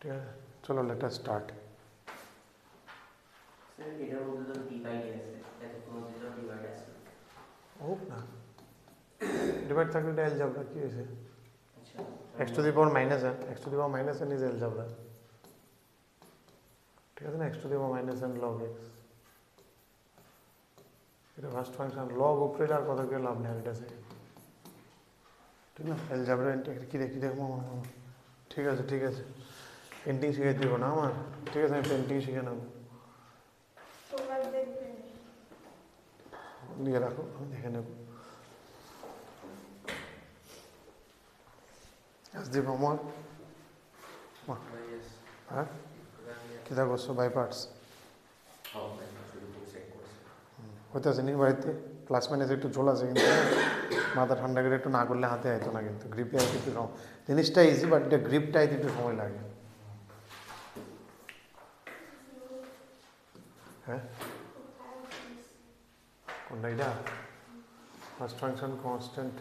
ঠিক আছে, চলো লেট আস স্টার্ট। স্যার এটার মধ্যে তো ডিভাইড আছে, এতক্ষণ মধ্যে তো ডিভাইড আছে। হোক না, ডিভাইড থাকলে এটা এলজেব্রা কি হয়েছে? আচ্ছা, x to the power minus n, x to the power minus n is algebra. ঠিক আছে না, x to the power minus n log x, এটা ফার্স্ট ফাংশন। লগ উপরে আর কথা কেউ লাভ নেই এটা থেকে, ঠিক না? এলজেব্রা কি দেখি দেখবো। ঠিক আছে ঠিক আছে, পেন্টিং শিখে দিব না আমার, ঠিক আছে আমি পেন্টিং শিখে নেবো। নিয়ে রাখো, আমি দেখে নেব। আসদীপ আমার হ্যাঁ কীটা করছো? বাই পার্টস হইতেছে নি বাড়িতে? ক্লাস ম্যানেজার একটু ঝোল আছে কিন্তু, মাথা ঠান্ডা করে একটু না করলে হাতে আইতো না, কিন্তু গ্রিপে আইতে একটু জিনিসটা ইজি, বাট এটা গ্রিপটা আইতে একটু সময় লাগে। হ্যাঁ কোনটা এটা? First function constant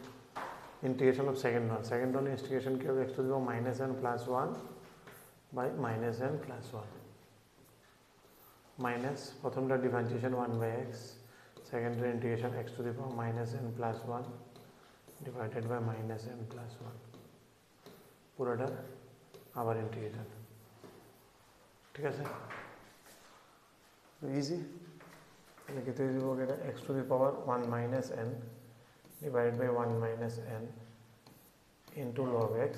integration of second one integration के x to the power minus n plus 1 by minus n plus 1 minus प्रथमটা differentiation 1 by x, secondary integration x to the power minus n plus 1 divided by minus n plus 1, পুরোটা আবার integration. ঠিক আছে, easy. তাহলে কি তৈরি হবে? এটা x to the power 1 minus n divided by 1 minus n into log x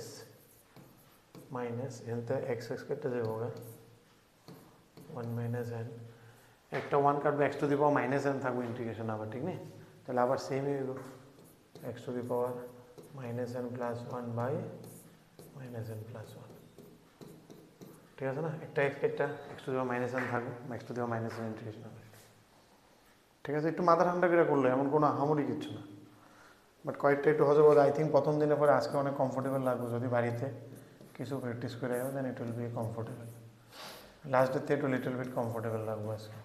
minus इनता x कितना जो होगा 1 minus n, एक तो 1 काट x to the power minus n था वो इंटीग्रेशन आवर, ठीक नहीं? तो लावर सेम ही होगा, x to the power minus n plus 1 by minus n plus 1, ठीक है ना? एक तो x to the power minus n था वो x to the power minus n integration hour, ठीक है? तो इतना मात्रा ठंडा करे कर लो, हम उनको ना हामुड़ी किच्छु ना, বাট কয়েকটা একটু হজব হবে। আই থিঙ্ক প্রথম দিনের পরে আজকে অনেক কমফোর্টেবল লাগবে, যদি বাড়িতে কিছু প্র্যাকটিস করে যাবে then it will be comfortable. Last ডেতে একটু লিটল বিট কমফোর্টেবল লাগবে আজকে।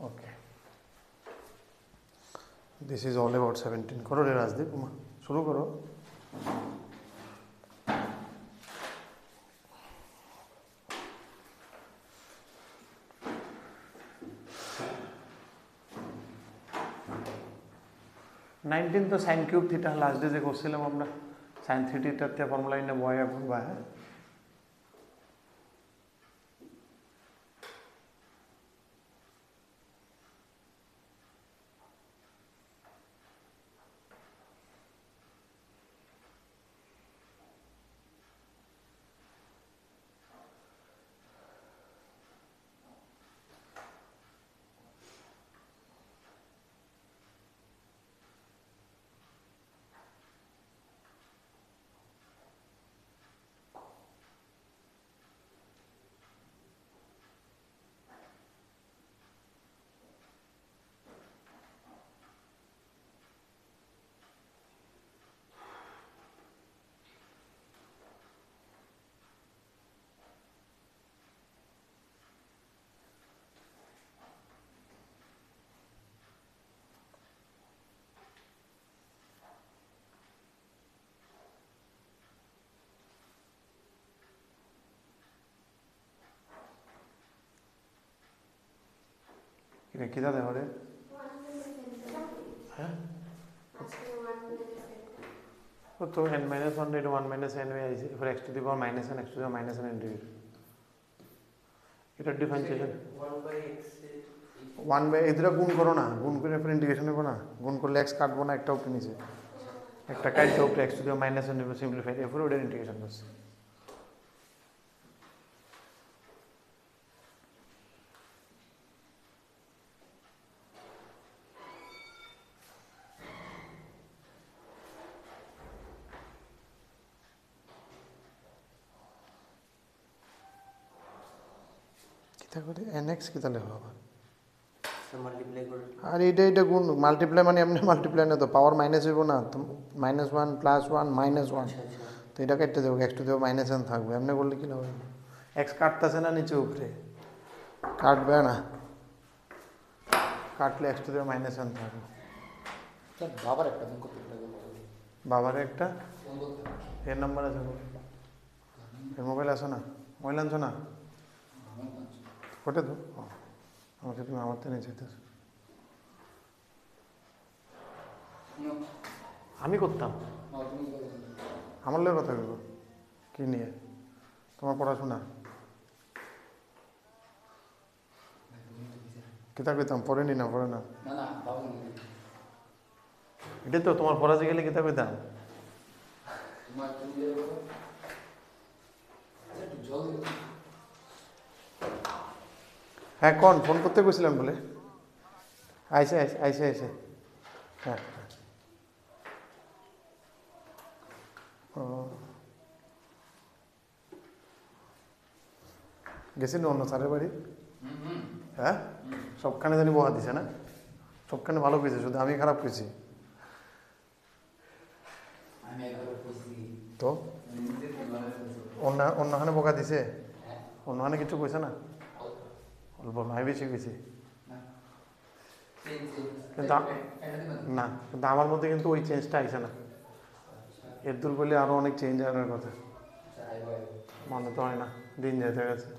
Okay, this is all about 17। করো রে রাজদীপ, শুরু করো। नाइनटीन तो sine cube theta last day যে করছিলাম আমরা, সাইন থিটাতে ফর্মুলা ইনে বয়া করবা। হ্যাঁ কিটা দেখো রে? হ্যাঁ তো n minus 1 into 1 minus n में आइए फिर x to the power minus n, x to the power minus n integrate, এটা ডিফারেন্সিয়েশন 1 বাই এদের গুণ করো না, গুণ করে ফির ইন্টিগ্রেশন করো না, গুণ করলে x কাটবো না, একটা উপরে নিচে একটা কাটতে উপরে x to the power minus n নিব, সিম্পলিফাই এরপর ওটার ইন্টিগ্রেশন করছি। nx কিতা লেখা আবার? আর এটা গুণ মাল্টিপ্লাই মানে এমনি মাল্টিপ্লাই না তো, পাওয়ার মাইনাস হইব না তো, -1 +1 -1, তো এটা কাটতে দেবো, x to the power -n থাকবে, এমনি করলে কি হবে? x কাটতেছে না নিচে উপরে, কাটবে না, কাটলে x to the power -n থাকবে। বাবার একটা ফোন করতে পারবে। বাবার একটা ফোন করতে এর নাম্বার আছে বলে এর মোবাইল আছে না মোবাইল আনছো না কোটে তো আমাকে তুমি আমার তো নিয়ে যেতেছো আমি করতাম আমার লোক কথা বলবো কি নিয়ে তোমার পড়াশোনা কিতাব পেতাম পড়েনি না পড়ে না না না বাবা এটাই তো তোমার পড়াতে গেলে কিতাব পেতাম তোমার তুমি একটু জল দিও। হ্যাঁ কোন ফোন করতে গেছিলেন বলে আইসে আইসে আইসে আইসে হ্যাঁ ও গেছিল অন্য স্যারের বাড়ি হ্যাঁ সবখানে জানি বহা দিছে না সবখানে ভালো পেয়েছে শুধু আমি খারাপ পেয়েছি আমি একবার বুঝছি তো অন্যখানে বোকা দিছে অন্যখানে কিছু কইছে না অল্প আমি বেশি গেছি কিন্তু না কিন্তু আমার মধ্যে কিন্তু ওই চেঞ্জটা আইসে না এর দূর করলে আরও অনেক চেঞ্জ আনার কথা মনে তো হয় না দিন যেতে গেছে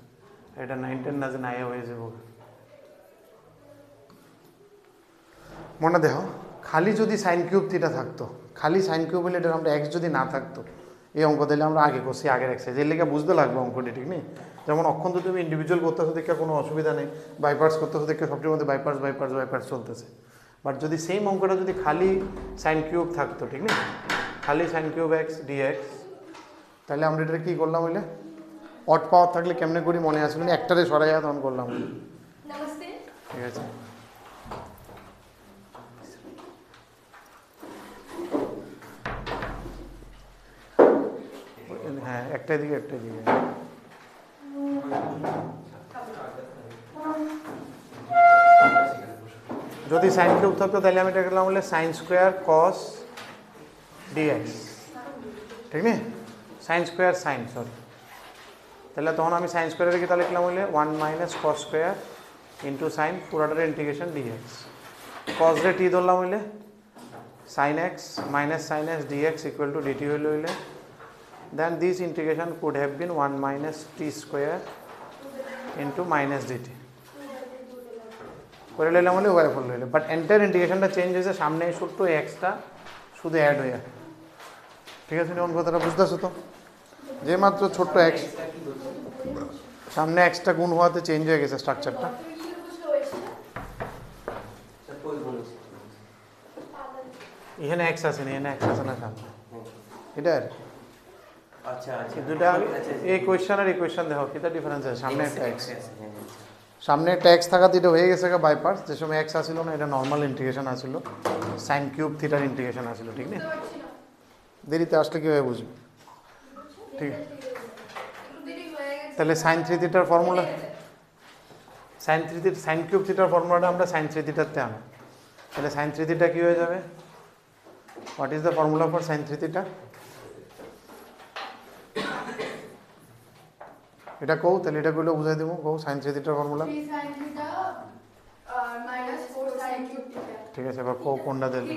এটা 9-10 না যে নাই হয়ে যাবো মনে দেখো খালি যদি সাইন কিউব থিটা থাকতো খালি সাইন কিউব হলে এটার আমরা এক্স যদি না থাকতো এই অঙ্ক দিলে আমরা আগে করছি আগের এক্সাইজ এর লেগে বুঝতে লাগবে অঙ্কটি ঠিক নেই যেমন অক্ষণ তো তুমি ইন্ডিভিজুয়াল করতেছো দেখে কোনো অসুবিধা নেই বাইপার্স করতেছো দেখে সবচেয়ে মধ্যে বাইপার্স চলতেছে বাট যদি সেম অঙ্কটা যদি খালি সাইন কিউব থাকতো ঠিক নেই খালি সাইন কিউব এক্স ডিএক্স তাহলে আমরা এটা কী করলাম হইলে অট পাওয়ার থাকলে কেমনে করি মনে আসবে না একটারে সরাইয়া তখন করলাম নমস্তে ঠিক আছে হ্যাঁ একটাই দিকে যদি সাইন কিউব থাকতো তাহলে আমি এটা করলাম বলে সাইন স্কোয়ার কস ডিএক্স ঠিক নেই সাইন স্কোয়ার সাইন সরি তাহলে তখন আমি সাইন স্কোয়ারে রেখে তাহলে লিখলাম বলে 1 - cos স্কোয়ার ইন্টু সাইন পুরাটার ইন্টিগ্রেশন ডিএক্স কস রে টি ধরলাম হইলে sine x minus sine x dx equal to dt হইলে then this integration could have been 1 - t square into minus dt করে নিলাম হলে ওয়াই ফল হইলে বাট এন্টায়ার ইন্টিগ্রেশনটা চেঞ্জ হয়েছে সামনে এই ছোট্ট এক্সটা শুধু অ্যাড হয়ে ঠিক আছে নিয়ম কথাটা বুঝতেছো তো যে মাত্র ছোট্ট এক্স সামনে এক্সটা গুণ হওয়াতে চেঞ্জ হয়ে গেছে স্ট্রাকচারটা এখানে এক্স আছে না এখানে এক্স আছে না সামনে এটা আর আচ্ছা আচ্ছা দুটা এই কোয়েশ্চন আর এই কোয়েশ্চন দেখো কিটা ডিফারেন্স আছে সামনে একটা এক্স সামনে একটা এক্স থাকাতে এটা হয়ে গেছে বাইপার্স যে সময় এক্স আসিল না এটা নর্মাল ইন্টিগ্রেশন আসিল সাইন কিউব থিটার ইন্টিগ্রেশন আসিল ঠিক না দেরিতে আসলে কীভাবে বুঝবে ঠিক আছে তাহলে সাইন থ্রি থিটার ফর্মুলা সাইন কিউব থিটার ফর্মুলাটা আমরা সাইন থ্রি থিটারতে আনো তাহলে সাইন থ্রি থিটা কী হয়ে যাবে what is the formula for sign three theta এটা কও তাহলে এটা করলে বুঝাই দেবো কও সাইন থ্রি থিটার ফর্মুলা ঠিক আছে এবার কও কোনটা দিলে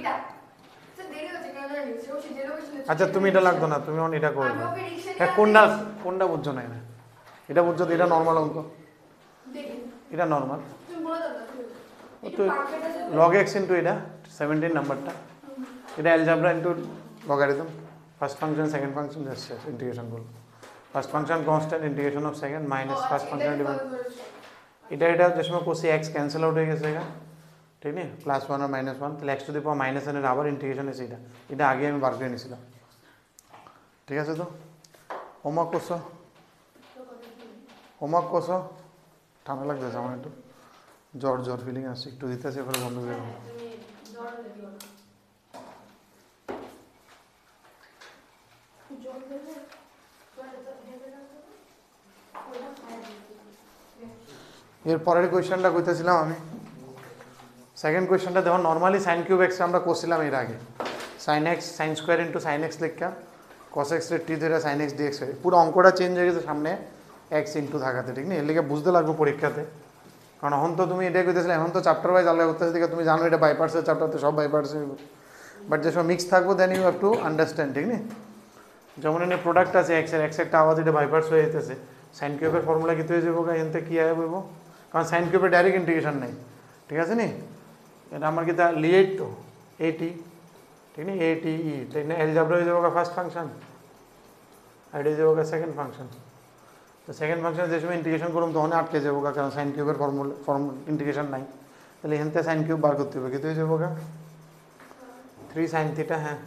আচ্ছা তুমি এটা লাগতো না তুমি এটা করবে হ্যাঁ কোনটা বুঝছো না এটা বুঝছো তো এটা নর্মাল অঙ্ক এটা নর্মাল তো লগ এক্স ইন্টু এটা 17 নাম্বারটা এটা algebra into logarithm first function second function যাচ্ছে ইন্টিগ্রেশন করবো first function constant integration of second minus first function divide এটা যে সময় করছি এক্স ক্যান্সেল আউট হয়ে গেছে এটা ঠিক নেই +1 আর -1 তাহলে x two the power -n এর আবার ইন্টিগ্রেশন এসে এটা আগে আমি বার করে নিয়েছিলাম ঠিক আছে তো হোমওয়ার্ক করছো ঠান্ডা লাগতেছে আমার একটু জ্বর ফিলিং আসছে একটু দিতেছে এবারে বন্ধ করে দেবো এর পরের কোয়েশ্চেনটা কইতেছিলাম আমি সেকেন্ড কোয়েশ্চেনটা দেখো নর্মালি সাইন কিউব এক্স আমরা করছিলাম এর আগে sine x sine square into sine x লেখা কস এক্স রে টি ধরে সাইন এক্স ডিএক্স পুরো অঙ্কটা চেঞ্জ হয়ে গেছে সামনে এক্স ইন্টু থাকাতে ঠিক না এর লেগে বুঝতে লাগবে পরীক্ষাতে কারণ এখন তো তুমি এটাই কইতেছিলে এখন তো চ্যাপ্টার ওয়াইজ আলাদা করতেছে দেখে তুমি জানো এটা বাইপার্সের চ্যাপ্টারতে সব বাইপার্সে বাট যে সময় মিক্স থাকবো then you have to understand, ঠিক না? যেমন এনে প্রোডাক্ট আছে এক্স একটা আওয়াজ এটা বাইপার্স হয়ে যেতেছে, সাইন কিউবের ফর্মুলা কী হয়ে যাবো এনতে কী আয় বলবো, কারণ সাইন কিউবের ডাইরেক্ট ইন্টিগ্রেশন নেই, ঠিক আছে নি? এটা আমার কি তা লিয়েট তো এটি, ঠিক না? এটি ই ঠিক না? এলজাব্রা হয়ে যাবো ফার্স্ট ফাংশন আর এটা হয়ে যাবো সেকেন্ড ফাংশন। তো সেকেন্ড ফাংশন যে সময় ইন্টিগ্রেশন করুন তখন আটকে যাবো কারণ সাইন কিউবের ফর্মুলা ইন্টিগ্রেশন নাই, তাহলে এখান থেকে সাইন কিউব বার করতে হবে, কিন্তু হয়ে যাবো 3 সাইন থিটা, হ্যাঁ,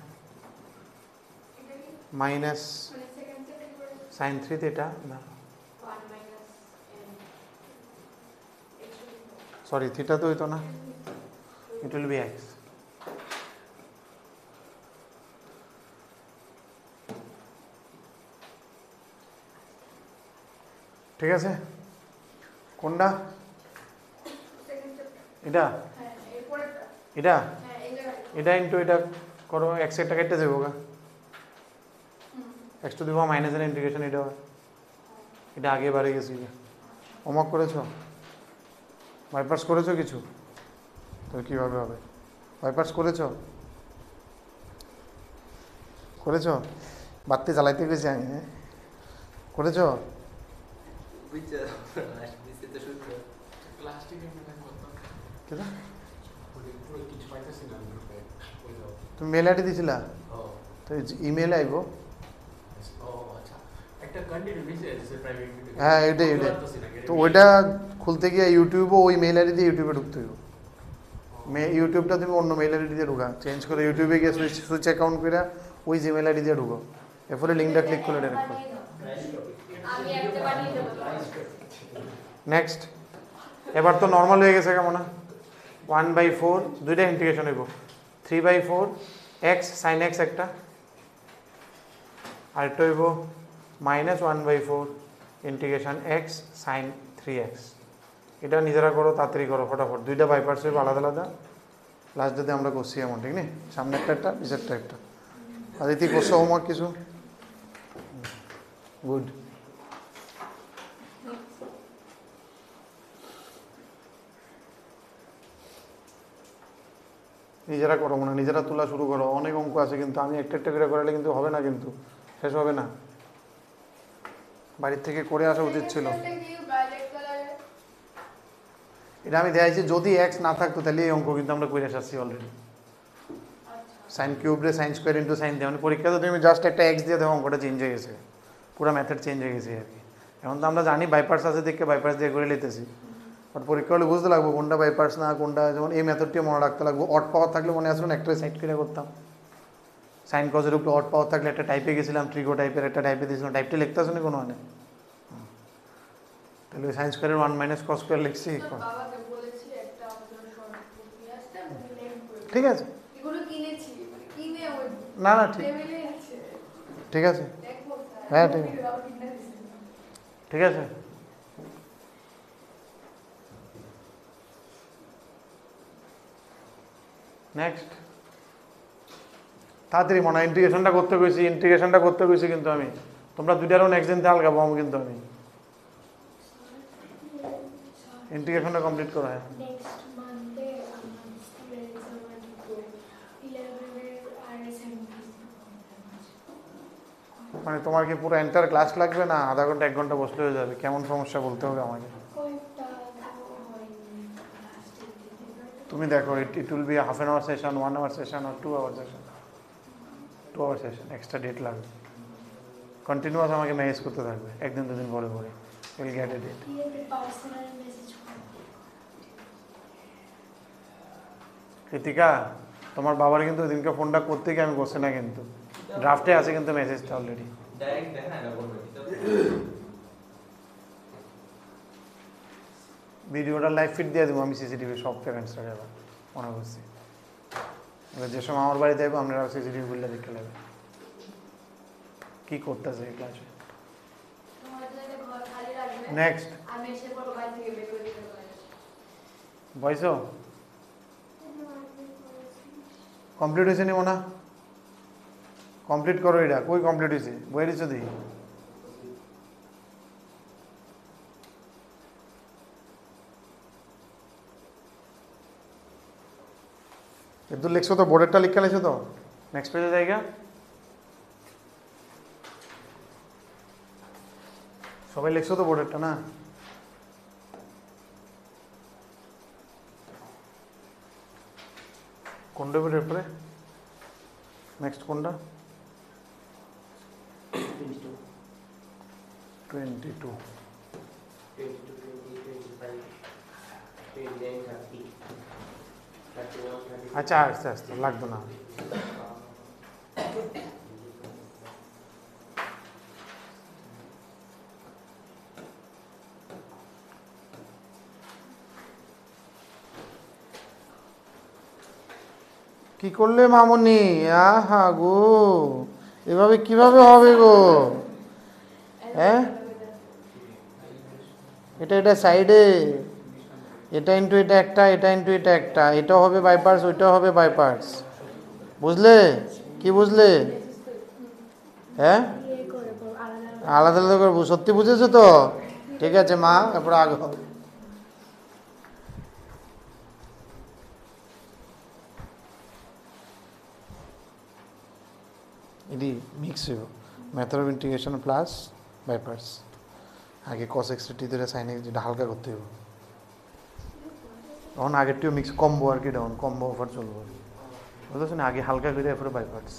মাইনাস সাইন 3 থিটা, না সরি থিটা তো হইতো না, ইট উইল বি এক্স। ঠিক আছে, কোনটা এটা এটা এটা ইন্টু এটা করো, এক্স একটা কেটে যাবো গা, x two the power minus এর ইন্টিগ্রেশন এটা হয়, এটা আগে বাড়ে গেছি। হোমওয়ার্ক করেছো, বাইপার্স করেছো কিছু, তো কীভাবে হবে? বাইপার্স করেছো করেছো বাড়তে জ্বালাইতে গেছি আমি, হ্যাঁ করেছো? তুমি মেল আইডি দিছিলা তো ইমেল আইব, হ্যাঁ এটাই এটাই, তো ওইটা খুলতে গিয়ে ইউটিউবও ওই মেল আইডি দিয়ে ইউটিউবে ঢুকতে হইব, ইউটিউবটা তুমি অন্য মেল আইডি দিয়ে ঢুকা, চেঞ্জ করে ইউটিউবে গিয়ে সুইচ অ্যাকাউন্ট করে ওই জিমেল আইডি দিয়ে ঢুকো, এরপরে লিঙ্কটা ক্লিক করে ডাইরেক্ট করো। নেক্সট, এবার তো নর্মাল হয়ে গেছে কেমন না, 1/4 দুইটা ইন্টিগ্রেশন হইব, 3/4 এক্স সাইন এক্স একটা, আরেকটা হইব minus 1/4 integration x sign 3x। এটা নিজেরা করো, তাড়াতাড়ি করো ফটাফট, দুইটা বাইপার্স হইব আলাদা আলাদা, লাস্ট যদি আমরা করছি এমন, ঠিক নেই? সামনে একটা পিছেরটা একটা। আর এটি করছো হোমওয়ার্ক কিছু? গুড। নিজেরা করো, মনে নিজেরা তোলা শুরু করো, অনেক অঙ্ক আছে কিন্তু আমি একটা একটা করে করালে কিন্তু হবে না, কিন্তু শেষ হবে না, বাড়ির থেকে করে আসা উচিত ছিল। এটা আমি দেখাইছি, যদি এক্স না থাকতো তাহলে এই অঙ্ক কিন্তু আমরা করে আসছি অলরেডি, সাইন কিউব রে সাইন স্কোয়ার ইন্টু সাইন দিয়ে, মানে পরীক্ষাতে তুমি জাস্ট একটা এক্স দিয়ে দেখো অঙ্কটা চেঞ্জ হয়ে গেছে, পুরো মেথড চেঞ্জ হয়ে গেছে আর কি। এখন তো আমরা জানি বাইপার্স আছে দেখে বাইপার্স দিয়ে করে নিতেছি, বাট পরীক্ষা হলে বুঝতে লাগবো কোনটা বাইপার্স না কোনটা, যেমন এই মেথডটিও মনে রাখতে লাগবো, অড পাওয়ার থাকলে মনে আসলো একটা সাইড করে করতাম, সাইন কজের উপরে অড পাওয়ার থাকলে একটা টাইপে গেছিলাম, ট্রিগো টাইপের একটা টাইপে দিয়েছিলাম, টাইপটা লিখতে আসুন কোনো মানে, তাহলে ওই সাইন স্কোয়ারের 1 - cos স্কোয়ার লিখছি, ঠিক আছে, না না ঠিক ঠিক আছে, হ্যাঁ ঠিক ঠিক আছে। নেক্সট, তাড়াতাড়ি মনে হয় ইন্টিগ্রেশনটা করতে কইছি কিন্তু আমি, তোমরা দুইটারও নেক্সট দিন তেল গাবো কিন্তু আমি ইন্টিগ্রেশনটা কমপ্লিট করা হয়। মানে তোমার কি পুরো এন্টার ক্লাস লাগবে না আধা ঘন্টা 1 ঘন্টা বসলে হয়ে যাবে? কেমন সমস্যা বলতে হবে আমাকে, তুমি দেখো, it will be half an hour session, 1 hour session আর 2 hour session, 2 hour session, extra date লাগবে, কন্টিনিউয়াস আমাকে মেসেজ করতে থাকবে একদিন দুদিন পরে পরে, will get a date. Kritika, তোমার বাবার কিন্তু ওইদিনকে ফোনটা করতে গিয়ে আমি বসে না, কিন্তু ড্রাফটে আছে কিন্তু মেসেজটা অলরেডি। ভিডিওটা লাইভ ফিট দিয়ে দেবো আমি সিসিটিভি সব প্যারেন্টসরা, এবার মনে করছি এবার যে সময় আমার বাড়িতে যাবো আপনারা সিসিটিভি খুললে দেখতে লাগবে কী করতেছে এই ক্লাসে। নেক্সট, বয়সো কমপ্লিট হয়েছে নি মনে, কমপ্লিট করো, এটা কই কমপ্লিট হয়েছে বই দিচ্ছ দেখি। এদুর লিখছো তো, বোর্ডেরটা লিখে লিখছো তো? নেক্সট পেজে জায়গা সবাই লিখছো তো বোর্ডেরটা না? কোনটা বোর্ডের পরে নেক্সট কোনটা? 22, 22। 22, 20, 25, 29, 30, 31, 32. আচ্ছা আস্তে আস্তে লাগতো না। কি করলে মামুনি? আহা গো, এভাবে কিভাবে হবে গো? হ্যাঁ, এটা এটা সাইডে, এটা ইন্টু এটা একটা, এটা ইন্টু এটা একটা, এটা হবে বাই পার্টস, ওইটা হবে বাই পার্টস। বুঝলে? কি বুঝলে? হ্যাঁ, আলাদা আলাদা করে সত্যি বুঝেছো তো? ঠিক আছে মা, এরপর আগে এটি মিক্স হইব method of integration plus by parts. আগে কস এক্স টি ধরে সাইন এক্স যেটা হালকা করতে হইব, তখন আগেরটিও মিক্স কম্বো আর কি, তখন কম্বো অফার চলবো, বুঝতেছো না? আগে হালকা করে এরপরে বাই পার্টস,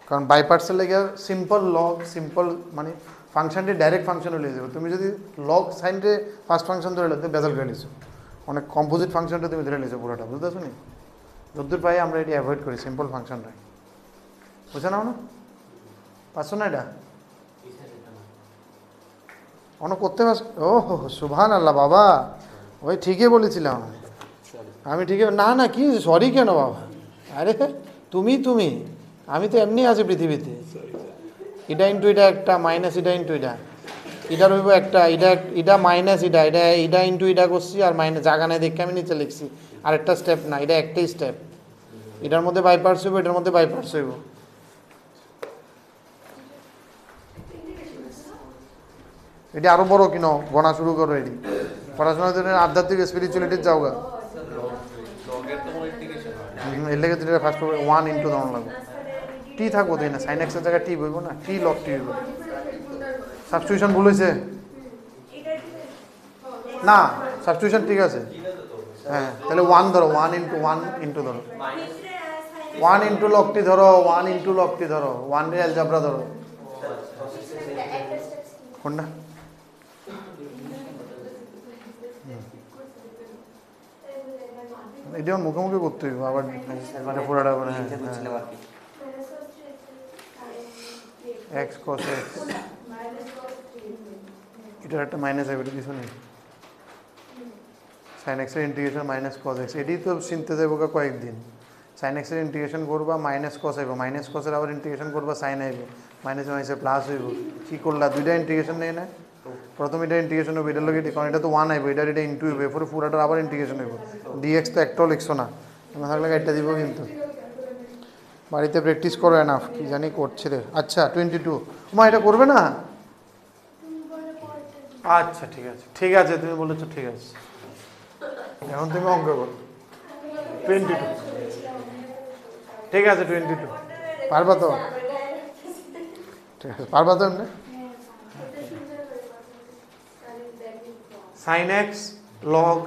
কারণ বাই পার্টসের লেগে সিম্পল লগ, সিম্পল মানে ফাংশনটি ডাইরেক্ট ফাংশন হয়ে যাবে। তুমি যদি লগ সাইনটে ফার্স্ট ফাংশন ধরে নিতে বেজাল করে নিছো, অনেক কম্পোজিট ফাংশনটা তুমি ধরে নিছো পুরোটা, বুঝতেছো নি? যদ্দূর পাই আমরা এটি অ্যাভয়েড করি সিম্পল ফাংশনটা, বুঝে নাও না? পারছো না এটা অনেক করতে পারছো? ও হো সুবহান আল্লাহ বাবা, ওই ঠিকই বলেছিলাম আমি, ঠিকই না না কি সরি কেন বাবা? আরে তুমি তুমি আমি তো এমনি আছি পৃথিবীতে। এটা ইন্টু এটা একটা, মাইনাস এটা ইন্টু এটা, এটা রইব একটা, এটা এটা মাইনাস এটা, এটা এটা ইন্টু এটা করছি, আর মাইনাস জায়গা নাই দেখে আমি নিচে লিখছি। আরেকটা স্টেপ না, এটা একটাই স্টেপ। এটার মধ্যে বাই পার্টস হইব, এটার মধ্যে বাই পার্টস হইব। এটি আরো বড় কিনো, গণা শুরু করো। এটি পড়াশোনার জন্য আধ্যাত্মিক স্পিরিচুয়ালিটির যাওগা, এর লেগে যেটা ফার্স্ট করবে 1 ইন্টু দাঁড়ানো লাগবে। টি থাকবো তাই না, সাইন এক্সের জায়গায় টি বইব না, টি লগ টি হইব। সাবস্টিটিউশন ভুল হয়েছে না? সাবস্টিটিউশন ঠিক আছে, হ্যাঁ। তাহলে 1 ধরো, 1 ইন্টু ধরো, 1 ইন্টু লগ টি ধরো, 1 ইন্টু লগ টি ধরো, 1 এর অ্যালজেব্রা ধরো। কোনটা? এটা মুখোমুখি করতে হইব আবার, পুরাটা করে। এক্স কস এক্স, এটার একটা মাইনাস হবে, কিছু নেই। সাইন এক্সের ইন্টিগ্রেশন মাইনাস কস এক্স, এটি তো চিনতে যাবো কয়েকদিন। সাইন এক্সের ইন্টিগ্রেশন করবা, মাইনাস কস আইব, মাইনাস কসের আবার ইন্টিগ্রেশন করবা, সাইন আইব, মাইনাস মাইনাসে প্লাস হইব। কী করলা? দুইটা ইন্টিগ্রেশন নেই না? প্রথম এটা ইন্টিগ্রেশন হবে, এটার লোক এটি, কারণ এটা তো 1 আইব, এটার এটা ইন্টু হইব, এরপরে পুরাটার আবার ইন্টিগ্রেশন হইব। ডিএক্স তো একটাও লিখছো না, না থাকলে একটা দিব কিন্তু। বাড়িতে প্র্যাকটিস করো এনাফ, কি জানি করছে রে। আচ্ছা 22, মা এটা করবে না? আচ্ছা ঠিক আছে, ঠিক আছে, তুমি বলেছো ঠিক আছে। এখন তুমি অঙ্ক করো 22, ঠিক আছে 22 পারবা তো? ঠিক আছে, পারবা তো? এমনি sine x log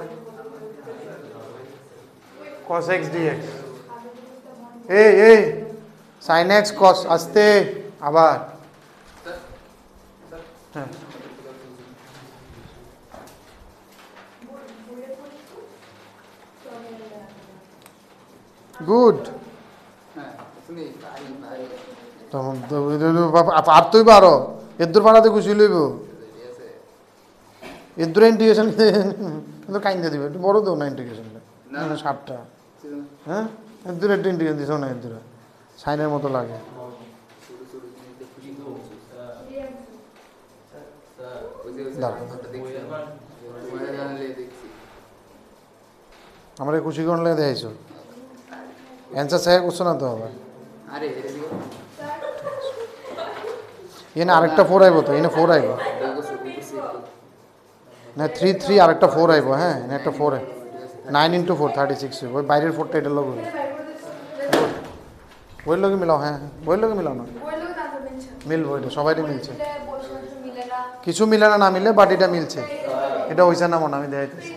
cos x dx, এই সাইন এক্স কস, আসতে আবার, হ্যাঁ গুড। আর তুই পারো, এদুর পাড়াতে খুশি লইব, এদুর ইন্টিগ্রেশন কিন্তু কাইন্দে দিবে, একটু বড় দেও না ইন্টিগ্রেশনটা, না 7টা, হ্যাঁ এদুর একটু ইন্টিগ্রেশন দিছ না, এদুর সাইনের মতো লাগে। আমার খুশি করলে দেখছো অ্যান্সার সাহেব করছো না তো আবার? এনে আরেকটা 4 আইব তো, এনে 4 আইব না, 3 3 আরেকটা 4 আইব, হ্যাঁ এনে একটা 4 আইব, 9 into 4 36 ওই বাইরের 4টা এটার লগ হবে বইয়ের লগে মিলাও হ্যাঁ বইয়ের লগে মিলাও না মিলবো এটা সবাইরই মিলছে কিছু মিলে না মিলে বাট এটা মিলছে এটা হইছে না মনে আমি দেখাইতেছি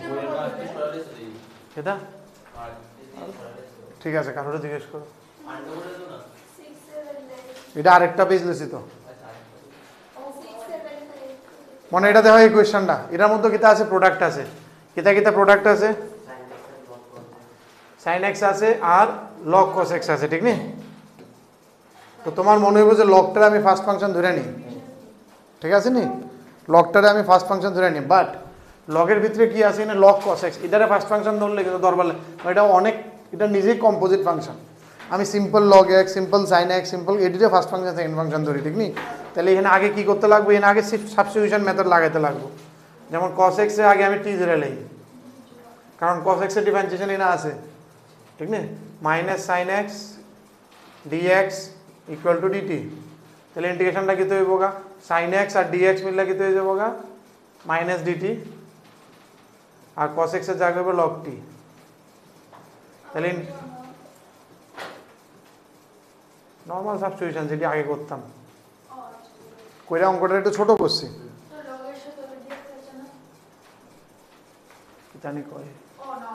এটা ঠিক আছে কারোর জিজ্ঞেস করো এটা আরেকটা পেজ লেছি তো মনে এটা দেখো এই কোয়েশ্চনটা এটার মধ্যে কিতা আছে প্রোডাক্ট আছে কিতা কিতা প্রোডাক্ট আছে sin x আছে আর log cos x আছে ঠিক নেই তো তোমার মনে হইব যে লগটারে আমি ফার্স্ট ফাংশন ধরে নিই ঠিক আছে নি লগটারে আমি ফার্স্ট ফাংশন ধরে নিই বাট লগের ভিতরে কি আছে না log cos x এটারে ফার্স্ট ফাংশন ধরলে কিন্তু দরবার এটা অনেক এটা নিজেই কম্পোজিট ফাংশন আমি simple log x simple sin x simple এডিটে ফার্স্ট ফাংশন সেকেন্ড ফাংশন ধরি ঠিক নি তাহলে এখানে আগে কি করতে লাগবে এখানে আগে সাবস্টিটিউশন মেথড লাগাইতে লাগবে যেমন cos x এর আগে আমি t ধরে লই কারণ cos x এর ডিফারেন্সিয়েশন এখানে আছে ঠিক না minus sin x dx equal to dt তাহলে ইন্টিগ্রেশনটা কি হইব গা sin x আর dx মিললে কি হয়ে যাব গা মাইনাস dt আর cos x এর জায়গায় হবে log t তাহলে নরমাল সাবস্টিটিউশন যেটা আগে করতাম কইরা অঙ্কটা একটু ছোট করছি তো লগের সাথে dx আছে না কি জানি কই ও না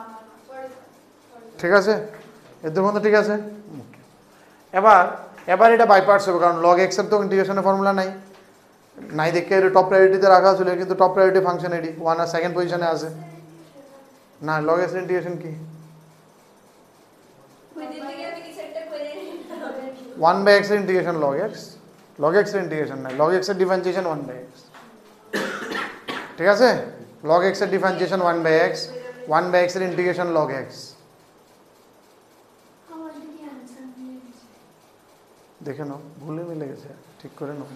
সরি ঠিক আছে এর মধ্যে ঠিক আছে এবার এটা বাই পার্টস হবে কারণ log x এর তো ইন্টিগ্রেশনের ফর্মুলা নাই দেখে এটা টপ প্রায়োরিটিতে রাখা ছিল কিন্তু টপ প্রায়োরিটি ফাংশন এডি 1 আর সেকেন্ড পজিশনে আছে না log x এর ইন্টিগ্রেশন কি কই দিন থেকে আমি কি সেটটা করে 1 বাই x এর ইন্টিগ্রেশন log x এর ইন্টিগ্রেশন নাই log x এর ডিফারেন্সিয়েশন 1 বাই x ঠিক আছে log x এর differentiation 1 by x 1 by x এর integration log x already answer দিয়ে দিয়েছি দেখে নাও ভুলে মিলে গেছে ঠিক করে নাও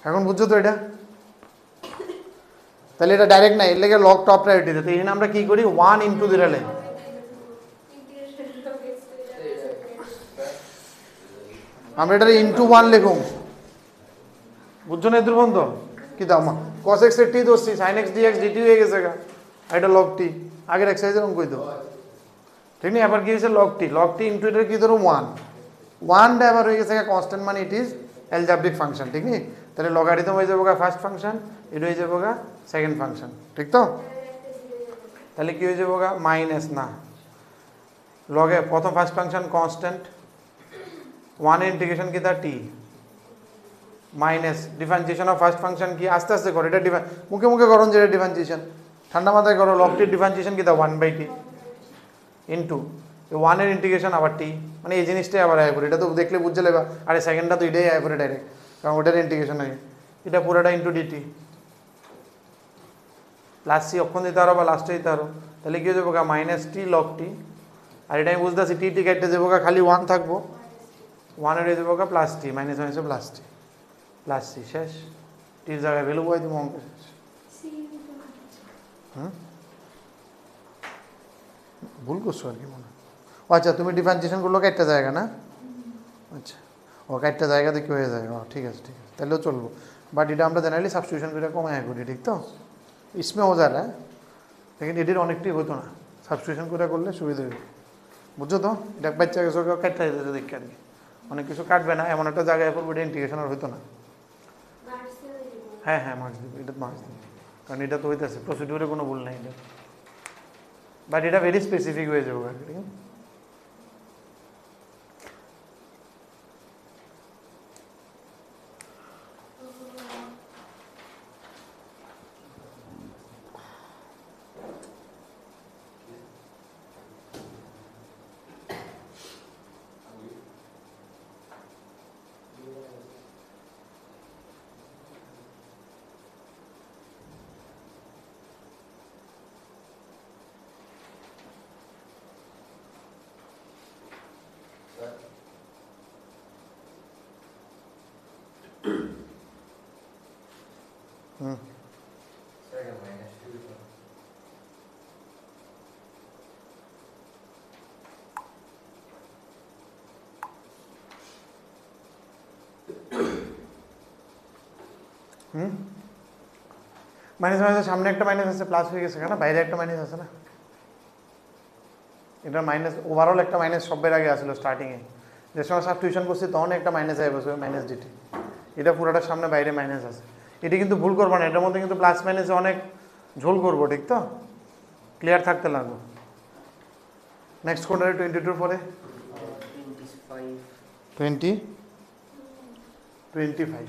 এখন বুঝছো তো এটা তাহলে এটা ডাইরেক্ট না এর লাগে লগ টপ প্রায়োরিটি দিতে এখানে আমরা কি করি 1 ইনটু দিলে ইন্টিগ্রেশন লগ এক্স আমরা এটা ইনটু 1 লিখুম বুঝছো না এদুর বন্ধ কি দাও মা cos x এর t দোসি sin x dx dt হয়ে গেছে গা এটা log t আগের এক্সারসাইজের অঙ্ক কই দাও ঠিক না এবার কি হইছে log t ইনটু এটা কি ধরো 1 টা এবার হয়ে গেছে কনস্ট্যান্ট মানে ইট ইজ অ্যালজেব্রিক ফাংশন ঠিক নি তাহলে লগারিদম হয়ে যাবে ফার্স্ট ফাংশন এটা হয়ে যাবে সেকেন্ড ফাংশন ঠিক তো তাহলে কি হয়ে যাবে মাইনাস না লগে প্রথম ফার্স্ট ফাংশন কনস্ট্যান্ট 1 এর ইন্টিগ্রেশন কি দা t minus differentiation of first function কি আস্তে আস্তে করো এটা মুখে মুখে করুন যেটা ডিফারেন্সিয়েশন ঠান্ডা মাথায় করো log t ডিফারেন্সিয়েশন কি দা 1/t ইনটু 1 এর ইন্টিগ্রেশন আবার t মানে এই জিনিসটাই আবার আয় করে এটা তো দেখলে বুঝতে লাগবে আরে সেকেন্ডটা তো এটাই আয় করে ডাইরেক্ট কারণ ওটার ইন্টিগ্রেশন হয় এটা পুরোটা ইনটু dt প্লাস c অক্ষণ দিতে আরো বা লাস্টে দিতে আরো তাহলে কি হয়ে যাবে মাইনাস t log t আর এটা আমি বুঝতেছি t কেটে যাবো খালি 1 থাকবো 1 এর হয়ে যাবো প্লাস t মাইনাস মাইনাসে প্লাস t প্লাস c শেষ t এর জায়গায় ভ্যালু বই দিবো অঙ্ক শেষ সি ভুল করছো আর কি মনে হয় আচ্ছা তুমি ডিফারেন্সিয়েশন করলো একটা জায়গা না আচ্ছা ও একটা জায়গাতে কি হয়ে যায় ও ঠিক আছে তাহলেও চলবো বাট এটা আমরা জেনারেলি সাবস্টিটিউশন করে কমায় করি ঠিক তো इसमें हो जा रहा है लेकिन এটির অনেকটাই হতো না সাবস্টিটিউশন করে করলে সুবিধা হবে বুঝছো তো এটা বাচ্চা কিছু কাটতে যেতে দেখি আর কি অনেক কিছু কাটবে না এমন একটা জায়গায় পড়বে এটা ইন্টিগ্রেশন আর হতো না হ্যাঁ মার্কস দিব এটা মার্কস দিব কারণ এটা তো হইতেছে প্রসিডিউরে কোনো ভুল নাই এটা বাট এটা ভেরি স্পেসিফিক হয়ে যাবে আর কি ঠিক আছে মাইনাস মাইনাসের সামনে একটা মাইনাস আছে প্লাস হয়ে গেছে কেন বাইরে একটা মাইনাস আছে না এটা মাইনাস ওভারঅল একটা মাইনাস সবের আগে আসলো স্টার্টিংয়ে, যে সময় সাবস্টিটিউশন করছি তখন একটা মাইনাস আই বসবে মাইনাস ডিটি, এটা পুরোটার সামনে বাইরে মাইনাস আছে। এটা কিন্তু ভুল করবো না, এটার মধ্যে কিন্তু প্লাস মাইনাসে অনেক ঝোল করবো, ঠিক তো? ক্লিয়ার থাকতে লাগবো। নেক্সট কোনটা 22 পরে 25 25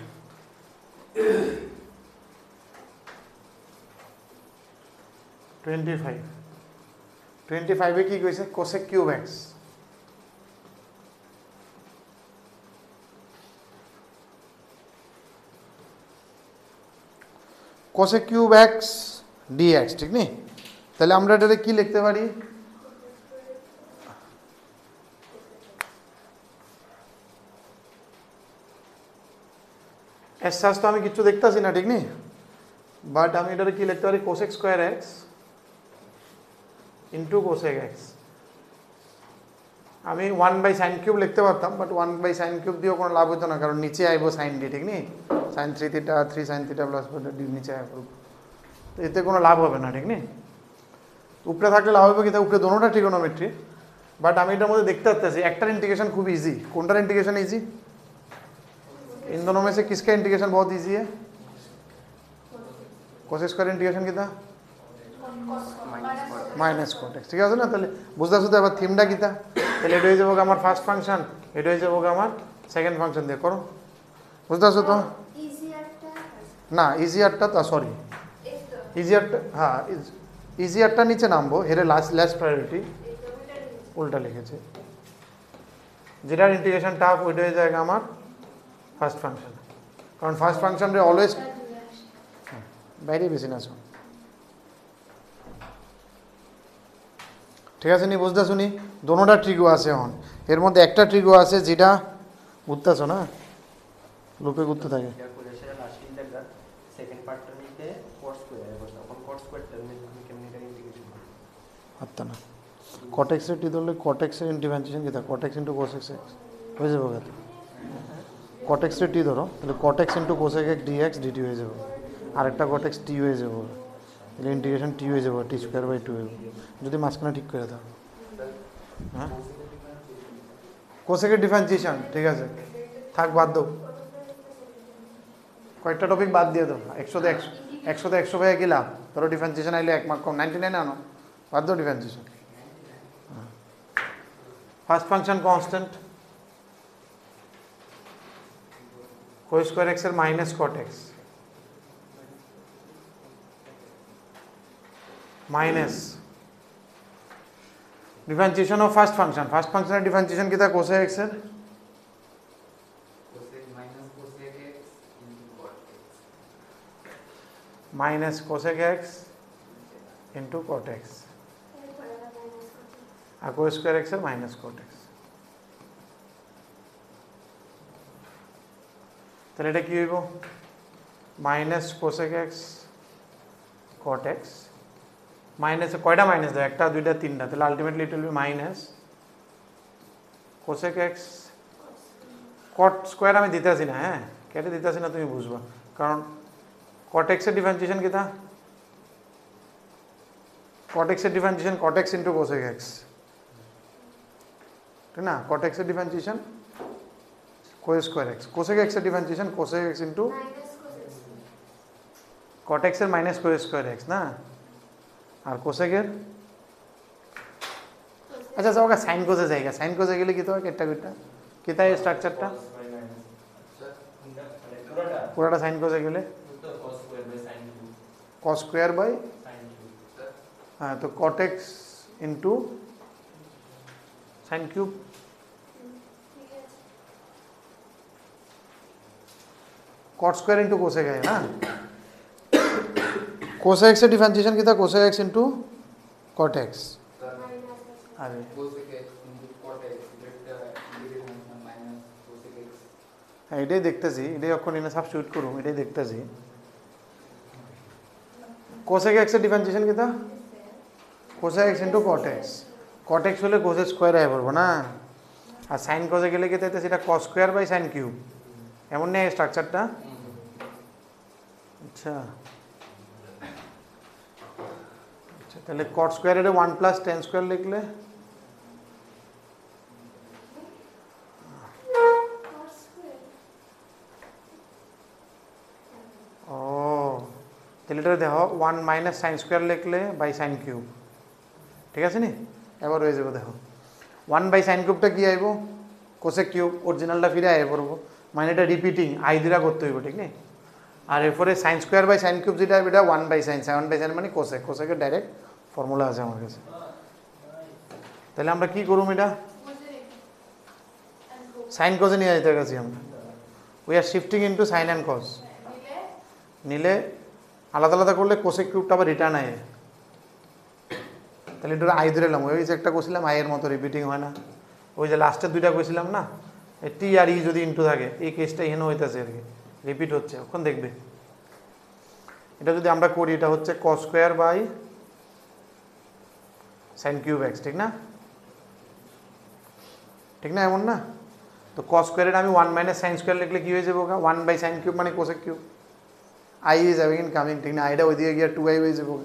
25 কি কইছে cosec cube x, cosec cube x dx, ঠিক নেই? তাহলে আমরা এটাকে কি লিখতে পারি? এস সাজ তো আমি কিছু দেখতেছি না, ঠিক নেই? বাট আমি এটাকে কি লিখতে পারি? Cosec square x into cosec x. আমি 1/sin কিউব লিখতে পারতাম, বাট 1/sin কিউব দিয়েও কোনো লাভ হতো না, কারণ নিচে আইব সাইন ডি, ঠিক নেই? Sine 3 theta 3 sin theta plus d নিচে আইব, তো এতে কোনো লাভ হবে না, ঠিক নেই? উপরে থাকলে লাভ হবে কি? উপরে দোনোটা ট্রিগোনোমেট্রি, বাট আমি এটার মধ্যে দেখতে পাচ্ছি একটার इंटीग्रेशन खूब इजी। কোনটার इंटीग्रेशन इजी? इन दोनों में से किसका इंटीग्रेशन बहुत इजी है? cos स्क्वायर इंटीग्रेशन कितना? माइनस cot x, ঠিক আছে না? তাহলে বুঝতাছো তো এবার থিমটা কিটা? তাহলে এটা হয়ে যাবে আমার ফার্স্ট ফাংশন, এটা হয়ে যাবে আমার সেকেন্ড ফাংশন, দিয়ে করো। বুঝতাছো তো? ইজিয়ারটা না ইজিয়ারটা তো সরি, ইজিয়ারটা হ্যাঁ ইজিয়ারটা নিচে নামবো, হেরে লেস প্রায়োরিটি উল্টা লিখেছে, যেটার ইন্টিগ্রেশন টাফ ওইটা হয়ে যায় আমার ফার্স্ট ফাংশন, কারণ ফার্স্ট ফাংশন রে অলওয়েজ বাইরে বেশি না শোন, ঠিক আছে নি? বুঝতে শুনি দোনোটা ট্রিগো আছে এখন, এর মধ্যে একটা ট্রিগো আছে যেটা বুঝতেছো না, লুপে ঘুরতে থাকে। ক্যালকুলেশনের লাস্ট ইন্টিগ্রাল সেকেন্ড পার্টটা নিতে cos স্কয়ার বসে, তখন cos স্কয়ারটা আমি কেমনে এটা ইন্টিগ্রেশন করব? আত্তা না cot x এর টি ধরলে cot x এর ইন্টিগ্রেশন কি থাকে? cot x into cos x হয়ে যাবে কত? cot x এর টি ধরো, তাহলে cot x into cos x dx dt হয়ে যাবে, আরেকটা cot x t হয়ে যাবে, তাহলে ইন্টিগ্রেশন t হয়ে যাবে t²/2 হয়ে যাবে, যদি মাঝখানে ঠিক করে দাও। হ্যাঁ cos x এর ডিফারেন্সিয়েশন, ঠিক আছে থাক, বাদ দাও, কয়েকটা টপিক বাদ দিয়ে দাও, 100 ভাইয়া কি লাভ? ধরো ডিফারেন্সিয়েশন আইলে 1 মার্ক কম, 99 আনো, বাদ দাও differentiation. First function constant cos square x এর minus cot x minus differentiation of first ফাংশনের ডিফারেন্সিয়েশন কি থাকে? cos x এর cosec minus cosec x into cot minus cos x x. Into cot x, আর cos square x এর minus cot x, তাহলে এটা কি হইব? Minus cosec x cot x, minus কয়টা মাইনাস দেয়? একটা দুইটা তিনটা, তাহলে ultimately it will B minus cosec x cot square আমি দিতেছি না, হ্যাঁ কেটে দিতেছি না, তুমি বুঝবা, কারণ cot x এর ডিফারেন্সিয়েশন কিটা? cot x এর differentiation cot x into cosec x, ঠিক না? cot x এর differentiation cos square x, cosec x এর differentiation cosec x into minus cosec cot x এর মাইনাস cos স্কয়ার x না, আর cosec এর আচ্ছা যাও সাইন কোসে জায়গা, সাইন কোসে গেলে কি তো একটা কিটা কিতা এই স্ট্রাকচারটা পুরোটা সাইন কোসে গেলে cos স্কয়ার বাই, হ্যাঁ তো cot x into sin cube, ঠিক আছে cot স্কয়ার into cosec है ना, cosec से डिफरेंशिएशन कितना? cosec x into cot x, अरे cosec x into cot x, এটা integration minus cosec x. হ্যাঁ এটাই দেখতেছি, এটাই এখন এনে সাবস্টিটিউট করুম, এটাই দেখতেছি। cosec x এর ডিফারেন্সিয়েশন কিতা? cosec x into cot x, cot x হলে cos স্কয়ার আই পড়বো না, আর sin cos গেলে কি তাইতে সেটা cos square by sin cube, এমন নেই স্ট্রাকচারটা। আচ্ছা আচ্ছা তাহলে cot স্কয়ার এর 1 + tan স্কয়ার লিখলে তাহলে এটা দেখো 1 মাইনাস সাইন স্কোয়ার লিখলে বাই সাইন কিউব, ঠিক আছে নি? এবার হয়ে যাবে দেখো 1 বাই সাইন কিউবটা কি আইব, কোসেক কিউব, অরিজিনালটা ফিরে আয় পড়বো, মানে এটা রিপিটিং আই দিরা করতে হইব, ঠিক নেই? আর এরপরে sine square by sine cube যেটা এটা 1 বাই সাইন, 1 বাই সাইন মানে কোসেক, কোসেকের ডাইরেক্ট ফর্মুলা আছে আমার কাছে। তাহলে আমরা কি করুম, এটা সাইন কজে নিয়ে যেতে গেছি আমরা, we are shifting into sine and cos. নিলে আলাদা আলাদা করলে কোসেক কিউবটা আবার রিটার্ন আয়, তাহলে এটা আই ধরে এলাম, ওই যে একটা কইছিলাম আইয়ের মতো রিপিটিং হয় না, ওই যে লাস্টের দুইটা কইছিলাম না, টি আর ই যদি ইন্টু থাকে, এই কেসটা এখানে হইতেছে আর কি, রিপিট হচ্ছে, এখন দেখবে এটা যদি আমরা করি, এটা হচ্ছে cos square by sine cube x, ঠিক না? ঠিক না, এমন না? তো কস স্কোয়ারের আমি 1 মাইনাস সাইন স্কোয়ার লিখলে কি হয়ে যাবো, 1 বাই সাইন কিউব মানে cosec cube, I is again coming, ঠিক না? আইটা ওইদিকে গিয়ে 2i হয়ে যাবো।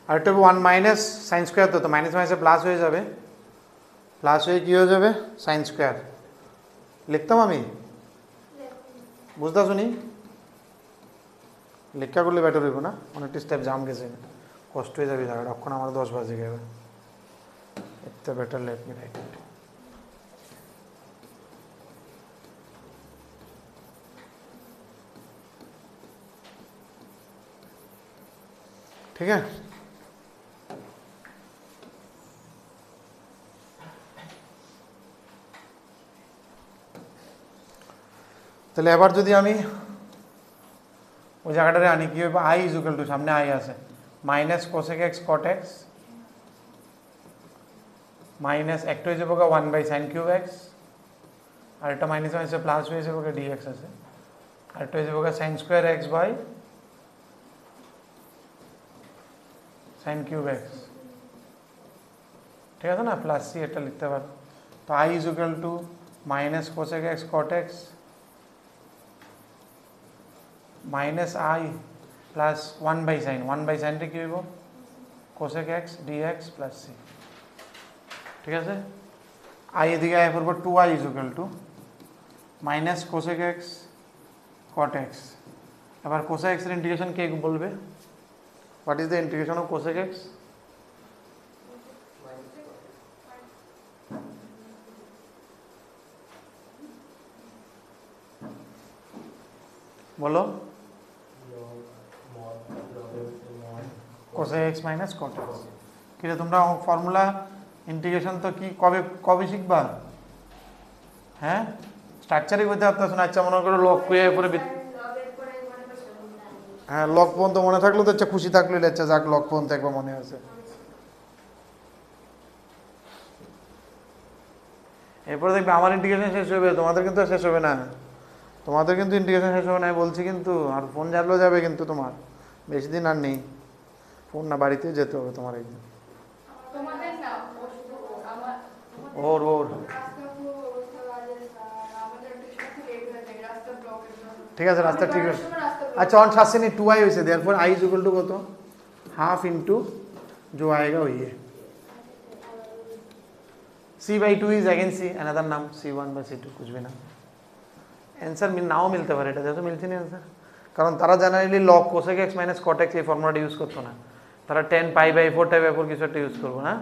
আর একটা 1 মাইনাস সাইন স্কোয়ার, তো মাইনাস মাইনাসে প্লাস হয়ে যাবে, প্লাস হয়ে কী হয়ে যাবে, সাইন স্কোয়ার লিখতাম আমি, বুঝতে শুনি লেখা করলে বেটার হইব না, অনেকটা স্টেপ জাম গেছে, কষ্ট হয়ে যাবে জায়গাটা, এখন আমার 10 বাজে গেবে, এতে বেটার লেট মি রাইট ইট। ঠিক আছে, তাহলে এবার যদি আমি ওই জায়গাটারে আনি, কি হবে, আই ইজ ইকুয়াল টু, সামনে আই আছে, minus cosec x cot x minus একটা হয়ে যাবো 1 বাই সাইন কিউব এক্স, আর একটা মাইনাস মাইনাসে প্লাস হয়ে যাবো ডি এক্স আছে, আর একটা হয়ে যাবো sine square x by sine cube x, ঠিক আছে না? প্লাস সি এটা লিখতে পারো, তো I is equal to minus cosec x cot x minus I plus 1 by sine, 1 by সাইনটা কী হইব, cosec x d x plus c, ঠিক আছে? আই এদিকে আয় করবো 2i is equal to minus cosec x cot x, এবার cosec এক্সের ইন্টিগ্রেশন কে বলবে, what is the integration of cosec x? বলো, cosec x minus cot x. কিন্তু তোমরা ফর্মুলা ইন্টিগ্রেশন তো কি কবে কবে শিখবা? হ্যাঁ, স্ট্রাকচারই করতে পারতেছ না। আচ্ছা মনে করো লক কুয়ে পরে, হ্যাঁ লক পর্যন্ত মনে থাকলো তো আচ্ছা, খুশি থাকলো, আচ্ছা যাক লক পর্যন্ত একবার মনে আছে। এরপরে দেখবে আমার ইন্টিগ্রেশন শেষ হবে, তোমাদের কিন্তু শেষ হবে না, তোমাদের কিন্তু ইন্টিগ্রেশন শেষ হবে না বলছি কিন্তু, আর ফোন জানলেও যাবে কিন্তু, তোমার বেশি দিন আর নেই, ফোন না বাড়িতেও যেতে হবে তোমার একদিন। ওর ওর ঠিক আছে, রাস্তা ঠিক আছে। अच्छा ऑन सात से नहीं 2i वैसे therefore i is equal to कत हाफ इंटू जो आएगा वही है c/2 is again c another नाम c1 বা c2 कुछ भी ना आंसर নাও মিলতে পারে, এটা যেহেতু মিলছে না आंसर, কারণ তারা generally log cosec x minus cot x এই ফর্মুলাটা ইউজ করতো না, তারা 10 π/4 টাইপ এর কিছু একটা ইউজ করবো না,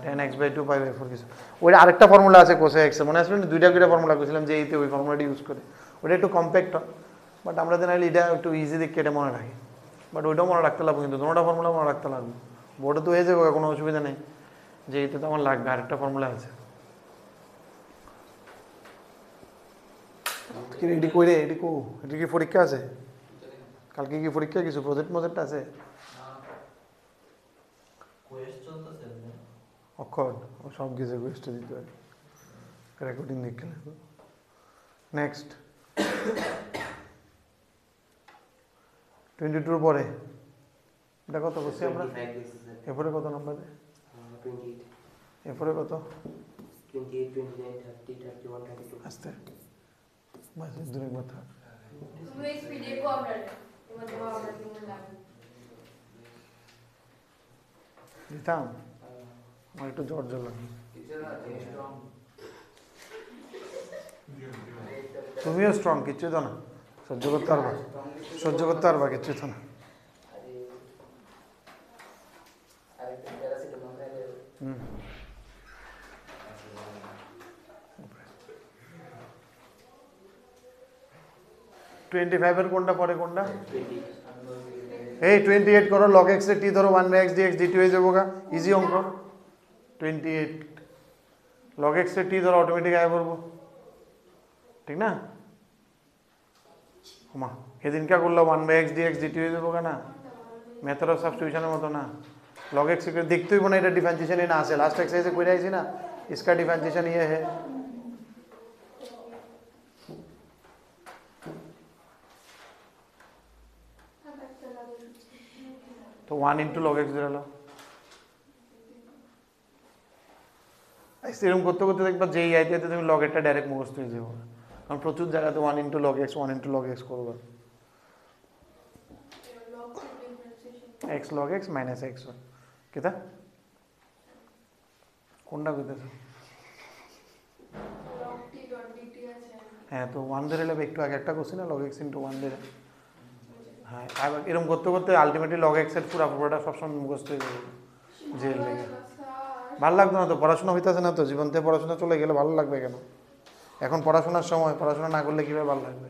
10x/2 π/4 কিছু। ওই আরেকটা ফর্মুলা আছে cosec x এর, মনে আছে না, দুইটা ফর্মুলা কইছিলাম যে এইতে ওই ফর্মুলাটা ইউজ করে, ওটা একটু কম্প্যাক্ট হয়, বাট আমরা জেনারেলি এটা একটু ইজি দেখে এটা মনে রাখি, বাট ওইটাও মনে রাখতে লাগবে, কিন্তু দুটোটা ফর্মুলা মনে রাখতে লাগবে, বোর্ডে তো হয়ে যাবে, কোনো অসুবিধা নেই, যে এইতে তো আমার লাগবে, আরেকটা ফর্মুলা আছে। এটি কই রে, এটি কো, এটি কি পরীক্ষা আছে কালকে, কি পরীক্ষা কিছু প্রজেক্ট আছে? অক্ষর ও সব কিছু কোয়েস্ট দিতে হয়, রেকর্ডিং দেখে লাগবে। নেক্সট 22 পরে এটা কত বসে আমরা, এরপরে কত নাম্বার, এরপরে কত, 28, 29, 30, 31, 32 আস্তে বাস দূরে একবার থাক। তুমি এই পিডিএফ আমরা তোমার দেওয়া আমরা দিন লাগবে দিতাম আমার একটু জ্বর জ্বর লাগে কিছু না স্ট্রং তুমিও স্ট্রং কিচ্ছু তো না সহ্য করতে পারবা কিচ্ছু তো না আরেকটা প্যারাসিটামল খাইলে হুম 25 এর কোনটা পরে কোনটা এই 28 করো log x এ t ধরো 1/x dx dt হয়ে যাবো গা ইজি অঙ্ক 28 log x এ t ধরো অটোমেটিক আয় করবো ঠিক না মা সেদিন কে করলো 1/x dx dt হয়ে যাবো না মেথড অফ সাবস্টিটিউশনের মতো না log x के देखते ही बना এটা डिफरेंशिएशन ही ना से लास्ट एक्सरसाइज से कोई आई थी ना इसका डिफरेंशिएशन ये है तो 1 into log x ধরে নাও এরকম করতে করতে দেখবা যেই আইতে তুমি log এটা ডাইরেক্ট মুখস্থ হয়ে যাবে কারণ প্রচুর জায়গাতে 1 into log x করবে x log x minus x কেটা কোনটা কইতেছ হ্যাঁ তো 1 ধরে নেবে একটু আগে একটা কোশ্চেন log x into 1 ধরে হ্যাঁ আর এরকম করতে করতে আলটিমেটলি log x এর পুরোটা সব সময় মুখস্থ হয়ে যাবে জেল লেগে ভালো লাগবে না তো পড়াশোনা হইতাছে না তো জীবন থেকে পড়াশোনা চলে গেলে ভালো লাগবে কেন এখন পড়াশোনার সময় পড়াশোনা না করলে কিভাবে ভালো লাগবে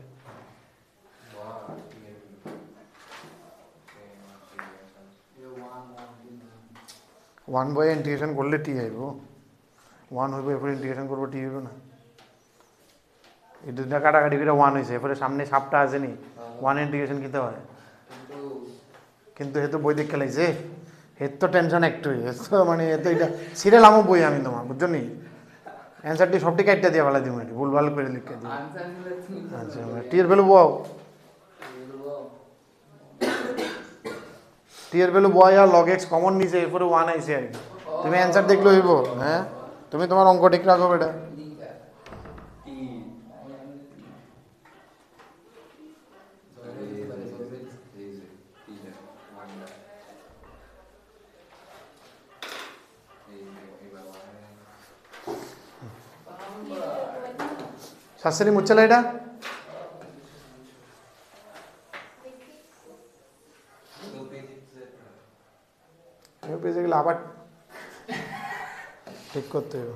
ওয়ান বাই ইন্টিগ্রেশন করলে টি আইব ওয়ান হইব এরপরে ইন্টিগ্রেশন করবো টি হইব না এটা কাটাকাটি করে ওয়ান হয়েছে এরপরে সামনে সাপটা আছে নি ওয়ান ইন্টিগ্রেশন কিতে হয় কিন্তু এ তো বই দেখতে লাগছে এর তো টেনশন একটু মানে এ তো এটা সিরিয়াল আমও বই আমি তোমার বুঝছো নি অ্যান্সারটি সবটি কাটটা দিয়ে ভালো দিব ভুল ভাল করে লিখে দিই আচ্ছা টি এর ভ্যালু বও টি এর ভ্যালু বয় আর log x কমন নিছে এরপরে 1 আইছে আর কি তুমি অ্যানসার দেখলে হইব হ্যাঁ তুমি তোমার অঙ্ক ঠিক রাখো বেটা শাস্ত্রী মুচ্ছলা এটা পেজে গেলে আবার ঠিক করতে হবে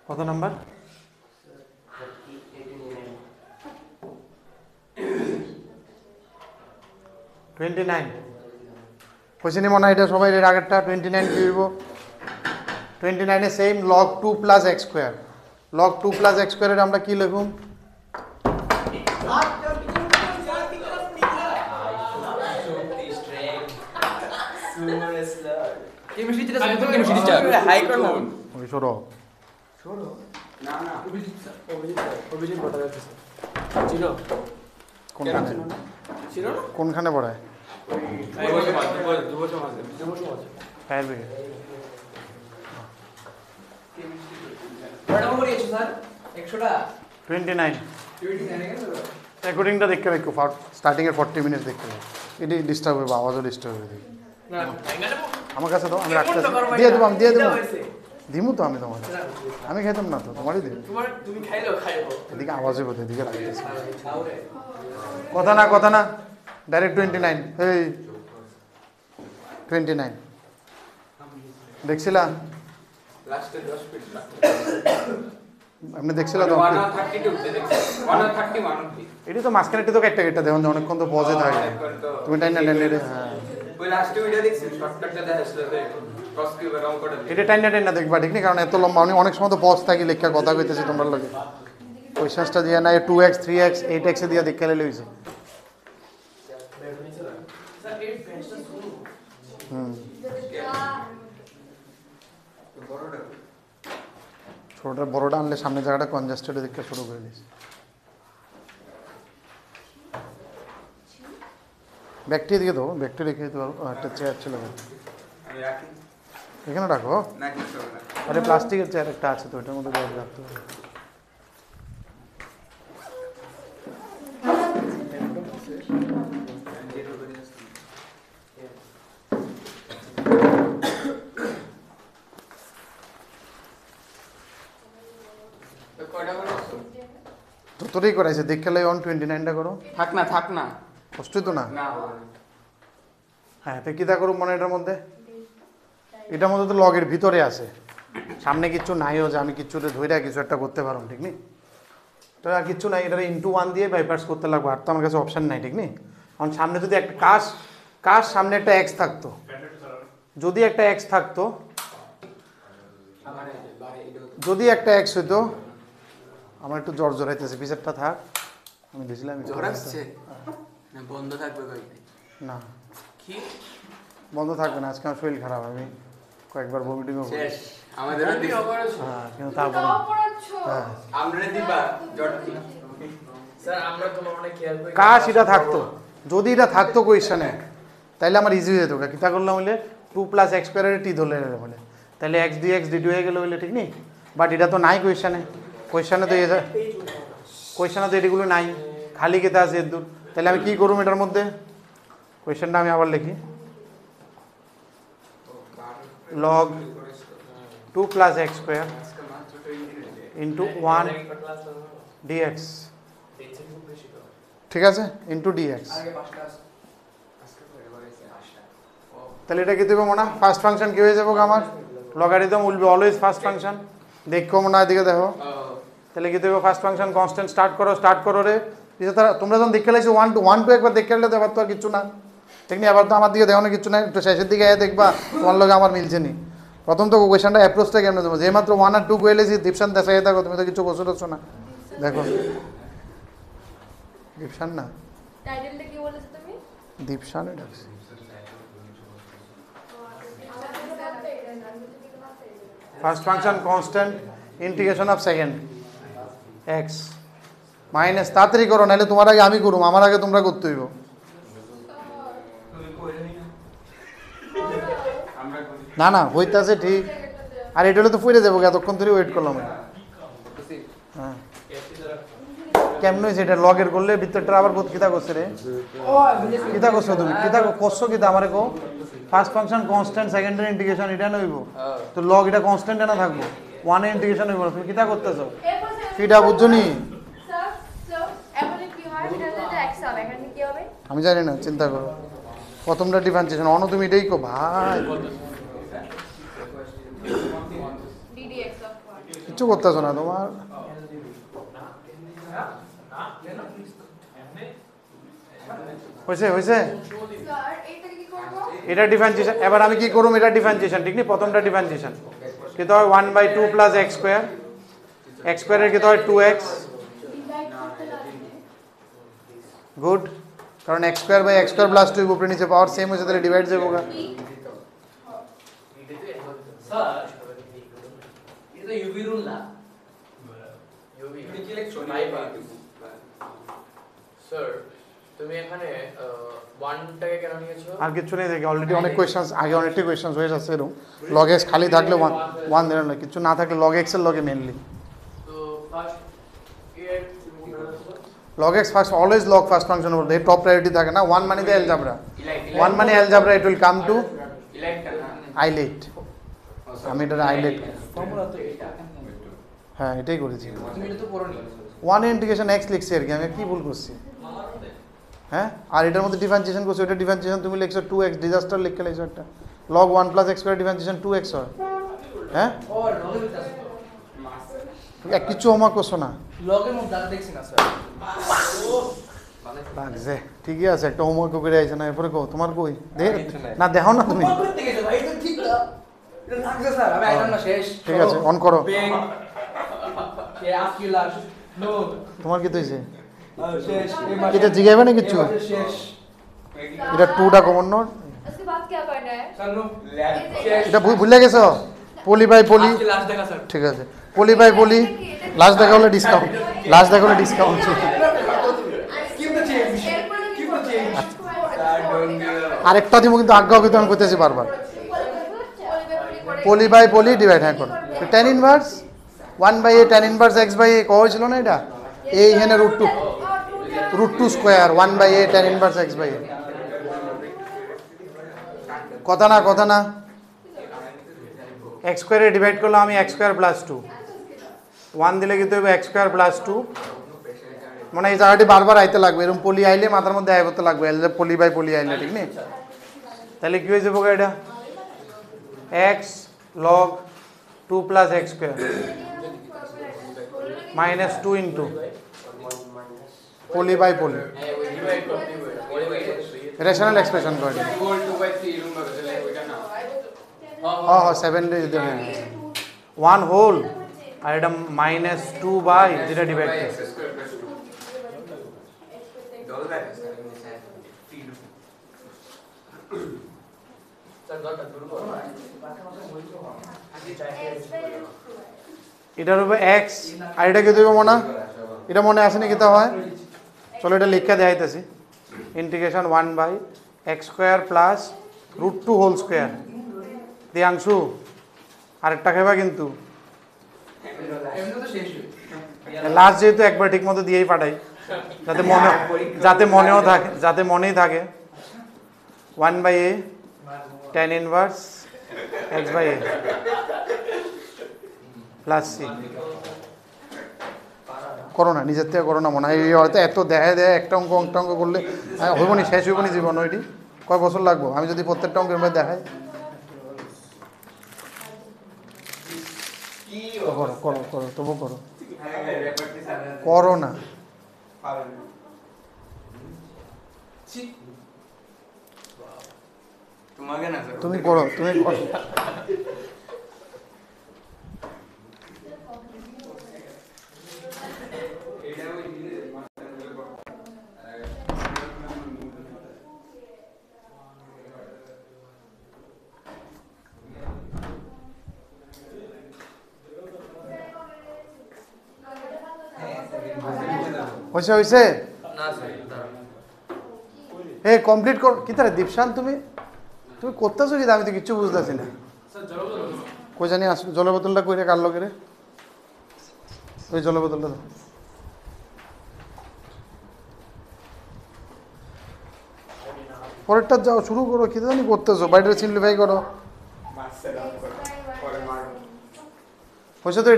কত নাম্বার 29 কোশ্চেনে মনে হয় এটা সবাই এর আগেরটা 29 কি হইব 29 এ same log 2 plus x square log 2 plus x square এর আমরা কি লিখুম ওই সরো কোনখানে পড়ায় ফায়ার ব্রিগেড রেকর্ডিংটা দেখতে দেখো স্টার্টিং এর 40 মিনিট দেখতে এটি ডিস্টার্ব হবে আওয়াজও ডিস্টার্ব হবে আমার কাছে তো আমি রাখতে দিয়ে দেবো আমি দিয়ে দেবো দিমু তো আমি তোমার আমি খাইতাম না তো তোমারই দিই এদিকে আওয়াজে বোধ এদিকে রাখতেছি কথা না ডাইরেক্ট 29 এই 29 দেখছিলা আপনি দেখছিলা তো এটি তো মাঝখানে তো কেটে দেখুন অনেকক্ষণ তো পজে থাকে তুমি টাইম না রে হ্যাঁ এটা টাইনা দেখবা ঠিক না কারণ এত লম্বা আমি অনেক সময় তো পজ থাকি লেখা কথা কইতেছি তোমরা লগে কোয়েশ্চেনটা দিয়ে না 2x 3x 8x দিয়ে দেখে লে লইছে ছোটটা বড়টা আনলে সামনে জায়গাটা কনজাস্টেড দেখে শুরু করে দিস ব্যাগটি দিকে দাও ব্যাগটি রেখে দিতে পারো একটা চেয়ার ছিল এখানে রাখো। না কিছু হবে না। আরে প্লাস্টিকের চেয়ার একটা আছে তো ওটার মধ্যে ব্যাগ রাখতে হবে। জিরো করে আসছি। তো কয়টা করে আসছো? যতটাই করাইছে দেখে লাই 129টা করো। থাক না কষ্টই তো না। না হবে না। হ্যাঁ তো কিতা করুম মানে এটার মধ্যে এটার মধ্যে তো লগের ভিতরে আছে, সামনে কিচ্ছু নাইও যে আমি কিচ্ছুতে ধইরা কিছু একটা করতে পারবো, ঠিক নি? তো আর কিচ্ছু নাই, এটা ইন্টু 1 দিয়ে বাইপাস করতে লাগবো, আর তো আমার কাছে অপশন নাই, ঠিক নি? কারণ সামনে যদি একটা কাজ সামনে একটা এক্স থাকতো, যদি একটা এক্স থাকতো, আমার এই যে বাড়ি এটা হতো। যদি একটা এক্স হইতো, আমার একটু জ্বর জড়াইতেছে, পিছারটা থাক, আমি দিয়েছিলাম জ্বর আসছে? না বন্ধ থাকবে কয়েকদিন। না কি? বন্ধ থাকবে না, আজকে আমার শরীর খারাপ, আমি কয়েকবার ভমিটিংও করি। শেষ। আমাদেরও দিও। হ্যাঁ কিন্তু তারপরে হ্যাঁ আমরা দিবা জ্বর কি? স্যার আমরা তোমার অনেক কেয়ার করি। কাজ এটা থাকতো, যদি এটা থাকতো কোয়েশনে তাহলে আমার ইজি হয়ে যেত, কিতা করলাম হইলে 2 + x² টি ধরলে বলে, তাহলে x dx dt হয়ে গেল হইলে, ঠিক নেই? বাট এটা তো নাই কোয়েশনে তো কোয়েশনে তো এটিগুলো নাই, খালি কেতা আছে এর দূর, তাহলে আমি কি করুম এটার মধ্যে? কোয়েশনটা আমি আবার লিখি, log 2 + x² * 1 dx, ঠিক আছে, ইন্টু dx। আগে পাঁচটা আছে। আজকে করে করেছে 8টা। ও তাহলে এটা কি দেবো মনে হয় ফার্স্ট ফাংশন কি হয়ে যাবো আমার? Logarithm will be always first function. দেখো মনে হয় এদিকে দেখো, তাহলে কি দেবো? ফার্স্ট ফাংশন কনস্ট্যান্ট স্টার্ট করো রে। তোমরা যখন দেখে লাইছো 1 to 1 একবার দেখে লাইলে তো আবার তো আর কিছু না, ঠিক নি? আবার তো আমার দিকে দেখো না কিছু নাই, একটু শেষের দিকে দেখবা তোমার লগে আমার মিলছে নি। প্রথম তো কোয়েশনটা অ্যাপ্রোচটা কেমন দেবো, যে মাত্র 1 আর 2 কইলেছি দীপশান দেখাই থাকো, তুমি তো কিছু বসছো না। দেখো দীপশান না, টাইটেলটা কি বলেছো তুমি? দীপশানই ডাকছি। First function constant integration of second x minus, তাড়াতাড়ি করো নাহলে তোমার আগে আমি করুম, আমার আগে তোমরা করতে হইব। তুমি করে নি না? আমরা করি। না না হইতাছে ঠিক, আর এটা হলে তো ফুরে যাবো, এতক্ষণ ধরে ওয়েট করলাম। হ্যাঁ কেমন হয়েছে এটা? লগের করলে ভিতরটা আবার বহুত কিতা করছে রে, কিতা করছো তুমি, কিতা করছো কিতা আমারে কো? First function constant secondary integration এটা নইব তো, লগ এটা কনস্ট্যান্ট না থাকবো, 1 এর ইন্টিগ্রেশন হইব, তুমি কিতা করতেছো? কিটা বুঝছো নি? স্যার স্যার এখন কি হয়? এটা তো x হবে, এখানে কি হবে? আমি জানি না, চিন্তা করো। প্রথমটা ডিফারেন্সিয়েশন অন, তুমি এটাই কো ভাই, ddx of 1 কিছু করতেছো না তোমার। হয়েছে স্যার এটা কি করব? এটা ডিফারেন্সিয়েশন। এবার আমি কি করুম? এটা ডিফারেন্সিয়েশন, ঠিক নেই? প্রথমটা ডিফারেন্সিয়েশন কিন্তু হয় 1/2 + x², x² এর কি হয় 2x, ডিভাইড করতে লাগবে। গুড, কারণ x² / x² + 2 উপরে নিচে পাওয়ার সেম হয়েছে, তাহলে ডিভাইড যাবো গা। স্যার এটা ইউভি রুল না, ইউভি তুমি কি লিখছো? স্যার তুমি এখানে 1টাকে কেন নিয়েছো? আর কিছু নেই, দেখি অলরেডি অনেক কোয়েশ্চেন্স, আগে অনেকটা কোয়েশ্চেন্স হয়ে যাচ্ছে এরকম। log x খালি থাকলে 1 দেন না, কিছু না থাকলে log x এর লগে মেইনলি তো ফার্স্ট এর log x first always log first function বলতে এই টপ প্রায়োরিটি থাকে না। 1 মানে দ্য অ্যালজেব্রা, 1 মানে algebra, it will come to ইলাইটটা না? আইলেট। আমি এটা আইলেট, ফর্মুলা তো এটা। হ্যাঁ এটাই করেছি। তুমি এটা তো পড়োনি। 1 ইন্টিগ্রেশন x লিখছি আর কি, আমি কি ভুল করছি? হ্যাঁ আর এটার মধ্যে ডিফারেন্সিয়েশন করছো, এটা ডিফারেন্সিয়েশন তুমি লিখছো 2x, ডিজাস্টার লিখে লিখছো একটা। log 1 + x² ডিফারেন্সিয়েশন 2x হয়, হ্যাঁ ও লগে দিতে আসো। এক কিছু হোমওয়ার্ক করছো না? লগের মধ্যে দেখছি না স্যার। লাগছে ঠিকই আছে, একটা হোমওয়ার্ক করে আইছে না, এরপরে কো তোমার কই না দেখো না তুমি। করতে গেছো ভাই, এটা ঠিক না। এটা লাগছে স্যার, আমি আইলাম না শেষ। ঠিক আছে অন করো। বেং কে আকিলাস নো তোমার কি হইছে? শেষ। এটা জিগাইবে না কিছু? শেষ। এটা 2টা কমন নোট, उसके बाद क्या करना है? চলো এটা ভুলে গেছো? পলি বাই পলি, আজকে লাস্ট দেখা স্যার। ঠিক আছে পলি বাই পলি, লাস্ট দেখা হলে ডিসকাউন্ট, লাস্ট দেখা হলে discount. Keep the change. Keep the change. আরেকটা দিব কিন্তু আজ্ঞা কিন্তু আমি করতেছি বারবার। পলি বাই পলি ডিভাইড হ্যাঁ করো tan inverse 1/a tan inverse x by a কো হয়েছিল না এটা এই এখানে √2 square 1/a tan inverse x by a কথা না x স্কয়ারে ডিভাইড করলে আমি x স্কয়ার প্লাস 2 1 দিলে কিন্তু হবে x স্কয়ার প্লাস 2 মানে এই জায়গাটি বারবার আইতে লাগবে এরকম পলি আইলে মাথার মধ্যে আয় করতে লাগবে এলে পলি বাই পলি আইলে ঠিক নেই তাহলে কি হয়ে যাবে এটা x log 2 plus x square minus 2 into poly by poly rational expression করে দিন হ্যাঁ 7 দিয়ে দিন 1 whole আর এটা minus 2 by যেটা ডিভাইড করে এটার উপরে x আর এটা কি দেব মনে এটা মনে আসে না কিতা হয় চলো এটা লিখে দেখাইতেছি integration 1 by x square plus √2 whole square Diyangshu আরেকটা খাইবা কিন্তু লাস্ট যেহেতু একবার ঠিক মতো দিয়েই পাঠাই যাতে মনেই থাকে 1/a tan inverse x by a plus c করো না নিজের থেকে করো না মনে হয় হয়তো এত দেয় একটা অঙ্ক করলে হইব নি শেষ হইব নি জীবন ওইটি কয় বছর লাগবো আমি যদি প্রত্যেকটা অঙ্কের মধ্যে দেখাই করো তবু করো না তুমি করো হয়েছে এ কমপ্লিট কর কি তারে দীপশান তুমি করতেছো কি আমি তো কিচ্ছু বুঝতেছি না কই জানি জলের বোতলটা কইরে কার লগে রে ওই জলের বোতলটা দাও পরেরটা যাও শুরু করো কি জানি করতেছো বাইরে সিম্পলিফাই করো হয়েছে তো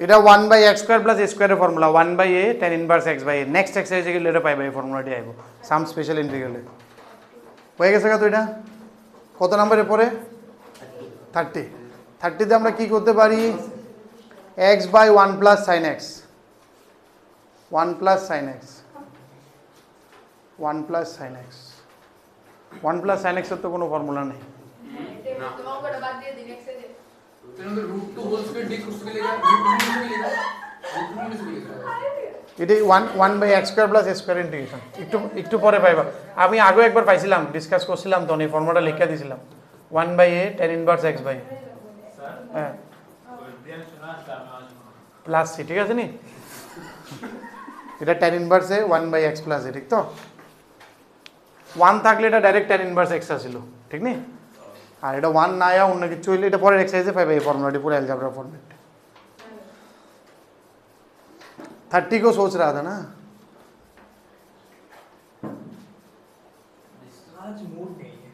এটা 1/x স্কয়ার প্লাস a স্কয়ারের formula 1/a tan inverse x by a next এক্সারসাইজে গেলে এটা পাইবা এই ফর্মুলাটি আইবো সাম স্পেশাল ইন্টিগ্রালে হয়ে গেছে তো এটা কত নম্বরে পরে 30 তে আমরা কি করতে পারি x by 1 plus sin x 1 plus sin x 1 plus sin x 1 plus sin x এর তো কোনো ফর্মুলা নেই এটা 1/x square plus a square integration একটু পরে পাইবা আমি আগে একবার পাইছিলাম ডিসকাস করছিলাম তো এই ফর্মুলাটা লিখে দিয়েছিলাম 1/a tan inverse x by হ্যাঁ প্লাস c ঠিক আছে নি এটা tan inverse a 1/x plus a ঠিক তো 1 থাকলে এটা ডাইরেক্ট tan ইনভার্স x আসছিল ঠিক নি আর এটা 1 না আয়া অন্য কিছু হইলে এটা পরের এক্সারসাইজে পাইবে এই ফর্মুলাটি পুরো अलजेब्रा फॉर्मेट 30 को सोच रहा था ना आज मूड नहीं है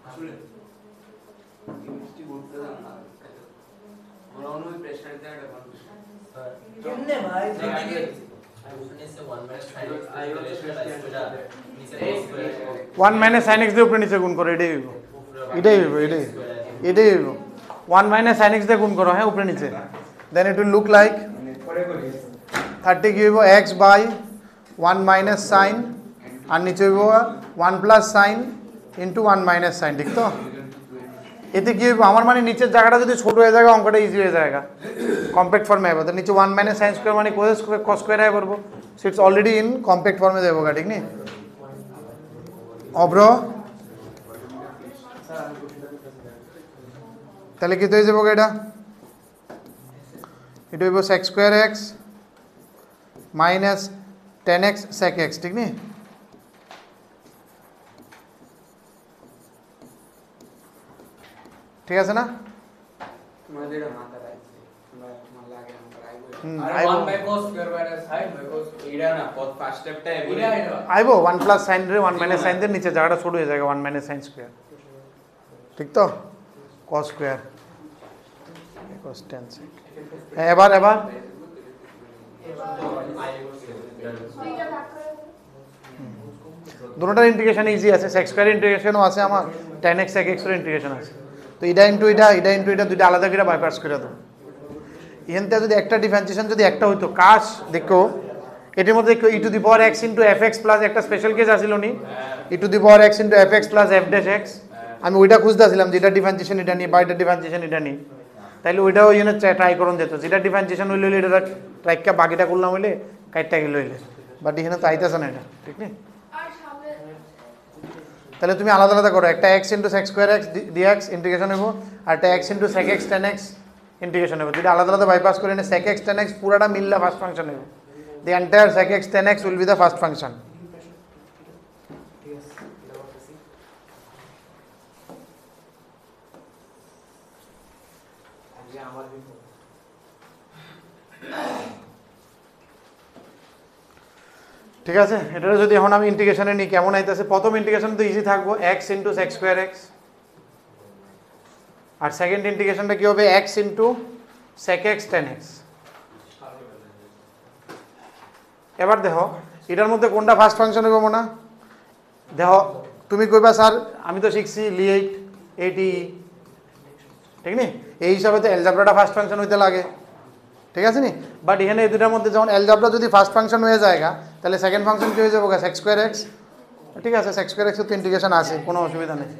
আসলে কেমিস্ট্রি করতে দাও না ওরাও নয় প্রেসার দেয় এটা মানুষ কেমনে ভাই দেখি उसने से 1 माइनस sin x आई 1 माइनस sin x দিয়ে উপরে নিচে গুণ করো এটাই হইব 1 মাইনাস sin x দিয়ে গুণ করো হ্যাঁ উপরে নিচে দেন ইট উইল লুক লাইক 30 কি হইব x বাই 1 মাইনাস sin আর নিচে হইব 1 plus sin into 1 minus sin ঠিক তো এতে কি হইব আমার মানে নিচের জায়গাটা যদি ছোট হয়ে যায় অঙ্কটা ইজি হয়ে যায় কম্প্যাক্ট ফর্মে হবে তো নিচে 1 মাইনাস sin স্কয়ার মানে cos স্কয়ার আয় করব so it's already in compact ফর্মে দেবো ঠিক নি অব্র তাহলে কি হয়ে যাবে এটা হইব sec square x minus tan x sec x ঠিক নি ঠিক আছে না? তোমাদের এটা মাথা রাখছে আমরা তোমার লাগে আমরা আইবো আর আইবো 1 by cos square minus sin by cos এটা না পথ ফার্স্ট স্টেপটা এটা আইবো 1 প্লাস সাইন রে 1 মাইনাস সাইন দের নিচে জায়গাটা ছোট হয়ে যাবে 1 মাইনাস সাইন স্কয়ার, ঠিক তো? cos square cos tan sec। এবার দুইটা ভাগ করে দুটোটার ইন্টিগ্রেশন ইজি আছে, sec স্কয়ার ইন্টিগ্রেশনও আছে আমার, tan x sec x এর ইন্টিগ্রেশন আছে। তো এটা ইনটু এটা দুইটা আলাদা করে বাইপাস করে দাও। এখানতে যদি একটা ডিফারেন্সিয়েশন যদি একটা হইতো কাশ দেখো এটির মধ্যে e to the power x into fx plus একটা স্পেশাল কেস আছিল নি e to the power x into fx plus f dash x, আমি ওইটা খুঁজতেছিলাম যেটা ডিফারেন্সিয়েশন এটা নিয়ে বা এটা ডিফারেন্সিয়েশন এটা নিয়ে, তাইলে ওইটাও ইউনে ট্রাই করুন যেত যেটা ডিফারেন্সিয়েশন হইলে এটা ট্রাইকা বাকিটা করলাম হইলে কাইটটা গেল হইলে, বাট এখানে তো আইতেছে না এটা, ঠিক নেই? আর সামনে তাহলে তুমি আলাদা আলাদা করো, একটা x into sec square x dx integration হইব আর একটা x into sec x tan x integration হইব। যদি আলাদা আলাদা বাইপাস করে নে sec x tan x পুরাটা মিললা ফার্স্ট ফাংশন হইব, the entire sec x tan x will be the first function। ঠিক আছে, এটা যদি এখন আমি ইন্টিগ্রেশনে নিই কেমন আইতেছে, প্রথম ইন্টিগ্রেশন তো ইজি থাকবো x into sec square x, আর সেকেন্ড ইন্টিগ্রেশনটা কি হবে x into sec x tan x। এবার দেখো এটার মধ্যে কোনটা ফার্স্ট ফাংশন হইব না, দেখো তুমি কইবা স্যার আমি তো শিখছি লিয়েট এটি, ঠিক নি? এই হিসাবে তো অ্যালজেব্রাটা ফার্স্ট ফাংশন হইতে লাগে, ঠিক আছে নি? বাট এখানে এই দুটার মধ্যে যখন অ্যালজেব্রা যদি ফার্স্ট ফাংশন হয়ে যায় তাহলে সেকেন্ড ফাংশন কি হয়ে যাবে sec স্কয়ার x, ঠিক আছে? sec স্কয়ার x এর তো ইন্টিগ্রেশন আছে, কোনো অসুবিধা নেই,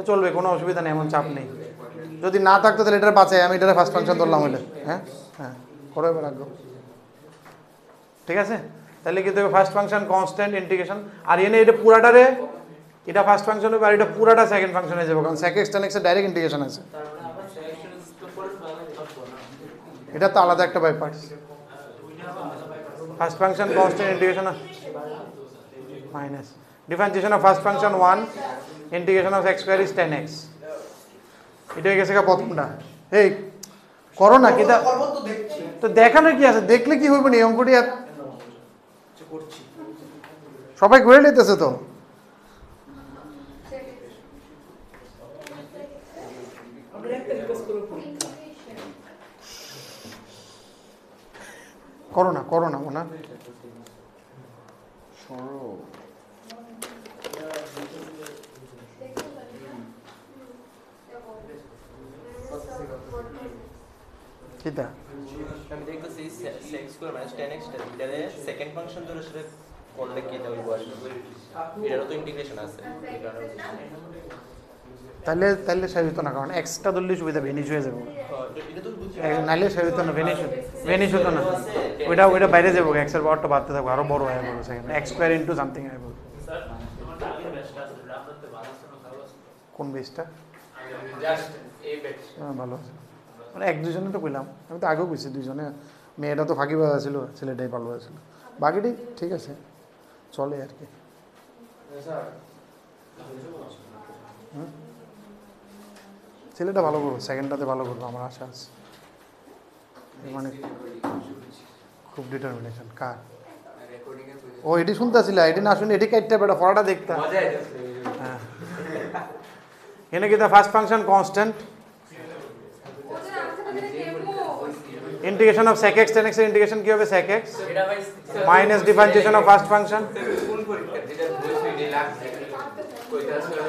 চলবে, কোনো অসুবিধা নেই, এমন চাপ নেই। যদি না থাকতো তাহলে এটার বাঁচে আমি এটার ফার্স্ট ফাংশন ধরলাম হইলে, হ্যাঁ হ্যাঁ করো এবার রাখবো, ঠিক আছে? তাহলে কি দেবে ফার্স্ট ফাংশন কনস্ট্যান্ট ইন্টিগ্রেশন, আর এনে এটা পুরাটারে এটা ফার্স্ট ফাংশন হবে আর এটা পুরাটা সেকেন্ড ফাংশন হয়ে যাবে, কারণ sec x tan x এর ডাইরেক্ট ইন্টিগ্রেশন আছে, এটা তো আলাদা একটা by parts. First function constant integration minus differentiation of first function 1 integration of x square is tan x, এটা হয়ে গেছে প্রথমটা। এই করো না কি তো দেখানোর কি আছে, দেখলে কি হইব নি অঙ্কটি সবাই করে নিতেছে তো। করো না মোনা, কিতা আমি দেখতেছি sec square minus tan x এর সেকেন্ড ফাংশন ধরে সেটা করলে কি হইব আসলে, এটারও তো ইন্টিগ্রেশন আছে, এই কারণে তাহলে সে হইতো না, কারণ এক্সটা ধরলে সুবিধা ভেনিশ হয়ে যাবে, এটা তো বুঝছি নাইলে সে হইতো না, ভেনিশ হতো না, ওইটা বাইরে যাবো, এক্স এর পাওয়ারটা বাড়তে থাকবে, আরো বড় হয়ে যাবে second x square into something হয়ে যাবে। কোন বেসটা? জাস্ট এই বেচ ভালো আছে, মানে এক দুজনে তো কইলাম, আমি তো আগেও কইছি দুইজনে, মেয়েটা তো ফাঁকি বাজা ছিল, ছেলেটাই ভালো হয়েছিল, বাকিটি ঠিক আছে চলে আর কি। ছেলেটা ভালো করবো, সেকেন্ডটাতে ভালো করবো আমার আশা আছে, মানে খুব ডিটারমিনেশন। কার ও এটি শুনতেছিল, এটি না শুনে এটি কাটতে বেটা পড়াটা দেখতাম। মজা আইতাছে হ্যাঁ এনে কি ফার্স্ট ফাংশন কনস্ট্যান্ট ওদের আনসারটা দিলে chemo integration of sec x tan x এর ইন্টিগ্রেশন কি হবে sec x এটা ভাই minus differentiation of first function. কোন পরীক্ষা যেটা বলছি এটা লাগছে কইতা আসলে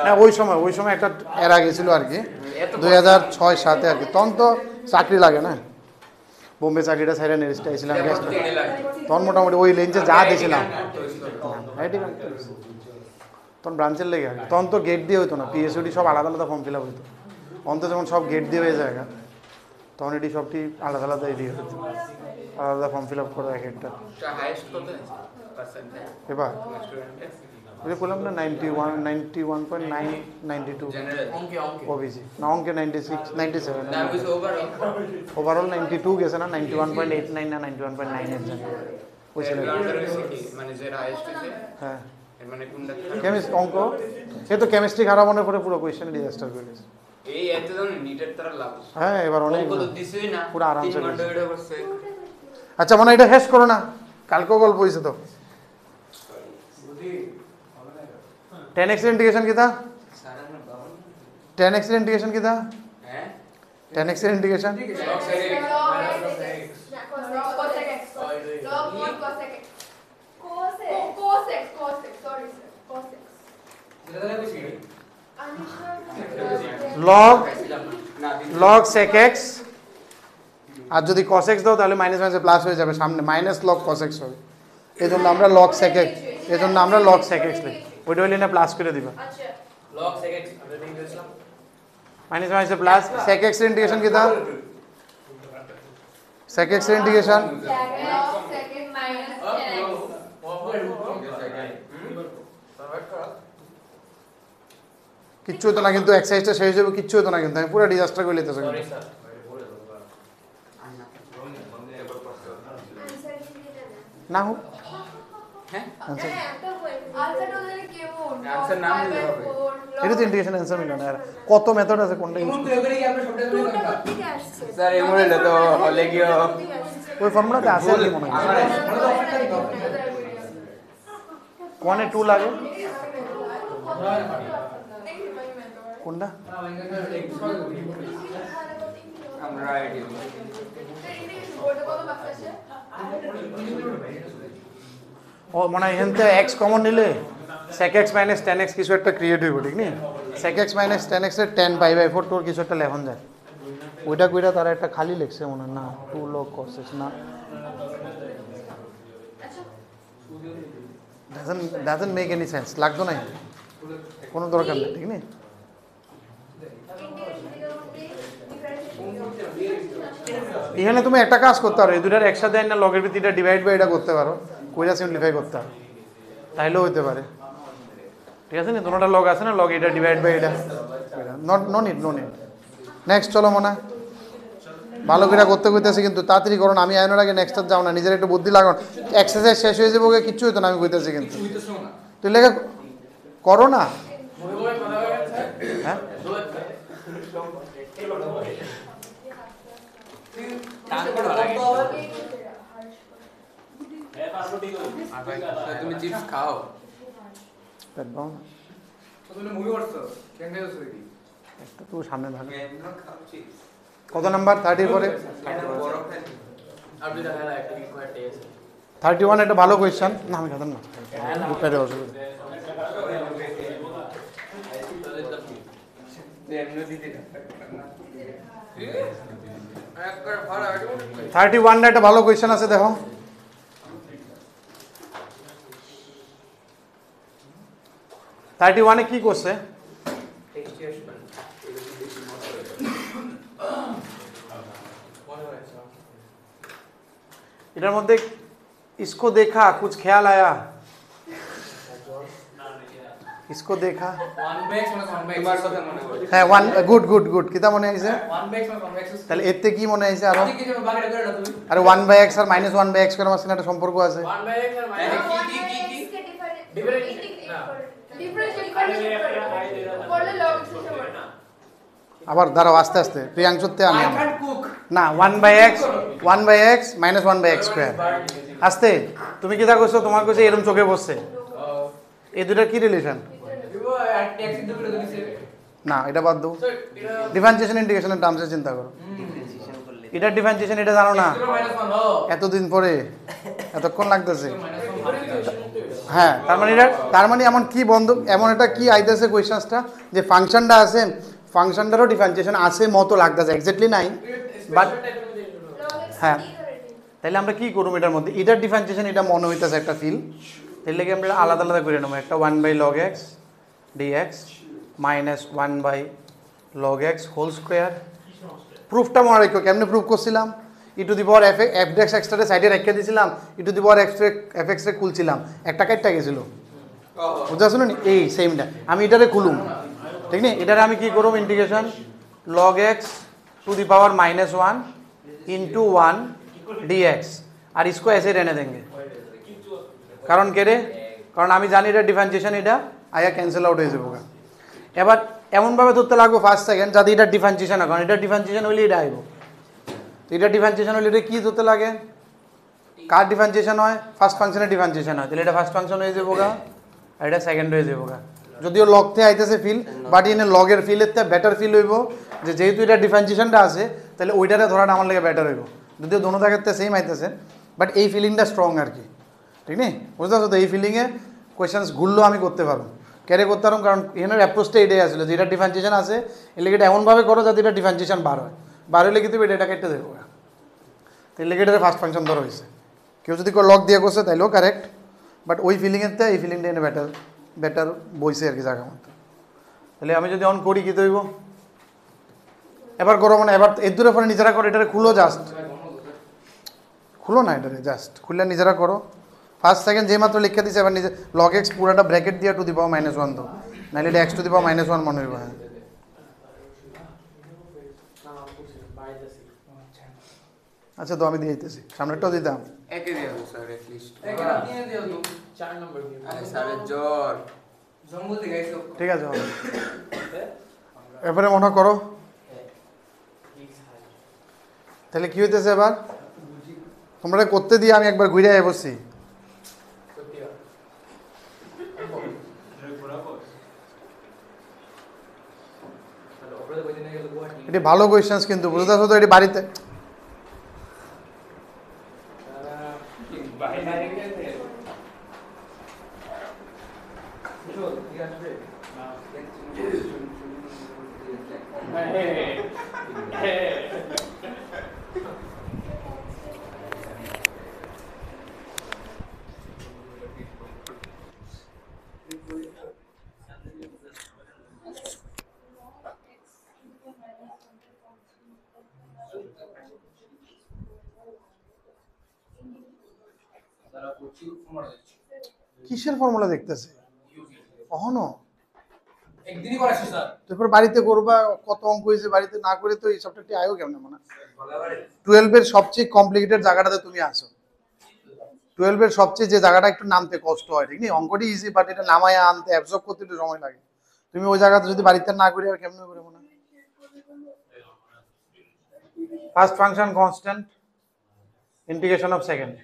না ওই সময় একটা এরা গেছিল আর কি 2006-07 আর কি, তখন তো চাকরি লাগে না, বোম্বে চাকরিটা সাইডে নেরিস্ট আইছিলাম গেস্ট, তখন মোটামুটি ওই লেঞ্চে যা দিয়েছিলাম তখন ব্রাঞ্চের লেগে আর কি, তখন তো গেট দিয়ে হইতো না, পিএসইডি সব আলাদা আলাদা ফর্ম ফিল আপ হইতো, অন্ত যেমন সব গেট দিয়ে হয়ে যায় তখন এটি সবটি আলাদা আলাদা দিয়ে হতো, আলাদা ফর্ম ফিল আপ করো এক একটা। হাইয়েস্ট কত পার্সেন্ট এবার স্টুডেন্টের ওই যে বললাম না 91.992 জেনারেল অঙ্কে ওবিসি না অঙ্কে 96 97 না বুঝ ওভারঅল ওভারঅল 92 গেছে না 91.89 না 91.9 এর জন্য ওই ছিল। মানে যে হাইয়েস্ট আছে হ্যাঁ এর মানে কোনটা কেমিস্ট অঙ্ক সে তো কেমিস্ট্রি খারাপ মনে পড়ে পুরো কোয়েশ্চেন ডিজাস্টার করে দিয়েছে। এই এত জন নিটের তারা লাভ হ্যাঁ এবার অনেক অঙ্ক তো দিছই না পুরো আরামসে 3 ঘন্টা ভিডিও করছে আচ্ছা মনে হয় এটা শেষ করো না, কালকেও গল্প হয়েছে তো। 10x এর ইন্টিগ্রেশন কি তা? সারা না বাবা 10x এর ইন্টিগ্রেশন কি তা? হ্যাঁ 10x এর integration log side cos x log 1 cos x cos x sorry sir cos x log না log sec x, আর যদি cos x দাও তাহলে মাইনাস মাইনাসে প্লাস হয়ে যাবে, সামনে মাইনাস log cos x হবে। এই জন্য আমরা log sec x, এই জন্য আমরা log sec x লিখি। ওইটা হইলে না প্লাস করে দিবা, আচ্ছা log sec x আমরা লিখে দিয়েছিলাম মাইনাস মাইনাসে প্লাস। sec x এর ইন্টিগ্রেশন কি তা? sec x এর integration log second minus 10x কিচ্ছু হতো না কিন্তু, এক্সারসাইজটা শেষ হবে কিচ্ছু হতো না কিন্তু, আমি পুরো ডিজাস্টার করে লিখতেছি। সরি স্যার না হোক হ্যাঁ আনসার, আনসারটা ওদের কেমন Answer নাম দিতে হবে। এটা তো ইন্টিগ্রেশন অ্যান্সার মিলল না। আর কত মেথড আছে, কোনটা ইউজ করব? স্যার এই মডেলে তো হলে গিয়ে ওই ফর্মুলাতে আছে আর কি মনে হয়, কোনে 2 লাগে কোনটা? আমরা আইডিয়া ও মনে হয় এখানতে x কমন নিলে sec x minus tan x কিছু একটা ক্রিয়েট হইব, ঠিক নি? sec x minus tan x এর tan pi/4 তোর কিছু একটা লেখন যায়, ওইটা কইরা তারা একটা খালি লিখছে মনে হয় না 2 log cos x না, doesn't make any sense, লাগতো না কোনো দরকার নেই, ঠিক নি? এখানে তুমি একটা কাজ করতে পারো, এই দুটার একসাথে না লগের ভিত্তিটা ডিভাইড বাই এটা করতে পারো, কইরা সিম্পলিফাই করতে পারো, তাইলেও হইতে পারে, ঠিক আছে না? দুটোটা লগ আছে না, লগ এটা ডিভাইড বাই এটা, নো নিড নেক্সট চলো মনে হয় ভালো করে করতে কইতেছি কিন্তু তাড়াতাড়ি করো না, আমি আইনের আগে নেক্সট যাও না, নিজের একটু বুদ্ধি লাগান, এক্সারসাইজ শেষ হয়ে যাবে, কিচ্ছু হইতো না, আমি কইতেছি কিন্তু তুই লেখা করো না। হ্যাঁ তুমি চিপস খাও পেট দাও না, তুমি মুভি করছো কেন গেছো কি একটা তো সামনে ভালো। এমন খাচ্ছি কত নাম্বার 30 পরে? বড় খাই আর দুইটা হেলা একটা রিকোয়ার্ড আছে 31 একটা ভালো কোয়েশ্চেন না, আমি খাতাম না বুকটারে অসুবিধা। এমনি দিতে একবার ভালো 31 একটা ভালো কোয়েশ্চেন আছে দেখো, 31 কি করছে? এটার মধ্যে इसको देखा कुछ ख्याल आया, इसको देखा 1x মানে 1x তোমার কথা মনে করে হ্যাঁ গুড কিতা মনে হইছে? 1x মানে 1x তাহলে এতে কি মনে হইছে আরো? ঠিক আছে বাকিটা করে না তুমি আরে 1/x আর -1/x করে মাঝখানে একটা সম্পর্ক আছে, 1x আর আবার দাঁড়াও আস্তে আস্তে প্রিয়াংশুতে আমি I can't cook না 1/x -1/x স্কয়ার আস্তে, তুমি কিতা কইছো? তোমার কইছে এরকম চোখে বসছে, এই দুটার কি রিলেশন? দিব আর ট্যাক্সি দুটো দিছে না এটা বাদ দাও, সো এটা ডিফারেন্সিয়েশন ইন্টিগ্রেশনের টার্মসে চিন্তা করো, এটা ডিফারেন্সিয়েশন এটা জানো না? -1 ও এতদিন পরে এতক্ষণ লাগতেছে, -1 হ্যাঁ তার মানে এমন কি বন্ধু, এমন একটা কি আইতেছে কোয়েশ্চেনসটা যে ফাংশনটা আছে, ফাংশনটারও ডিফারেন্সিয়েশন আছে মতো লাগতেছে, এক্স্যাক্টলি নাই বাট হ্যাঁ, তাহলে আমরা কি করব এটার মধ্যে? এটার ডিফারেন্সিয়েশন এটা মনে হইতেছে একটা ফিল, তাহলে কি আমরা আলাদা আলাদা করে নেবো, একটা 1/log x dx -1/log x whole square. প্রুফটা মনে রাখো, কেমনে প্রুফ করছিলাম? e to the power f x extra সাইডে রেখে দিয়েছিলাম, e to the power f x রে খুলছিলাম, একটা কাটটা গেছিল, বুঝতে পারছো না? এই সেমটা আমি এটারে খুলুম, ঠিক না? এটারে আমি কি করব? Integration log x to the power -1 into 1 dx আর इसको ऐसे रहने देंगे, কারণ কে রে? কারণ আমি জানি এটা ডিফারেন্সিয়েশন, এটা আয়া ক্যান্সেল আউট হয়ে যাবো। এবার এমনভাবে ধরতে লাগবো ফার্স্ট সেকেন্ড যাতে এটা ডিফারেন্সিয়েশন হয়, কারণ এটা ডিফারেন্সিয়েশন হইলে এটা আইব। তো এটা ডিফারেন্সিয়েশন হলে এটা কী ধরতে লাগে, কার ডিফারেন্সিয়েশন হয়, ফার্স্ট ফাংশনের ডিফারেন্সিয়েশন হয়, তাহলে এটা ফার্স্ট ফাংশন হয়ে যাবো গা, আর এটা সেকেন্ড হয়ে যাবো গা। যদিও লগ থেকে আইতেছে ফিল, বাট ইনে লগের ফিলের থেকে বেটার ফিল হইব, যে যেহেতু এটা ডিফারেন্সিয়েশনটা আছে তাহলে ওইটারে ধরাটা আমার লাগে বেটার হইব। যদিও দোনো জায়গার থেকে সেম আইতেছে, বাট এই ফিলিংটা স্ট্রং আর কি, ঠিক নেই? বুঝতে পারছো তো? এই ফিলিংয়ে কোয়েশ্চেন্স ঘুরলেও আমি করতে পারবো, ক্যারি করতে পারবো, কারণ এখানের অ্যাপ্রোচটা এটাই আসলে যে এটা ডিফারেন্সিয়েশন আছে, এর লেগে এটা এমনভাবে করো যাতে এটা ডিফারেন্সিয়েশন বার হয়, বার হলে কিন্তু এটা কেটে দেবো, তো এর লেগে এটাতে ফার্স্ট ফাংশন ধরা হয়েছে। কেউ যদি লগ দিয়ে করছে তাইলেও কারেক্ট, বাট ওই ফিলিংয়ের থেকে এই ফিলিংটা এনে বেটার বইছে আর কি জায়গা মতো। তাহলে আমি যদি অন করি কী তৈব, এবার করো মানে এবার এর দূরে পরে নিজেরা করো, এটারে খুলো, জাস্ট খুলো না, এটারে জাস্ট খুললে নিজেরা করো। ফার্স্ট সেকেন্ড যে মাত্র লিখে দিচ্ছে, এবার নিজে লগ এক্স পুরোটা ব্র্যাকেট দিয়ে টু দি পাওয়ার -1 তো, নাহলে এটা এক্স টু দি পাওয়ার -1 মনে হইব। হ্যাঁ আচ্ছা, তো আমি দিয়ে দিতেছি, সামনেরটাও দিতাম। একে দিয়ে দাও স্যার এট লিস্ট। একে দিয়ে দিও তো 4 নম্বর দিয়ে। আরে স্যারের জ্বর। জঙ্গল থেকে আইছো। ঠিক আছে, এরপরে মনে করো তাহলে কি হইতেছে এবার, তোমরা করতে দিয়ে আমি একবার ঘুরে আয় বসছি। এটি ভালো কোয়েশ্চেন্স কিন্তু, বুঝতে পারছো তো? এটি বাড়িতে কিসের ফর্মুলা দেখতেছে কখনো? একদিনই করাছি স্যার। তারপর বাড়িতে করবা, কত অঙ্ক হয়েছে বাড়িতে না করে, তো এই সবটা আয়ো কেমন মানে? 12-এর সবচেয়ে কমপ্লিকেটেড জায়গাটাতে তুমি আসো। 12-এর সবচেয়ে যে জায়গাটা একটু নামতে কষ্ট হয়, ঠিক নেই? অঙ্কটি ইজি, বাট এটা নামায় আনতে অ্যাবজর্ব করতে একটু সময় লাগে। তুমি ওই জায়গাতে যদি বাড়িতে না করে আর কেমনে করে মনে? First function constant, integration of second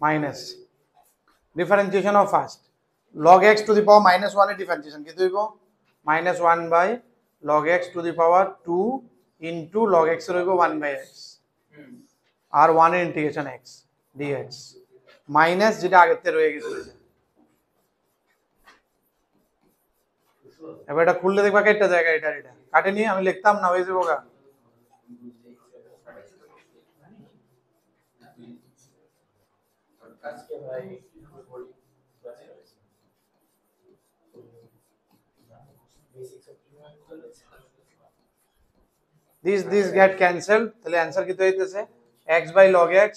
minus differentiation of first, log x to the power -1 এর ডিফারেন্সিয়েশন কি হইব? -1 by log x to the power 2 into log x এর হইব 1 বাই x, আর 1 এর ইন্টিগ্রেশন x dx মাইনাস যেটা আগেতে রয়ে গেছে। এবার এটা খুললে দেখবা একটা জায়গা এটা কাটে নিয়ে আমি লিখতাম না, হয়ে যাবো গা। This get cancelled, তাহলে অ্যানসার কি হইতেছে x by log x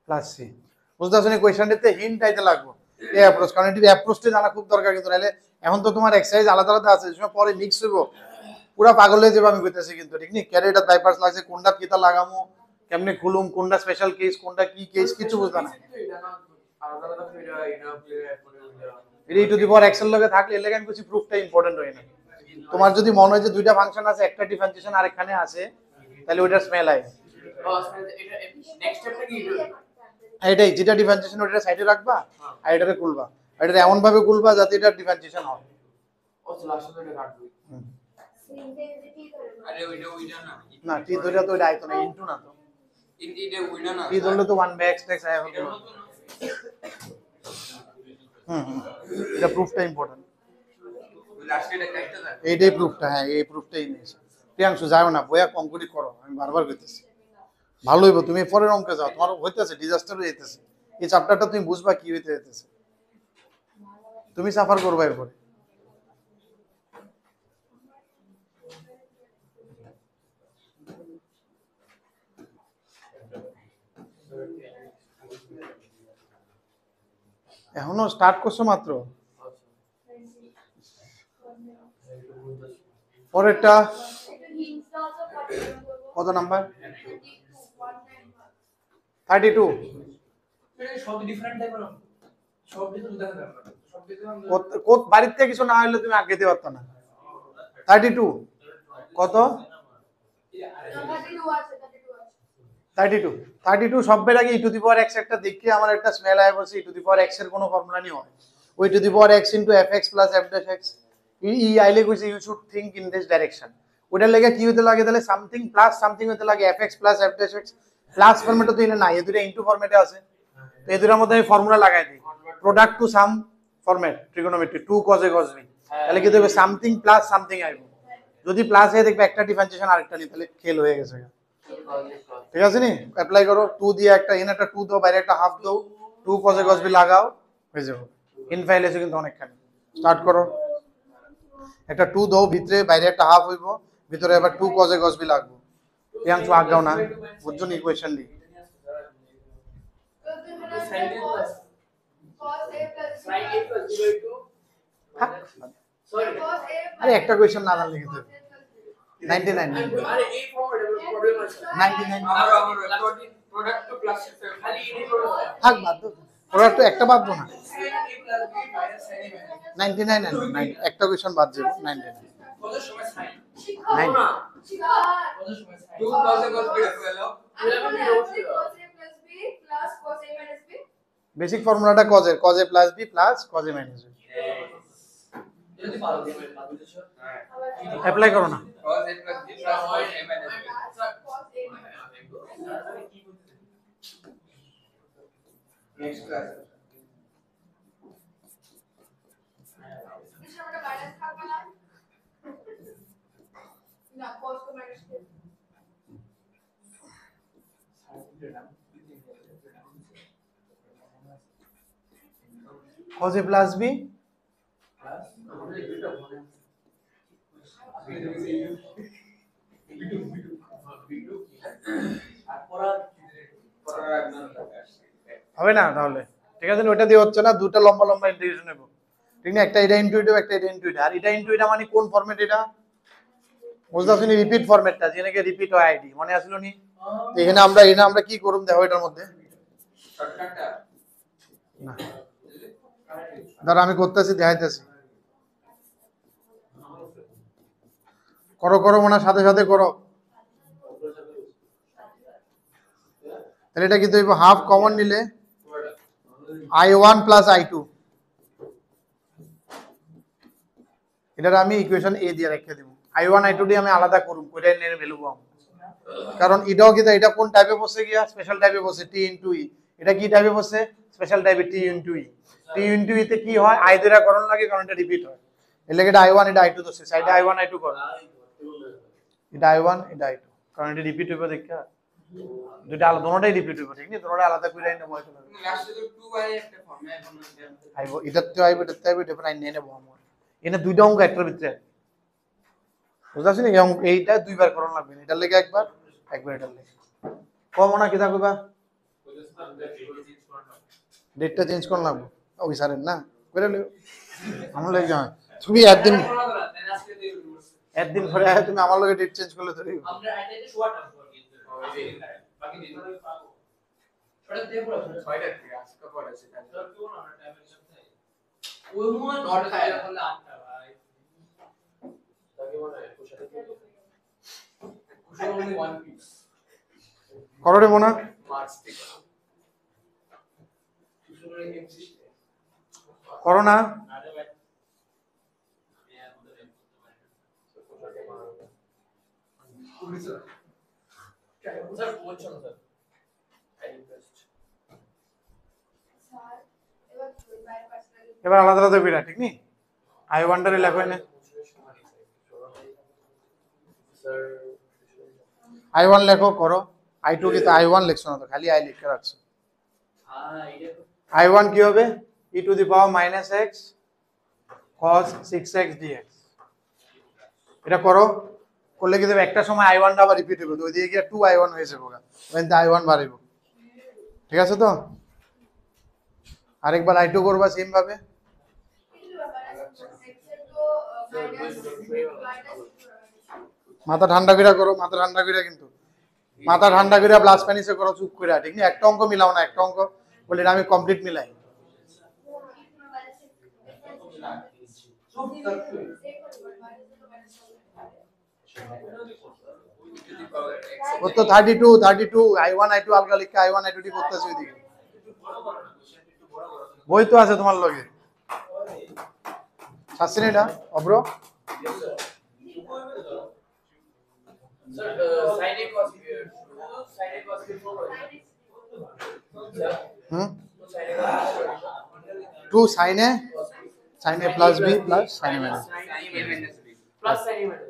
plus c। বুঝতে পারছো না? কোয়েশ্চনটাতে হিন্ট আইতে লাগবে এই অ্যাপ্রোচ, কারণ এটি অ্যাপ্রোচটা জানা খুব দরকার, কিন্তু নাহলে এখন তো তোমার এক্সারসাইজ আলাদা আলাদা আছে, সময় পরে মিক্স হইব, পুরো পাগল হয়ে যাবে। আমি কইতেছি কিন্তু, ঠিক নেই? ক্যারেটা বাইপাস লাগছে, কোনটা কিতা লাগামো, কেমনে খুলুম, কোনটা স্পেশাল কেস, কোনটা কি কেস, কিছু বুঝতা না। আলাদা আলাদা ফিরে এটা এটা ই টু দি পাওয়ার x এর লগে থাকলে এর লাগে আমি কিছু প্রুফটা ইম্পর্টেন্ট হয় না। তোমার যদি মনে হয় যে দুইটা ফাংশন আছে, একটা ডিফারেন্সিয়েশন আর এখানে আছে, তাহলে ওইটার স্মেল আয়। এটা নেক্সট স্টেপটা কি? এটাই যেটা ডিফারেন্সিয়েশন ওইটা সাইডে রাখবা, আর এটারে খুলবা, আর এটা এমন ভাবে খুলবা যাতে এটা ডিফারেন্সিয়েশন হয়। ও লাস্টে তো এটা কাটবে। আরে ওইটা না। না টি ধরে তো এটা আইতো না, ইনটু না তো। এটা ওইটা না। টি ধরলে তো 1 বাই x x আয় হবে। এটা প্রুফটা ইম্পর্টেন্ট। লাস্টে এটা কাটতে যায়। এইটাই প্রুফটা, হ্যাঁ এই প্রুফটাই নিয়েছে। প্রিয়াংশু যাও না, বইয়া কমপ্লিট করো, আমি বারবার কইতেছি। ভালো হইব, তুমি পরের অঙ্কে যাও, তোমার হইতেছে ডিজাস্টার হয়ে যেতেছে, এই চ্যাপ্টারটা তুমি বুঝবা কি হইতে যেতেছে, তুমি সাফার করবা এরপরে। এখনো স্টার্ট করছো মাত্র। পরেরটা কত নাম্বার? 32। সব ডিফারেন্ট টাইপের সব কিছু দেখা যাবে। সব বাড়ির থেকে কিছু না হইলে তুমি আগে দিতে পারতো না 32 কত 32 সবের আগে e to the power x একটা দেখি আমার একটা স্মেল আয় বলছে e to the power x এর কোনো ফর্মুলা নেই হয় ওই to the power x into fx plus f dash x ই আইলে কইছে you should think in this direction ওটার লাগা কি হতে লাগে তাহলে সামথিং প্লাস সামথিং হতে লাগে fx plus f dash x plus ফরম্যাটে তো এনে না এই দুটো ইনটু ফরম্যাটে আছে তো এই দুটোর মধ্যে আমি ফর্মুলা লাগাই দিই product to sum format trigonometry 2 cos a cos b তাহলে কি হবে সামথিং প্লাস সামথিং আইবো যদি প্লাস হয় দেখবে একটা ডিফারেন্সিয়েশন আরেকটা নি তাহলে খেল হয়ে গেছে ঠিক আছে নি অ্যাপ্লাই করো 2 দিয়ে একটা এনে একটা 2 দাও বাইরে একটা হাফ দাও 2 cos a cos b লাগাও হয়ে যাবে ইনফাইল এসে কিন্তু অনেকখানি স্টার্ট করো একটা 2 দাও ভিতরে বাইরে একটা হাফ হইবো ভিতরে আবার 2 cos a cos b লাগবে এই অংশ আগাও না বুঝছো নি ইকুয়েশন দি আরে একটা কোশ্চেন না জানলে কিন্তু 99 আরে এই ফর্মুলা প্রবলেম আছে 99 আমার প্রোডাক্ট টু প্লাস খালি এই প্রোডাক্ট থাক বাদ দাও প্রোডাক্ট তো একটা বাদ দাও না a plus b minus sin a 99 একটা কোশ্চেন বাদ যাবে 99 কত সময় sin Nine. কত সময় sin 2 cos a cos b গেল 11 বেসিক ফর্মুলাটা cos a plus b plus cos a minus b যদি পারো দিয়ে পারো দিছো হ্যাঁ অ্যাপ্লাই করো না cos a plus b plus cos a minus b next class cos a plus b হবে না তাহলে ঠিক আছে ওটা দিয়ে হচ্ছে না দুটো লম্বা লম্বা ইন্টিগ্রেশন নেব ঠিক না একটা এটা ইনটু একটা এটা ইনটু আর এটা ইনটু এটা মানে কোন ফরম্যাট এটা বুঝতে পারছেন রিপিট ফরম্যাটটা যেটাকে রিপিট হয় আইডি মনে আসলো নি এখানে আমরা কি করব দেখো এটার মধ্যে শর্টকাটটা না দাঁড়া আমি করতেছি দেখাইতেছি করো করো মনে সাথে সাথে করো তাহলে এটা কিন্তু হাফ কমন নিলে i1 প্লাস i2 এটার আমি ইকুয়েশন a দিয়ে রেখে দেব i1 i2 দিয়ে আমি আলাদা করব কোইটা এর ভ্যালু পাবো কারণ এটাও কি এটা কোন টাইপে বসে গিয়া স্পেশাল টাইপে বসে t * e এটা কি টাইপে বসে স্পেশাল টাইপে t * e t * e তে কি হয় i দ্বারা করণ লাগে কারণ এটা রিপিট হয় এর লাগে এটা i1 এটা i2 দছে সাইডে i1 i2 করো এটা i1 এটা i2 কারণ এটা রিপিট হবে দেখা দুটো আলাদা দুটোটাই রিপিট হবে ঠিক না দুটোটা আলাদা করে নেব হয় না লাস্টে তো 2 একটা ফর্মে এখন আইবো এটাতে আইবো এটাতে আইবো এটা নিয়ে নেব আমরা এনে দুইটা অঙ্ক একটার ভিতরে বুঝাছিস না এইটা দুইবার করণ লাগবে এটার লাগে একবার এটার লাগে কম না কি থাকবা ডেটটা চেঞ্জ করন লাগবে ওই স্যারের না করে লিও আমার লাগে যায় তুমি একদিন পরে আয় তুমি আমার লগে ডেট চেঞ্জ করলে ধরি আমরা আইডিতে শর্ট আসবো বাকি দিন ওটা দিয়ে পুরো 6টা থেকে আজকে পড়া আছে তাহলে কি না আমরা টাইম হিসাব চাই ওই মন নট খায় তাহলে 8টা ভাই তাকে মনে হয় কোশাতে কি কোশা only one piece করো রে মোনা মার্কস থেকে কোশারে এক্সিস্ট করো না আরে ভাই sir question sir I request এবার আলাদা আলাদা বিড়া ঠিক নি আই ওয়ান্ডারে লেখো এনে i1 লেখো করো i2 কি তো i1 লিখছো না তো খালি i লিখে রাখছো i1 কি হবে e to the power -x cos 6x dx এটা করো করলে কি দেবে একটা সময় i1 টা আবার রিপিট হবে তো ওই দিকে গিয়ে 2i1 হয়ে যাবে ওখানে মানে i1 বাড়িব ঠিক আছে তো আরেকবার i2 করবা সেম ভাবে মাথা ঠান্ডা করে করো মাথা ঠান্ডা করে কিন্তু মাথা ঠান্ডা করে প্লাস মাইনাসে করো চুপ করে ঠিক না একটা অঙ্ক মিলাও না একটা অঙ্ক বলে আমি কমপ্লিট মিলাই ও তো 32 32 I1 I2 আলগা লিখে I1 I2 টি করতেছে ওইদিকে বই তো আছে তোমার লগে শাস্তি এটা অব্র Sir, sin A cos B. Sin A cos B. Hmm Sin A 2 sin A plus B plus sin A minus sin A minus B. Plus sin A minus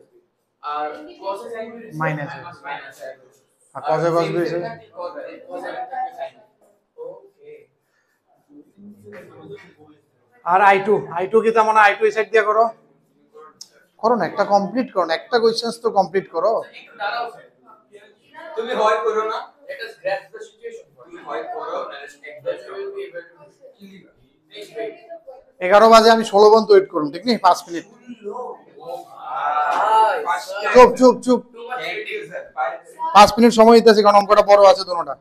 B. Cos A sin B. Minus A. Minus A. R cos A cos B is Cos A sin A. Okay. R I2 কি তার মানে I2 এই side দিয়ে করো করো না একটা complete করো না একটা কোশ্চেনস তো কমপ্লিট করো একটু দাঁড়াও তুমি হয় করো না let us grasp the situation তুমি হয় করো then you will be able to please wait 11 বাজে আমি 16 পর্যন্ত ওয়েট করুম ঠিক নেই 5 মিনিট চুপ চুপ চুপ 5 মিনিট সময় দিতেছি কারণ অঙ্কটা বড় আছে দুটোটা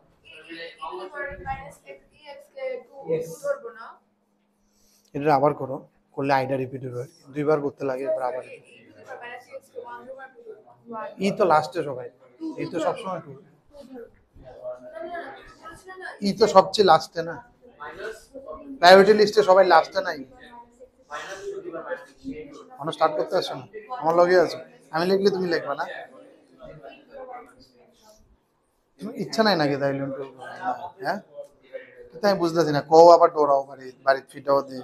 এটা আবার করো করলে আইডা রিপিট হবে দুইবার করতে লাগে এবার আবার ই তো লাস্টে সবাই এই তো সবসময় টু ই তো সবচেয়ে লাস্টে না প্রায়োরিটি লিস্টে সবাই লাস্টে নাই আমরা স্টার্ট করতে আসছো না আমার লগে আছে আমি লিখলে তুমি লিখবা না তুমি ইচ্ছা নাই নাকি তাই হ্যাঁ তাই বুঝতেছি না কও আবার ডোরাও বাড়ির ফিটাও দে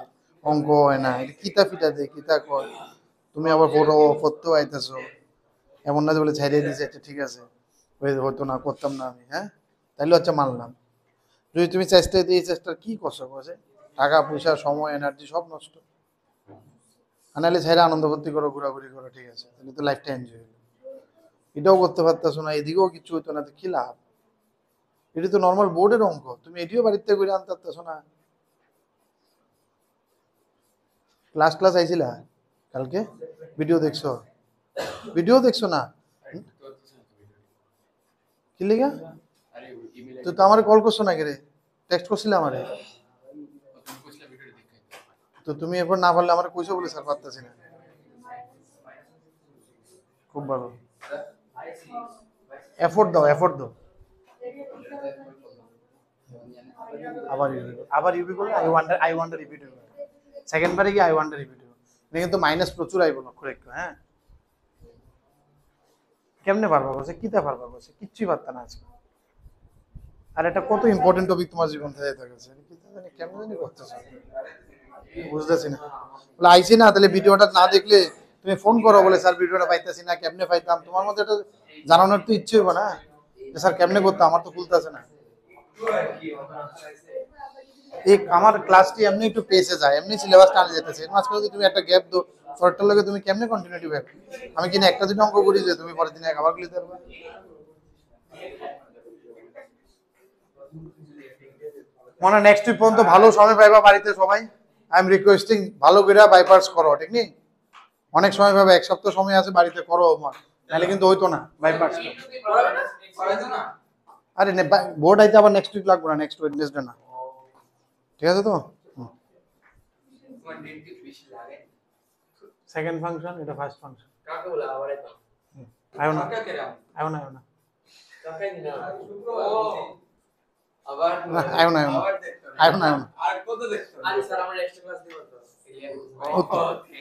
অঙ্ক হয় না এটা কিতা ফিটা দে কিতা কয় তুমি আবার পড়তেও আইতেছো এমন না যে বলে ছাইড়িয়ে দিয়েছে আচ্ছা ঠিক আছে হতো না করতাম না আমি হ্যাঁ তাইলে হচ্ছে মানলাম যদি তুমি চেষ্টা দিই এই চেষ্টার কি করছো বসে টাকা পয়সা সময় এনার্জি সব নষ্ট নাহলে ছাইড়ে আনন্দ ভর্তি করো ঘোরাঘুরি করো ঠিক আছে তাহলে তো লাইফটা এনজয় হলো এটাও করতে পারতেছো না এদিকেও কিছু হতো না তো কি লাভ এটা তো নর্মাল বোর্ডের অঙ্ক তুমি এটিও বাড়িতে করে আনতে পারতেছো না ক্লাস আইছিলা কালকে ভিডিও দেখছো না কি লিগা তুই তো আমারে কল করছো না রে টেক্সট করছিলে আমারে তো তুমি এরপর না পারলে আমারে কইছো বলে স্যার পারতেছি না খুব ভালো এফোর্ট দাও আবার ইউবি করলে আই ওয়ান্ডার রিপিট হবে সেকেন্ড বারে কি আই ওয়ান্ডার রিপিট হবে এটা কিন্তু মাইনাস প্রচুর আইব লক্ষ্য রেখো হ্যাঁ কেমনে পারবা বসে কিতা পারবা বসে কিচ্ছুই পারতা না আজকে আর এটা কত ইম্পর্টেন্ট টপিক তোমার জীবন থেকে থাকছে কিতা জানি কেমনে জানি করতেছ বুঝতেছি না বলে আইছি না তাহলে ভিডিওটা না দেখলে তুমি ফোন করো বলে স্যার ভিডিওটা পাইতেছি না কেমনে পাইতাম তোমার মধ্যে এটা জানানোর তো ইচ্ছে হবে না যে স্যার কেমনে করতাম আমার তো খুলতেছে না এই আমার ক্লাসটি এমনি একটু পেসে যায় এমনি সিলেবাস টানে যেতেছে এর মাঝখানে যদি তুমি একটা গ্যাপ দাও শর্টটার লগে তুমি কেমনে কন্টিনিউটি পাবে আমি কিনা একটা দিন অঙ্ক করি যে তুমি পরের দিন আবার ক্লিয়ার করবে মনে নেক্সট উইক পর্যন্ত ভালো সময় পাইবা বাড়িতে সবাই আই এম রিকোয়েস্টিং ভালো করে বাইপাস করো ঠিক নেই অনেক সময় পাবে এক সপ্তাহ সময় আছে বাড়িতে করো নাহলে কিন্তু হইতো না বাইপাস আরে বোর্ড আইতে আবার নেক্সট উইক লাগবে না নেক্সট ওয়েডনেসডে না ঠিক আছে তো সেকেন্ড ফাংশন এটা ফার্স্ট ফাংশন কাকে বলা আবার আয়ো না কাকে না কাকে দিনা আবার আয়ো না আর কত দেখছো আরে স্যার আমরা এক্সট্রা ক্লাস দিব তো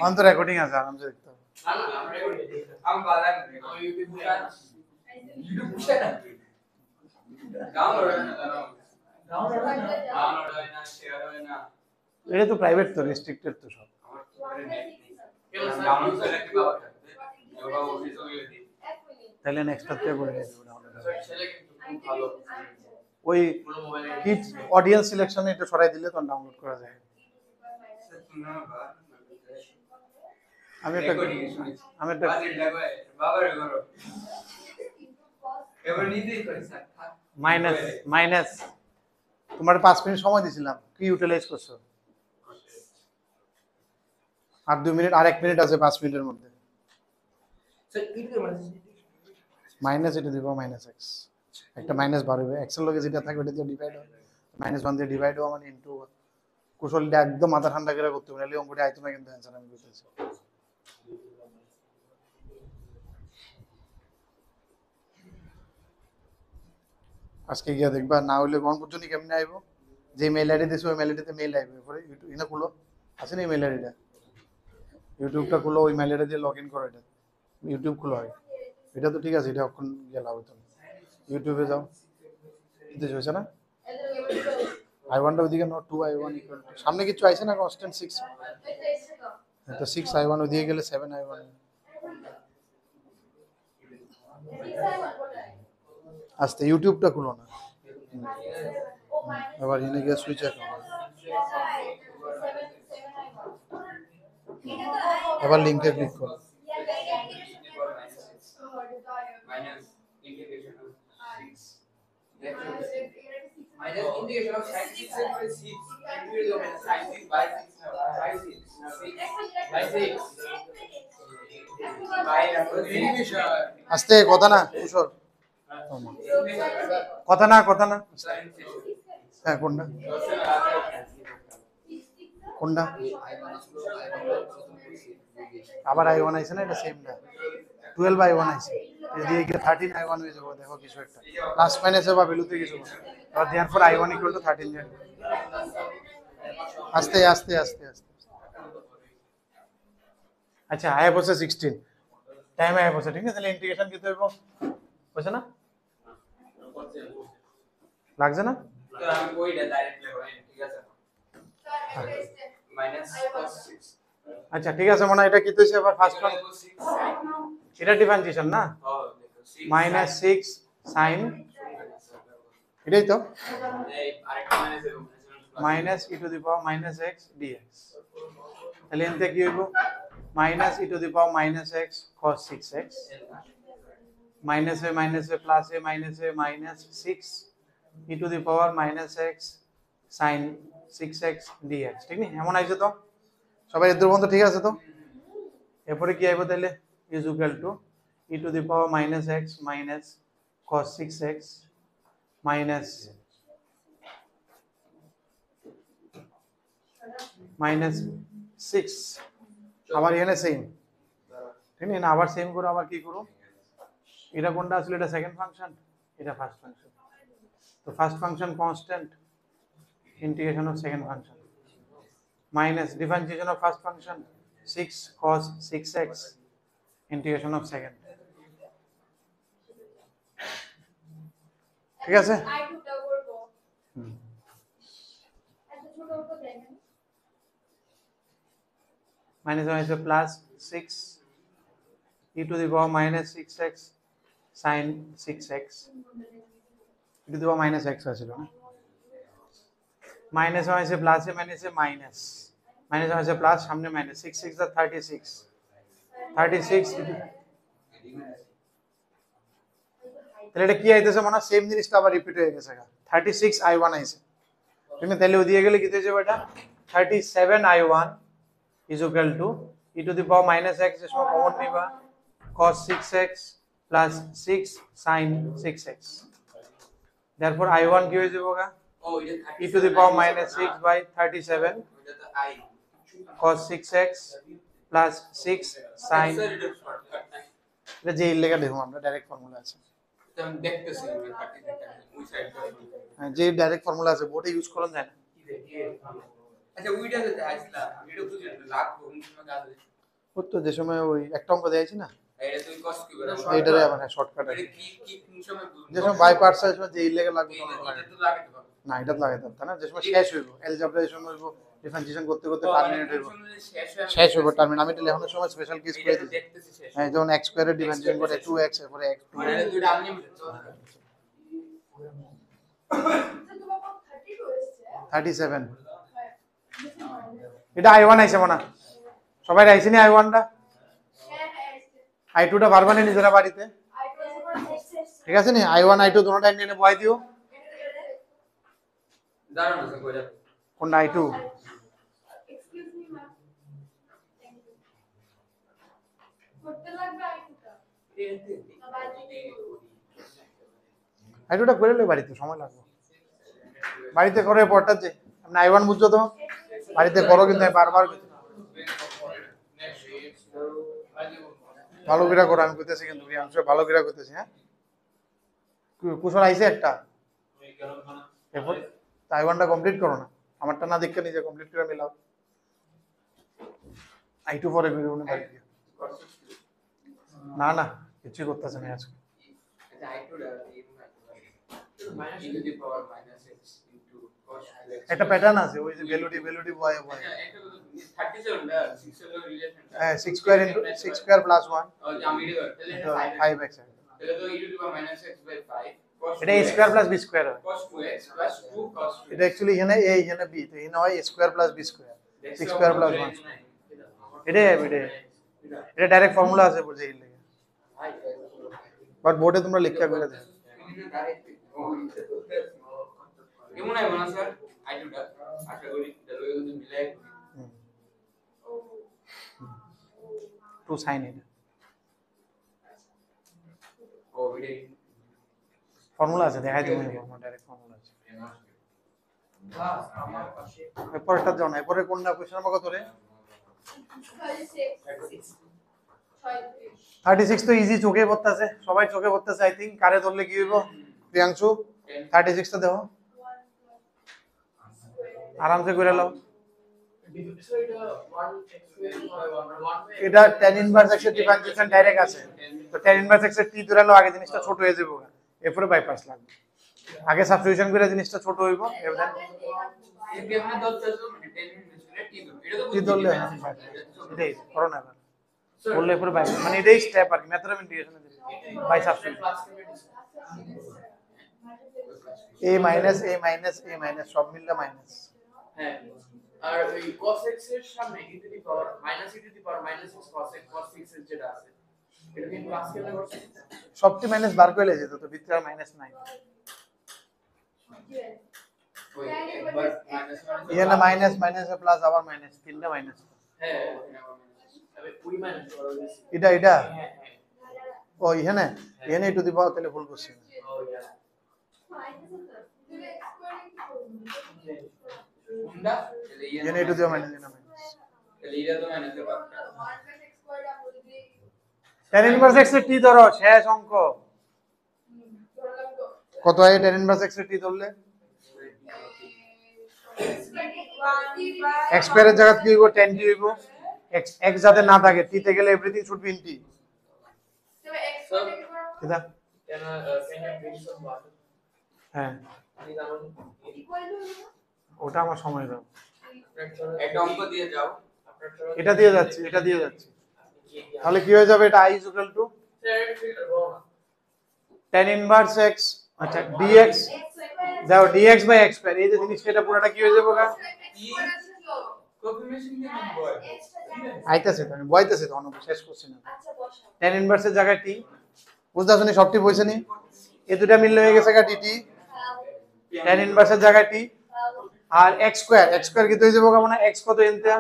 অন তো রেকর্ডিং আছে আরামসে দেখতে হবে না আমরা রেকর্ডিং আমি বালান আমি ইউটিউব পুষা না ডাউনলোড হয় না শেয়ার হয় না এটা তো প্রাইভেট তো রেস্ট্রিক্টেড তো সব ডাউনলোড করে রাখতে বাবা বাবা অফিস হয়ে দি তাহলে নেক্সট হতে করে দেব ডাউনলোড ছেলে কিন্তু খুব ভালো ওই কিডস অডিয়েন্স সিলেকশনে এটা সরাই দিলে তখন ডাউনলোড করা যায় আমি একটা বাবার ঘর এবার নিজেই করি স্যার মাইনাস তোমার 5 মিনিট সময় দিয়েছিলাম কি ইউটিলাইজ করছো আর 2 মিনিট আর 1 মিনিট আছে 5 মিনিটের মধ্যে স্যার কি মাইনাস এটা দিব মাইনাস x একটা মাইনাস বার হবে x এর লগে যেটা থাকবে এটা দিয়ে ডিভাইড হবে -1 দিয়ে ডিভাইড হবে মানে ইনটু কুশলটা একদম মাথা ঠান্ডা করে করতে হবে নাহলে অঙ্কটা আইতো না কিন্তু অ্যানসার আমি বলতেছি আজকে গিয়া দেখবা, না হইলে কোন পর্যন্ত কেমনে আইবো, যে মেল আইডি দিছো ওই মেল আইডিতে মেল আইবে। এরপরে ইউটিউব এটা খুলো, আছে না মেল আইডিটা, ইউটিউবটা খুলো, ওই মেল আইডি দিয়ে লগ ইন করো। এটা ইউটিউব খুলো হয়, এটা তো ঠিক আছে, এটা এখন গিয়ে লাভ হতো না। ইউটিউবে যাও, এতে হয়েছে না I1 ওইদিকে নট 2I1 ইকুয়াল টু, সামনে কিছু আইছে না কনস্ট্যান্ট 6, তো 6I1 ওইদিকে গেলে 7I1। আস্তে ইউটিউবটা খুলো না, আবার এনে গিয়ে সুইচ অফ, আবার লিংকে ক্লিক করো। minus integration of 6 minus integration of sin 6 by 6 into the sin 6 by 6 by 6 by 6 by derivation আস্তে কথা না কুশল, কথা না হ্যাঁ কোনটা কোনটা আবার I1 আইছে না, এটা সেম না 12I1 আইছে, এদিকে গিয়ে 13I1 হয়ে যাবে। দেখো কিছু একটা প্লাস মাইনাসে বা ভ্যালুতে কিছু, আর देयरफॉर I1 ইকুয়াল টু 13 জানি। আস্তে আস্তে আস্তে আস্তে, আচ্ছা আয়া বসে 16 টাইম আয়া বসে, ঠিক আছে, তাহলে ইন্টিগ্রেশন কি হইব, বুঝছ না, লাগছে না? তো আমি ওইটা ডাইরেক্ট লিখব, ঠিক আছে, minus cos 6 আচ্ছা ঠিক আছে, মানে এটা কি হইছে আবার ফার্স্ট ওয়ান, এটা ডিফারেন্সিয়েশন না, মাইনাস 6 sin, এটাই তো এই আরেকটা মাইনাস এবং minus e to the power minus x dx, তাহলে এনতে কি হইব, minus e to the power minus x cos 6x, minus A plus A minus 6 e to the power minus x sin 6x dx, ঠিক নেই? এমন আইছে তো সবাই, এর পর্যন্ত ঠিক আছে তো? এরপরে কি আইব তাহলে, is equal two e to the power minus x minus cos 6x minus minus 6, আবার এখানে সেম, ঠিক না, আবার সেম করো, আবার কি করো, এটা কোনটা আসলে, এটা সেকেন্ড ফাংশন, এটা ফার্স্ট ফাংশন, তো first function constant, integration of second function minus differentiation of first function 6 cos 6x integration of second, ঠিক আছে? I2 টা করব এত ছোট ছোট দেখেন, minus হয়েছে plus 6 e to the power minus 6x sin 6x, e to the power minus x আছিল না, মাইনাস হয়েছে প্লাসে মাইনাসে মাইনাস, মাইনাস হয়েছে প্লাস, সামনে মাইনাস, 6 6 আর 36 তাহলে এটা কি আইতেছে, মানে সেম জিনিসটা আবার রিপিট হয়ে গেছে, 36I1 আইছে, ঠিক না, তাহলে ওদিকে গেলে কি হয়ে যাবে, এটা 37I1 is equal to e to the power minus x, এর সময় কমন নিবা cos 6x plus 6 sin 6x, therefore I1 কি হয়ে যাবে, ও এটা e to the power minus 6 by 37 এটা তো I cos 6x plus 6 sin, এটা যে লেখা দেখো আমরা ডাইরেক্ট ফর্মুলা আছে, তো আমি দেখতেছি আমি কাটি দেখতেছি ওই সাইডটা, যে ডাইরেক্ট ফর্মুলা আছে বোর্ডে ইউজ করা যায় না, আচ্ছা ওইটা যেতে আসলা আমি এটা বুঝি লাখ কোন সময় কাজ হয়, ও তো যে সময় ওই একটা অঙ্ক দিয়েছি না, এটা তুই কষ্ট কি করে এইটারে আবার শর্টকাট এটা আছে, কি কোন সময় যে সময় বাই পার্টস আছে যে লেখা লাগবে এটা তো লাগে তো না, এটা লাগাইতে হবে না, যে সময় শেষ হইব অ্যালজেব্রা, এই সময় হইব ডিফারেন্সিয়েশন করতে করতে টার্মিনেট হইব, শেষ হইব টার্মিনেট, আমি তো লেখানোর সময় স্পেশাল কেস করে দিই, দেখতেছি শেষ হ্যাঁ যেমন x স্কয়ারের ডিফারেন্সিয়েশন করে 2x এরপরে x 2, মানে দুইটা আনলিমিটেড তো আচ্ছা তোমার কত 32 এসেছে, 37, হ্যাঁ এটা I1 আইছে মানে সবাই আইছে নি I1 টা, হ্যাঁ এসেছে, I2 টা পারবা না নিজেরা বাড়িতে, I2 এসেছে, ঠিক আছে নি, I1 I2 দুটোটা নিয়ে বহাই দিও, দাঁড়ান না কইরা কোনটা I2, excuse me ma'am, thank you, করতে লাগবে I2 টা, I2 টা করে লই বাড়িতে, সময় লাগবে, বাড়িতে করে পড়টা যে আপনি I1 বুঝছো তো, বাড়িতে করো, কিন্তু আমি বারবার ভালো করে করো, আমি কইতেছি কিন্তু আমি ভালো করে কইতেছি, হ্যাঁ কুশল আইছে একটা, এরপর তাইওয়ানটা কমপ্লিট করো না, আমারটা না দেখে নিজে কমপ্লিট করে মিলাও। I2 পরে ভিডিও নে পারি না না কিছুই করতেছে না আজকে। আচ্ছা I2 e to the power minus x into cos 2x একটা প্যাটার্ন আছে ওই যে ভ্যালুটি বয় বয় এটা তো 37 না 6 এর রিলেশনটা হ্যাঁ 6 স্কয়ার ইনটু 6 স্কয়ার প্লাস 1 আমি এটা তাহলে এটা 5x তাহলে তো e to the power minus x by 5 cos এটা a square plus b square হয়। cos 2x plus 2 cos 2 এটা অ্যাকচুয়ালি এখানে a এখানে b তো এখানে হয় a square plus b square 6 square plus 1 এটা ডাইরেক্ট ফর্মুলা আছে বুঝে এই লাগে বাট বোর্ডে তোমরা লিখে করে দাও। কেমন হয় মনে স্যার I2 টা আশা করি তাহলে যদি মিলাই 2 sin এটা ও ভিডিও ফর্মুলা আছে দেখাই দেবো ডাইরেক্ট ফর্মুলা আছে। এরপরটা জানো এরপরে কোনটা কোশ্চেন নাম্বার কত রে? 36 তো ইজি চোখে পড়তেছে সবাই চোখে পড়তেছে আই থিং কারে ধরলে কি হইব প্রিয়াংশু 36 টা দেখো আরামসে করে নাও। এটা tan ইনভার্স x এর ডিফারেন্সিয়েশন ডাইরেক্ট আছে তো tan ইনভার্স x এর t ধরে নাও আগে জিনিসটা ছোট হয়ে যাবে এরপরে বাইপাস লাগবে আগে সাবস্টিটিউশন করে জিনিসটা ছোট হইব এবার এমনি আমরা 10 মানে 10 মিনিটে টি দো এটা তো t ধরলে এটাই করো না এবার বললে এরপরে বাইপাস মানে এটাই স্টেপ আর কি method of integration by substitution a minus সব মিললে মাইনাস হ্যাঁ আর এই cos x এর সামনে e to the power minus e to the power minus x cos x cos 6 এর যেটা আছে এটা কিন্তু ক্লাস কেমনে করছে সবটি মাইনাস বার করে যেত তো ভিতরে আর মাইনাস নাই ওই একবার মাইনাস এখানে মাইনাস মাইনাসে প্লাস আবার মাইনাস তিনটা মাইনাস হ্যাঁ তবে ওই মাইনাস করা হয়েছে এটা হ্যাঁ ও এখানে টু দি পাওয়ার তাহলে ভুল করছি ও ইয়া কোনটা এখানে টু দি মাইনাস তাহলে এটা তো মাইনাস এর পাঁচটা tan ইনভার্স x এর t ধরো শেষ অঙ্ক কত হয় tan ইনভার্স x এর t ধরলে x স্কয়ারের জায়গা কি হইব tan t হইব x যাতে না থাকে t তে গেলে everything should be in t কিদা কেন কেন বেস অফ ওয়াট হ্যাঁ আমি জানো ওটা আমার সময় দাও একটা অঙ্ক দিয়ে যাও এটা দিয়ে যাচ্ছি তাহলে কি হয়ে যাবে এটা i = tan ইনভার্স x আচ্ছা dx দাও dx বাই x স্কয়ার এই যে জিনিসটা এটা পুরোটা কি হয়ে যাবে গা কনফার্মেশন দিয়ে বয় আইতাছে তো আমি বইতেছি তো অনেক শেষ করছি না tan ইনভার্সের জায়গায় t বুঝতাছ নি সবটি বইছে নি এই দুটো মিললে হয়ে গেছে গা dt tan ইনভার্সের জায়গায় t আর x স্কয়ার কি তো হয়ে যাবে গা মানে x কত এনতে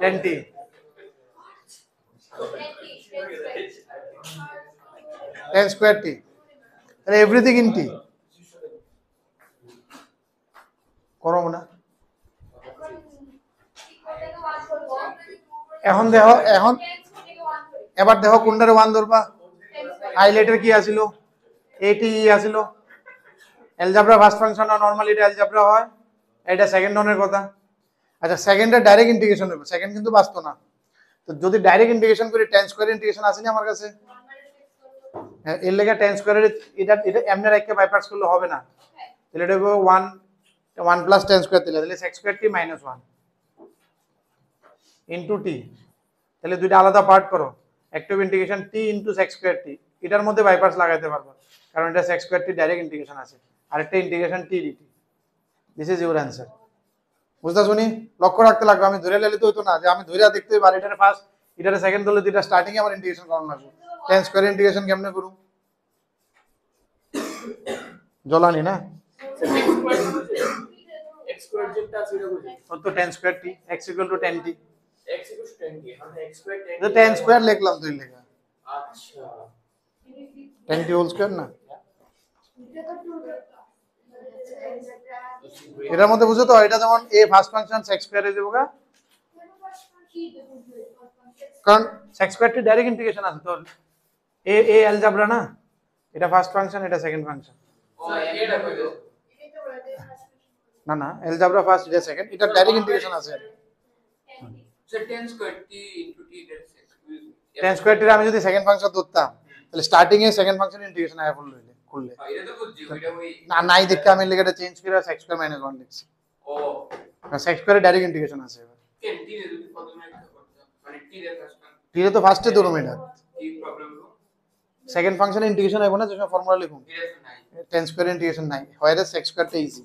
tan t tan square t তাহলে এভরিথিং ইন t করো না এখন দেখো এবার দেখো কোনটারে 1 ধরবা হাইলাইটার কি আছিল এটি আছিল অ্যালজেব্রা ফার্স্ট ফাংশন আর নরমালি এটা অ্যালজেব্রা হয় এটা সেকেন্ড অনের কথা আচ্ছা সেকেন্ডের ডাইরেক্ট ইন্টিগ্রেশন হবে সেকেন্ড কিন্তু বাস্তব না তো যদি ডাইরেক্ট ইন্টিগ্রেশন করি tan স্কয়ার ইন্টিগ্রেশন আসেনি আমার কাছে এর লাগা tan স্কয়ারের এটা এমনি রাখকে বাইপাস করলে হবে না তাহলে এটা হবে 1 প্লাস tan স্কয়ার তাহলে x square t minus 1 into t তাহলে দুইটা আলাদা পার্ট করো একটা integration t into x square t এটার মধ্যে বাইপাস লাগাইতে পারবা কারণ এটা x square t direct integration আছে আর একটা integration t dt this is your answer বুঝতা শুনি লক্ষ্য রাখতে লাগবে আমি ধরে লাইলে তো হতো না যে আমি ধরে দেখতে পারি এটারে ফার্স্ট এটারে সেকেন্ড ধরলে দুইটা স্টার্টিং এ আমার ইন্টিগ্রেশন করানো লাগবে tan স্কয়ার ইন্টিগ্রেশন কেমনে করব জলানি না x স্কয়ার যেটা আছে এটা বুঝি কত tan square t x = tan t x = 10 কি মানে x স্কয়ার 10 তো tan স্কয়ার লিখলাম তুই লেখা আচ্ছা tan t হোল স্কয়ার না এটার মধ্যে বুঝো তো এটা যেমন a first function x square এ যাবো গা কারণ x square t direct integration আছে তো a অ্যালজেব্রা না এটা ফার্স্ট ফাংশন, এটা সেকেন্ড ফাংশন। ও এটা কইলো না না, এলজেব্রা ফার্স্ট, এটা সেকেন্ড, এটা ডাইরেক্ট ইন্টিগ্রেশন আছে। So 10 square t * t that's 10 square টির আমি যদি সেকেন্ড ফাংশন ধরতাম তাহলে স্টার্টিং এ সেকেন্ড ফাংশন ইন্টিগ্রেশন আয়া করলে করলে এটা তো বুঝছি ওইটা ওই না নাই দেখে আমি লিখে এটা চেঞ্জ করে x স্কয়ার - 1 লিখছি। ও x স্কয়ারে ডাইরেক্ট ইন্টিগ্রেশন আছে। এবার কেন t এর যদি প্রথমে একটা করতাম মানে t এর ফার্স্ট টি এ তো ফার্স্টে ধরুম এটা, কি প্রবলেম হলো সেকেন্ড ফাংশনে ইন্টিগ্রেশন আইবো না, যে ফর্মুলা লিখুন এটা তো নাই 10 স্কয়ার ইন্টিগ্রেশন নাই হয়, এটা x স্কয়ারটা ইজি।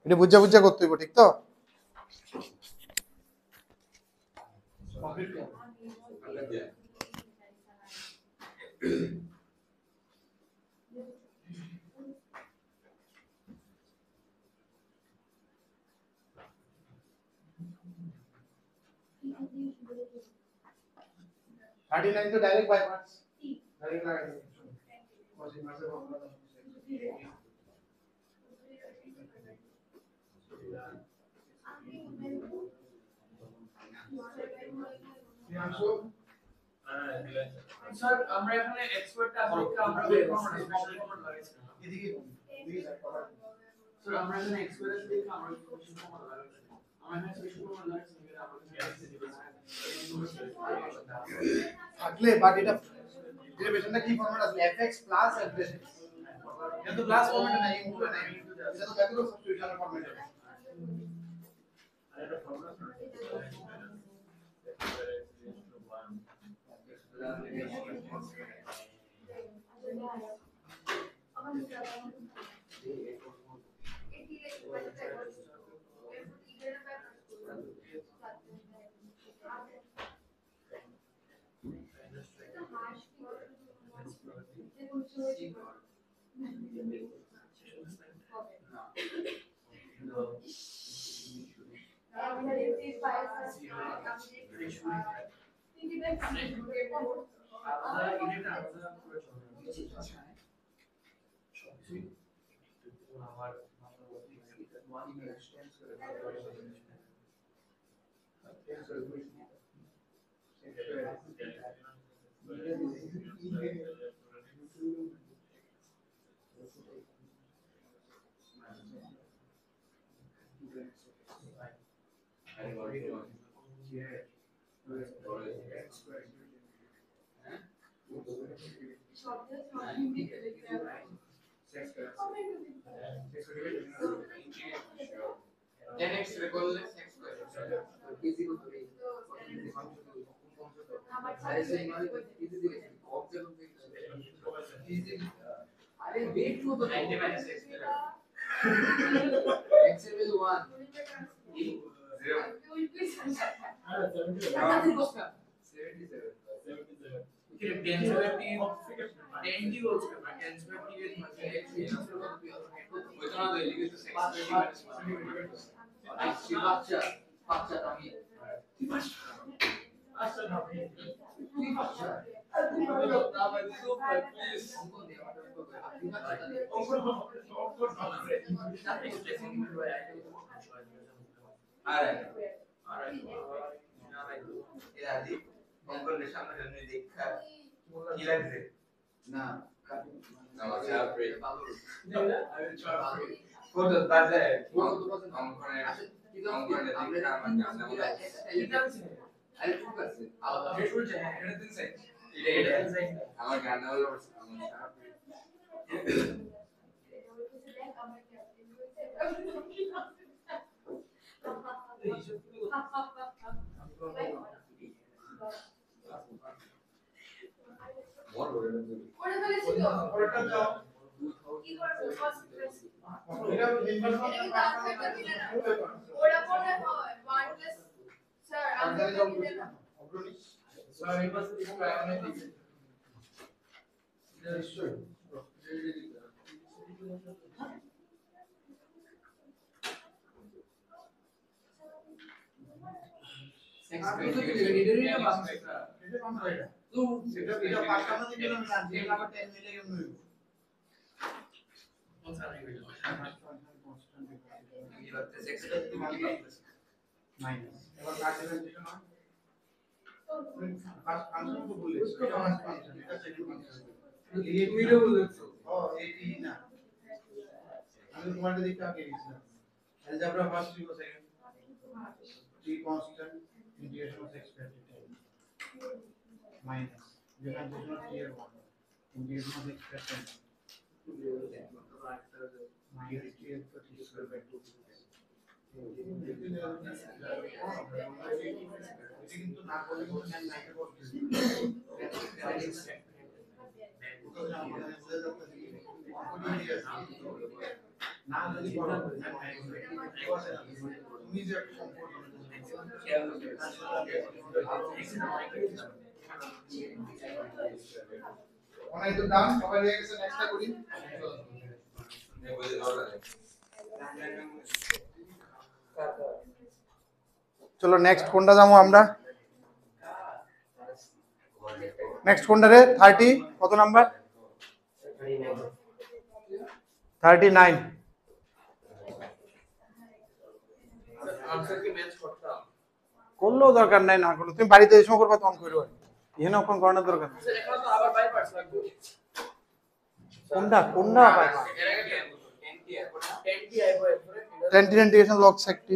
এটা বুঝা বুঝা করতে হইব, ঠিক তো? থার্টি নাইন তো ডাইরেক্ট বাই পার্টস ডাইরেক্ট লাগাই দিই। স্যার আমরা এখানে এক্সপার্টটা আছে আমরা বের করব লাগাইছি এদিকে স্যার আমরা এখানে এক্সপার্ট আছে দেখে আমরা কোশ্চেন ফর্মুলা লাগাইছি আমরা এখানে স্পেশাল ফর্মুলা লাগাইছি আমরা থাকলে বাট এটা ডেরিভেশনটা কি ফর্মুলা আছে, fx প্লাস fx, এটা তো প্লাস ফর্মেটে নাই, ইনটু নাই, এটা তো ব্যাকগ্রাউন্ড সাবস্টিটিউশন ফর্মেটে। আর এটা ফর্মুলা x রে করলে x স্কয়ার ইজি করতে হবে আরে वेट को तो 90 - x x এর ভ্যালু 1 फिर 10 square t 10 t whole square 10 square t এর মানে x ওই তো না তো এদিকে তো 6 বাচ্চা বাচ্চা আমি আচ্ছা না তুই বাচ্চা তুমি বলো না ভাই তো প্লিজ অঙ্ক দেওয়া আপনি বাচ্চা আরে এরা দি অঙ্কনের সামনে সামনে দেখা কি লাগছে না না চাপরে ভালো আই উইল ট্রাই ফটো বাজে অঙ্কনের অঙ্কনের কি তো অঙ্কনের আমরা দেখা আমার কাছে আরে ঠিক আছে আলাদা হেড বলছে হ্যাঁ এটা দিন সাইড এটা দিন সাইড আমার গান হলো আমার চাপরে মর বলে না করে ফেলেছি তো ওটা দাও, কি করব কনসিকুয়েন্স এটা ইনভার্স এটা কি কনসেপ্ট দিলে না ওরা পড়ে হয় 1 প্লাস স্যার আনসার দিলে না অগ্রণী স্যার এই পাশে কিছু আয়নে দিবে নিশ্চয় এটা কম হয় না তো সেটা এটা পাঁচটা মধ্যে গেলাম না, যে নাম্বার 10 মিলে গেল নই এবার 6 এর তুমি কি পাচ্ছ মাইনাস এবার কার্ডিনাল হয় ফার্স্ট ফাংশন তো বলেছি এটা ফার্স্ট ফাংশন এটা সেকেন্ড ফাংশন মিলে বলছো ও এটি না আমি তোমাদের দিকে আগে গেছিলাম algebra first you second t constant integration of x square to 10 minus differentiation of here 1 integration of x square 10 minus t square by 2 কিন্তু না করলে কিন্তু আমি নাইকে করতে না যদি বড় তুমি যে সম্পর্ক অনেক তো ডান সবাই হয়ে গেছে নেক্সটটা করি চলো নেক্সট কোনটা যাবো আমরা নেক্সট কোনটা রে 30 কত নাম্বার 39 আনসার কি ম্যাচ করতাম করলেও দরকার নাই না করলে তুমি বাড়িতে এসে করবা তখন করো এখানে ওপেন করানোর দরকার নেই স্যার এখন তো আবার বাই পার্টস লাগবে কোনটা কোনটা পাই এর আগে 10 টি আইবো 10 ইন্টিগ্রেশন log sec t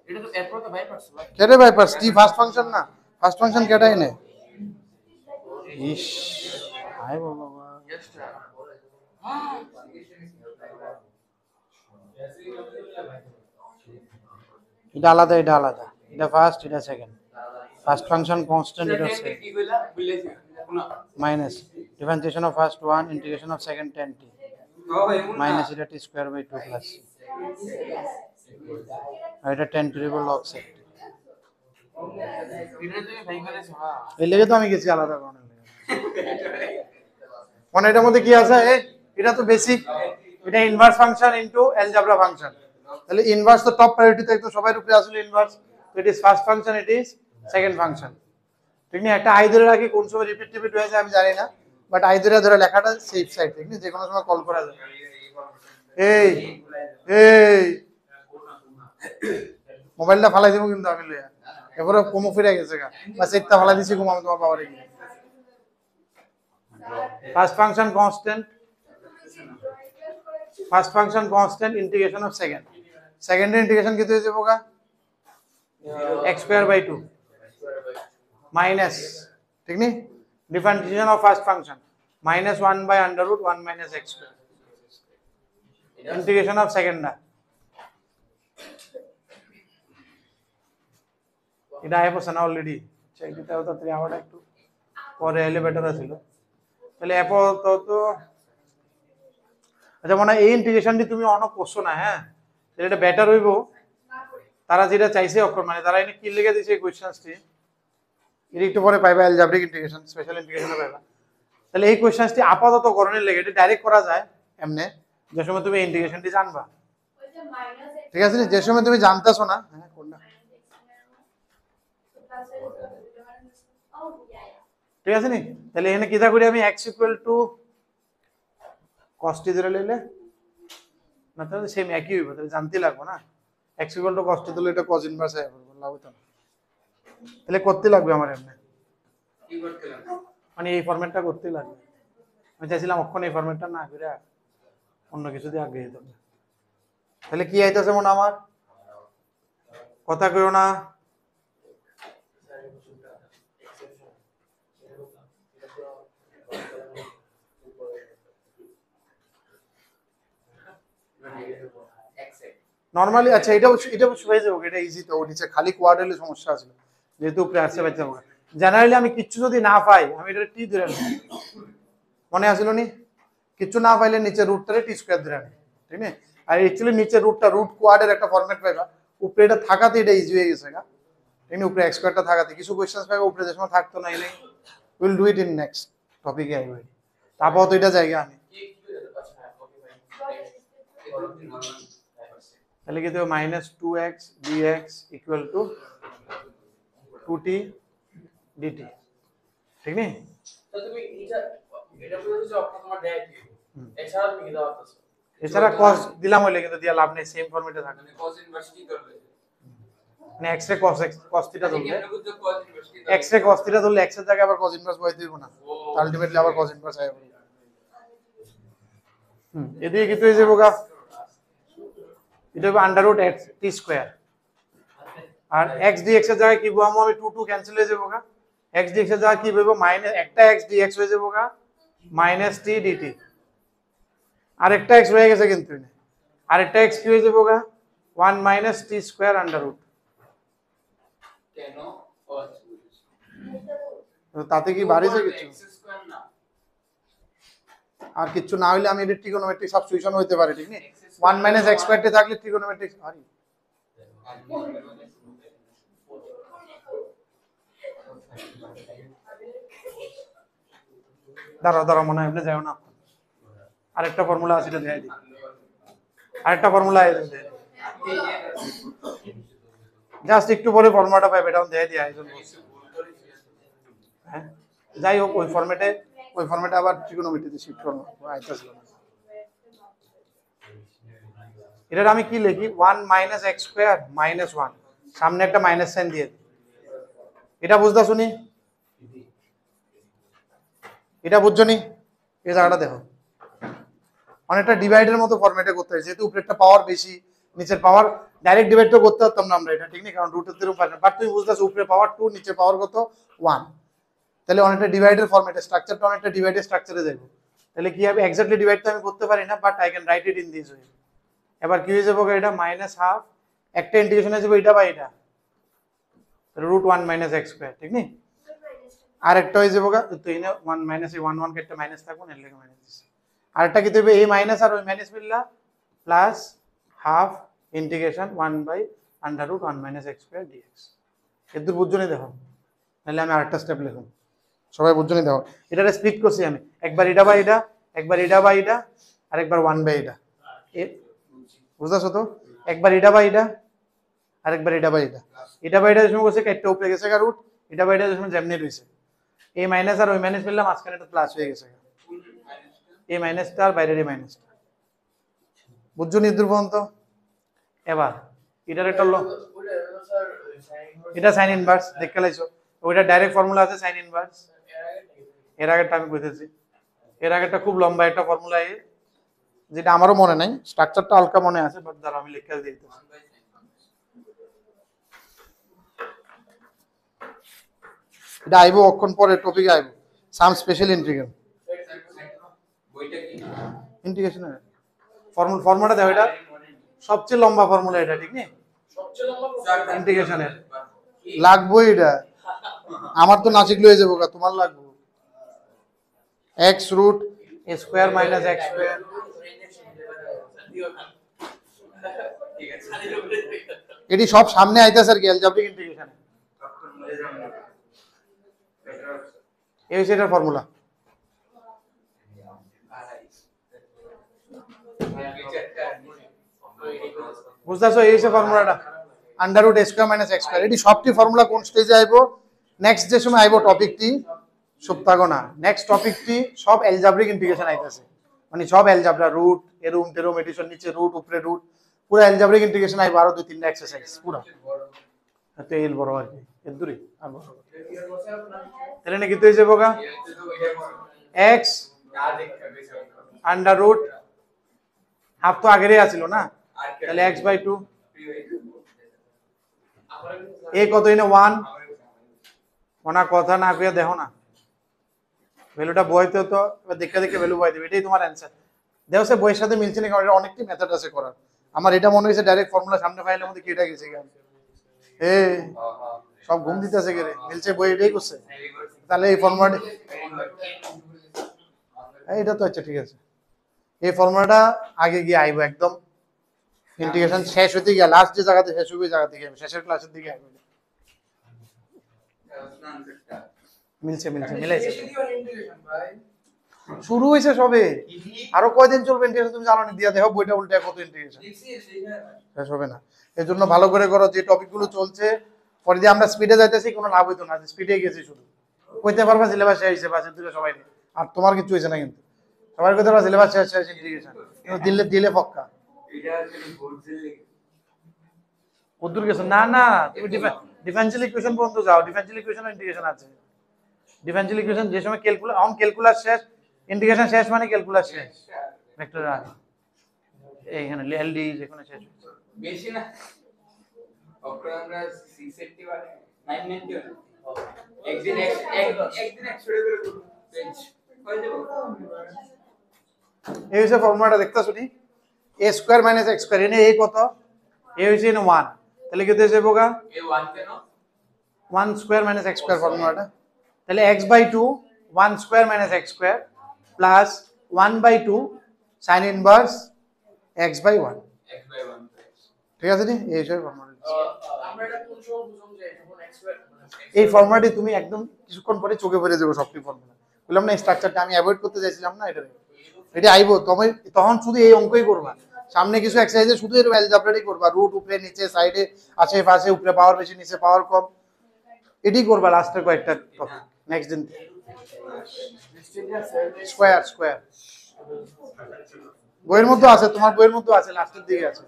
এটা তো এরপর তো বাই পার্টস ভাই কেটে by parts t first function না ফার্স্ট ফাংশন কেটাই নে ইশ আয় বাবা এক্সট্রা এটা আলাদা এটা ফার্স্ট এটা সেকেন্ড ফার্স্ট ফাংশন কনস্ট্যান্ট এটা সেকেন্ড কি কইলা বুঝলেছি কোন minus differentiation of first 1 integration of second 10t minus এটা t স্কয়ার বাই 2 প্লাস আর এটা 10 two the power log sec এটা তুমি ভাই করেছো হ্যাঁ এই লেগে তো আমি গেছি আলাদা কারণে মানে এটার মধ্যে কি আছে এটা তো বেসিক এটা inverse function into algebra function তাহলে ইনভার্স তো টপ প্রায়োরিটি থাকতো সবার উপরে আসলে ইনভার্স তো it is first function it is second function ঠিক না একটা আই ধরে রাখি কোন সময় রিপিট হয়ে যায় আমি জানি না বাট আই ধরে লেখাটা সেফ সাইড ঠিক না যে কোনো সময় কল করা যায় এই মোবাইলটা ফালাই দিব কিন্তু আমি লইয়া এবারে কোমো ফিরে গেছে গা বা সেটটা ফালাই দিছি কোমো আমি তোমার পাওয়ারে গিয়ে first function constant integration of second integration कितने हो जाएगा x square by 2 minus ठीक नहीं differentiation of first function minus 1 by under root 1 minus x square integration of second ना এটা আই পছনা অলরেডি চেক দিতে হতো 3 আওয়ার একটু পরে এলে বেটার ছিল তাহলে আপাতত আচ্ছা মনে এই ইন্টিগ্রেশনটি তুমি অনেক করছো না হ্যাঁ এটা বেটার হইব তারা যেটা চাইছে অক্ষর মানে তারা এনে কি লিখে দিয়েছে এই কোশ্চেনটি এর একটু পরে পাইবা অ্যালজেব্রিক ইন্টিগ্রেশন স্পেশাল ইন্টিগ্রেশন পাইবা তাহলে এই কোশ্চেনটি আপাতত করণের লাগে এটা ডাইরেক্ট করা যায় এমনে যে সময় তুমি ইন্টিগ্রেশনটি জানবা ঠিক আছে যে সময় তুমি জানতাছো না হ্যাঁ কোনটা ঠিক আছে নি তাহলে এখানে কিটা করি আমি x cos t ধরে লইলে না তাহলে সেম একই হইব তাহলে জানতে লাগবে না x cos t দিলে এটা cos ইনভার্স আই করব লাভ হতো না তাহলে করতে লাগবে আমার এমনি কি করতে লাগবে মানে এই ফরম্যাটটা করতে লাগবে আমি চাইছিলাম অক্ষণ এই ফরম্যাটটা না করে অন্য কিছু দিয়ে আগে যেতে তাহলে কি আইতাছে মনে আমার কথা কইও না নরমালি আচ্ছা এটা হয়ে যাবে এটা ইজি তো নিচে খালি কোয়াড হলে সমস্যা আছে যেহেতু উপরে আসছে বাচ্চা জেনারেলি আমি কিচ্ছু যদি না পাই আমি এটা টি ধরে নেব মনে আসলো নি কিচ্ছু না পাইলে নিচে রুটটারে টি স্কয়ার ধরে নেব ঠিক না আর অ্যাকচুয়ালি নিচে রুটটা রুট কোয়াডের একটা ফরম্যাট পাইবা উপরে এটা থাকাতে এটা ইজি হয়ে গেছে গা ঠিক না উপরে x স্কয়ারটা থাকাতে কিছু কোশ্চেনস পাইবা উপরে যে সময় থাকতো না নাই will do it in next টপিকে আইব তারপর তো এটা জায়গা আমি তাহলে কি দেব -2x dx equal to 2t dt ঠিক নেই তো তুমি এটা বলছো যে অক্ষর তোমার দেয় কি এছাড়া তুমি কি দাও আছে এছাড়া cos দিলাম হইলে কিন্তু দিয়া লাভ নেই সেম ফরম্যাটে থাকে মানে cos ইনভার্স কি করবে মানে x রে cos থিটা ধরলে x রে cos থিটা ধরলে x এর জায়গায় আবার cos ইনভার্স বসাইতে দিব না, আলটিমেটলি আবার cos ইনভার্স আইবে। এদিকে কি হয়ে যাবে গা, এটা হবে আন্ডাররুট x t স্কয়ার, আর x dx এর জায়গায় কি বসাবো আমি 2 2 ক্যান্সেল হয়ে যাবে গা, x dx এর জায়গায় কি বসাবো মাইনাস একটা x dx হয়ে যাবে গা মাইনাস t dt, আরেকটা x রয়ে গেছে কিন্তু আরেকটা x কি হয়ে যাবে গা 1 মাইনাস t স্কয়ার আন্ডাররুট। কেন তাতে কি বাড়িছে কিছু? আর কিছু না হইলে আমি এটা ট্রিগোনোমেট্রিক সাবস্টিটিউশন হইতে পারে, ঠিক না? 1 মাইনাস x স্কয়ারতে থাকলে ট্রিগোনোমেট্রিক আরে দাঁড়াও মনে হয় আপনি যাও না, আরেকটা ফর্মুলা আছে এটা দেখাই দিই, আরেকটা ফর্মুলা আছে জাস্ট একটু পরে ফর্মুলাটা পাবে, এটাও দেখাই দিই আয়োজন করছি। হ্যাঁ যাই হোক ওই ফরম্যাটে আবার ট্রিগোনোমেট্রিতে শিফট করব, আইতাছিল না। এটা আমি কি লিখি 1 মাইনাস x স্কয়ার মাইনাস 1, সামনে একটা মাইনাস সাইন দিয়ে দিই, এটা বুঝদা শুনি, এটা বুঝছো নি? এই জায়গাটা দেখো অনেকটা ডিভাইডের মতো ফরম্যাটে করতে হয়, যেহেতু উপরেরটা পাওয়ার বেশি নিচের পাওয়ার, ডাইরেক্ট ডিভাইড তো করতে পারতাম না আমরা এটা, ঠিক না? কারণ রুটের দিকে পারতাম, বাট তুমি বুঝতেছো উপরে পাওয়ার 2 নিচে পাওয়ার কত 1, তাহলে অনেকটা ডিভাইডের ফরম্যাটে স্ট্রাকচারটা অনেকটা ডিভাইডের স্ট্রাকচারে যাবে। তাহলে কি হবে, এক্স্যাক্টলি ডিভাইড তো আমি করতে পারি না, but I can write it in this way. এবার কি হয়ে যাবে এটা মাইনাস হাফ, একটা ইন্টিগ্রেশন হয়ে যাবে এটা বা এটা রুট 1 মাইনাস x স্কয়ার, ঠিক না? আর একটা হয়ে যাবে তো এনে 1 মাইনাস এই 1 1 কে একটা মাইনাস থাকবে না, এর লাগে মাইনাস দিছি। আরেকটা কি হবে, এই মাইনাস আর ওই মাইনাস মিললা plus half integration 1 by under root 1 minus x square dx। এদুর বুঝছো নি দেখো, নাহলে আমি আরেকটা স্টেপ লিখুন, সবাই বুঝছো নি দেখো, এটারে স্প্লিট করছি আমি, একবার এটা বাই এটা, একবার এটা বাই এটা, আর একবার 1 বাই এটা, বুঝতেছো তো? একবার এটা বাই এটা, আর একবার এটা বাই এটা, এটা বাই এটা যখন করছে একটা উপরে গেছে গা রুট, এটা বাই এটা যখন যেমনি রইছে, এই মাইনাস আর ওই মাইনাস মিললাম মাঝখানে একটা প্লাস হয়ে গেছে, এই মাইনাসটা আর বাইরের এই মাইনাসটা, বুঝছো নি দূর পর্যন্ত? এবার এটার একটা এটা সাইন ইনভার্স দেখে লাইছো, ওইটা ডাইরেক্ট ফর্মুলা আছে সাইন ইনভার্স, এর আগেরটা আমি বুঝেছি, এর আগেরটা খুব লম্বা একটা ফর্মুলা, যেটা আমারও মনে নাই, স্ট্রাকচারটা হালকা মনে আছে, বাট দাঁড়াও আমি লিখে দিই। এটা আইবো অক্ষণ পরে টপিক আইবো, সাম স্পেশাল ইন্টিগ্রাল বইটা কি ইন্টিগ্রেশন ফর্মুলাটা দাও, এটা সবচেয়ে লম্বা ফর্মুলা এটা, ঠিক না? সবচেয়ে লম্বা ইন্টিগ্রেশনের লাগবো এটা, আমার তো না শিখলে হয়ে যাবো, তোমার লাগবো x root a square minus x square, এটি সব সামনে আইতাছে আর কি অ্যালজেব্রিক ইন্টিগ্রেশনে, এই হচ্ছে এটার ফর্মুলা। বুঝতেছো? এই হচ্ছে ফর্মুলাটা আন্ডাররুট a square minus x square, এটি সবটি ফর্মুলা কোন স্টেজে আইবো, নেক্সট যে সময় আইবো টপিকটি সপ্তাহ না, নেক্সট টপিকটি সব অ্যালজেব্রিক ইন্টিগ্রেশন আইতাছে, মানে সব অ্যালজেব্রা, রুট এরুম টেরুম এডিশন, নিচে রুট উপরে রুট, পুরো অ্যালজেব্রিক ইন্টিগ্রেশন আইবো, আরো 2-3টা এক্সারসাইজ পুরো, এত এল বড় আর কি এর দূরে আর বড়, তাহলে নাকি তো হয়ে যাবো গা x আন্ডাররুট হাফ তো আগেরই আছিল না, তাহলে x বাই 2, এ কত এনে 1, ওনা কথা না কইয়া দেখো না ভ্যালুটা বইতে তো, এবার দেখে দেখে ভ্যালু বই দিবে, এটাই তোমার অ্যানসার। দেখো সে বইয়ের সাথে মিলছে না, কারণ এটা অনেকটি মেথড আছে করার, আমার এটা মনে হয়েছে ডাইরেক্ট ফর্মুলা সামনে ফাইলের মধ্যে কি এটা গেছে কেন, এ সব ঘুম দিতেছে গেলে মিলছে বই এটাই করছে, তাহলে এই ফর্মুলাটা এটা তো আচ্ছা ঠিক আছে, এই ফর্মুলাটা আগে গিয়ে আইবো একদম ইন্টিগ্রেশন শেষ হতে গিয়ে, লাস্ট যে জায়গাতে শেষ হবে জায়গা থেকে শেষের ক্লাসের দিকে আইবো, মিলছে মিলাইছে, শুরু হয়েছে সবে, আরো কয়দিন চলবে ইন্টিগ্রেশন তুমি জানো না, দিয়া দেখো বইটা উল্টে কত ইন্টিগ্রেশন শেষ হবে না, এর জন্য ভালো করে করো, যে টপিকগুলো চলছে পরে দিয়ে আমরা স্পিডে যাইতেছি কোনো লাভ হইতো না, স্পিডে গেছি শুধু কইতে পারবা সিলেবাস শেষ হয়েছে বাসের দিকে সবাই, আর তোমার কিছু হয়েছে না, কিন্তু সবার কইতে পারবা সিলেবাস শেষ ইন্টিগ্রেশন, কিন্তু দিলে পক্কা এটা আসলে বুঝলে কদ্দূর গেছো? না না, তুমি ডিফারেনশিয়াল ইকুয়েশন পর্যন্ত যাও। ডিফারেনশিয়াল ইকুয়েশন ইন্টিগ্রেশন আছে। ডিফারেনশিয়াল ইকুয়েশন যে সময় ক্যালকুলাস শেষ, ইন্টিগ্রেশন শেষ মানে ক্যালকুলাস শেষ। ভেক্টর আগে এইখানে এলডি যেখানে শেষ হচ্ছে। বেশি না অক্ষর আমরা 680 মানে 990 একদিন একশো করে করব পেজ হয়ে যাবে। এই হচ্ছে ফর্মুলাটা দেখতেছো নি, a square minus x square. এনে a কত? a হইছে এনে 1, তাহলে কি হতে যাবে? এ 1 কেন? 1 স্কয়ার মাইনাস x স্কয়ার ফর্মুলাটা। তাহলে x/2 1 square minus x square plus 1/2 sin inverse x/1। x/1 ঠিক আছে নি? এই হচ্ছে ফর্মুলা। আমরা এটা কোন সময় বুঝলাম যে যখন x স্কয়ার এই ফর্মুলাটি তুমি একদম কিছুক্ষণ পরে চোখে পড়ে যাবে সবটি ফর্মুলা। বললাম না স্ট্রাকচারটা আমি অ্যাভয়েড করতে চাইছিলাম না, এটা আইবো তখন শুধু এই অঙ্কই করবা। সামনে কিছু এক্সারসাইজে শুধু এর অ্যালজেব্রাই করবা, রুট উপরে নিচে সাইডে আছে পাশে, উপরে পাওয়ার বেশি নিচে পাওয়ার কম, এটাই করবা লাস্টের কয়েকটা টপিক। নেক্সট দিন স্কয়ার বইয়ের মধ্যে আছে, তোমার বইয়ের মধ্যে আছে, লাস্টের দিকে আছে।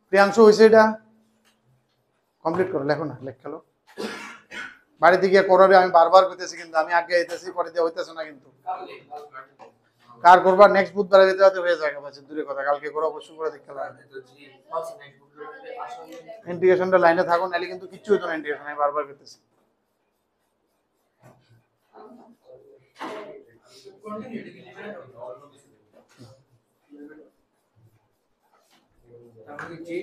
প্রিয়াংশু হয়েছে এটা কমপ্লিট করো, লেখো না, লেখ খেলো বাড়িতে গিয়ে করবে। আমি বারবার কইতেছি কিন্তু আমি আগে আইতেছি, পরে দিয়ে হইতেছে না। কিন্তু কার করবা নেক্সট বুধবারে যেতে হতে হয়ে যাবে, বাচ্চা দূরে কথা। কালকে করো, অবশ্যই করে দেখতে লাগবে। ইন্টিগ্রেশনটা লাইনে থাকুন, নাহলে কিন্তু কিচ্ছু হতো না ইন্টিগ্রেশন। আমি বারবার কইতেছি। তারপরে যে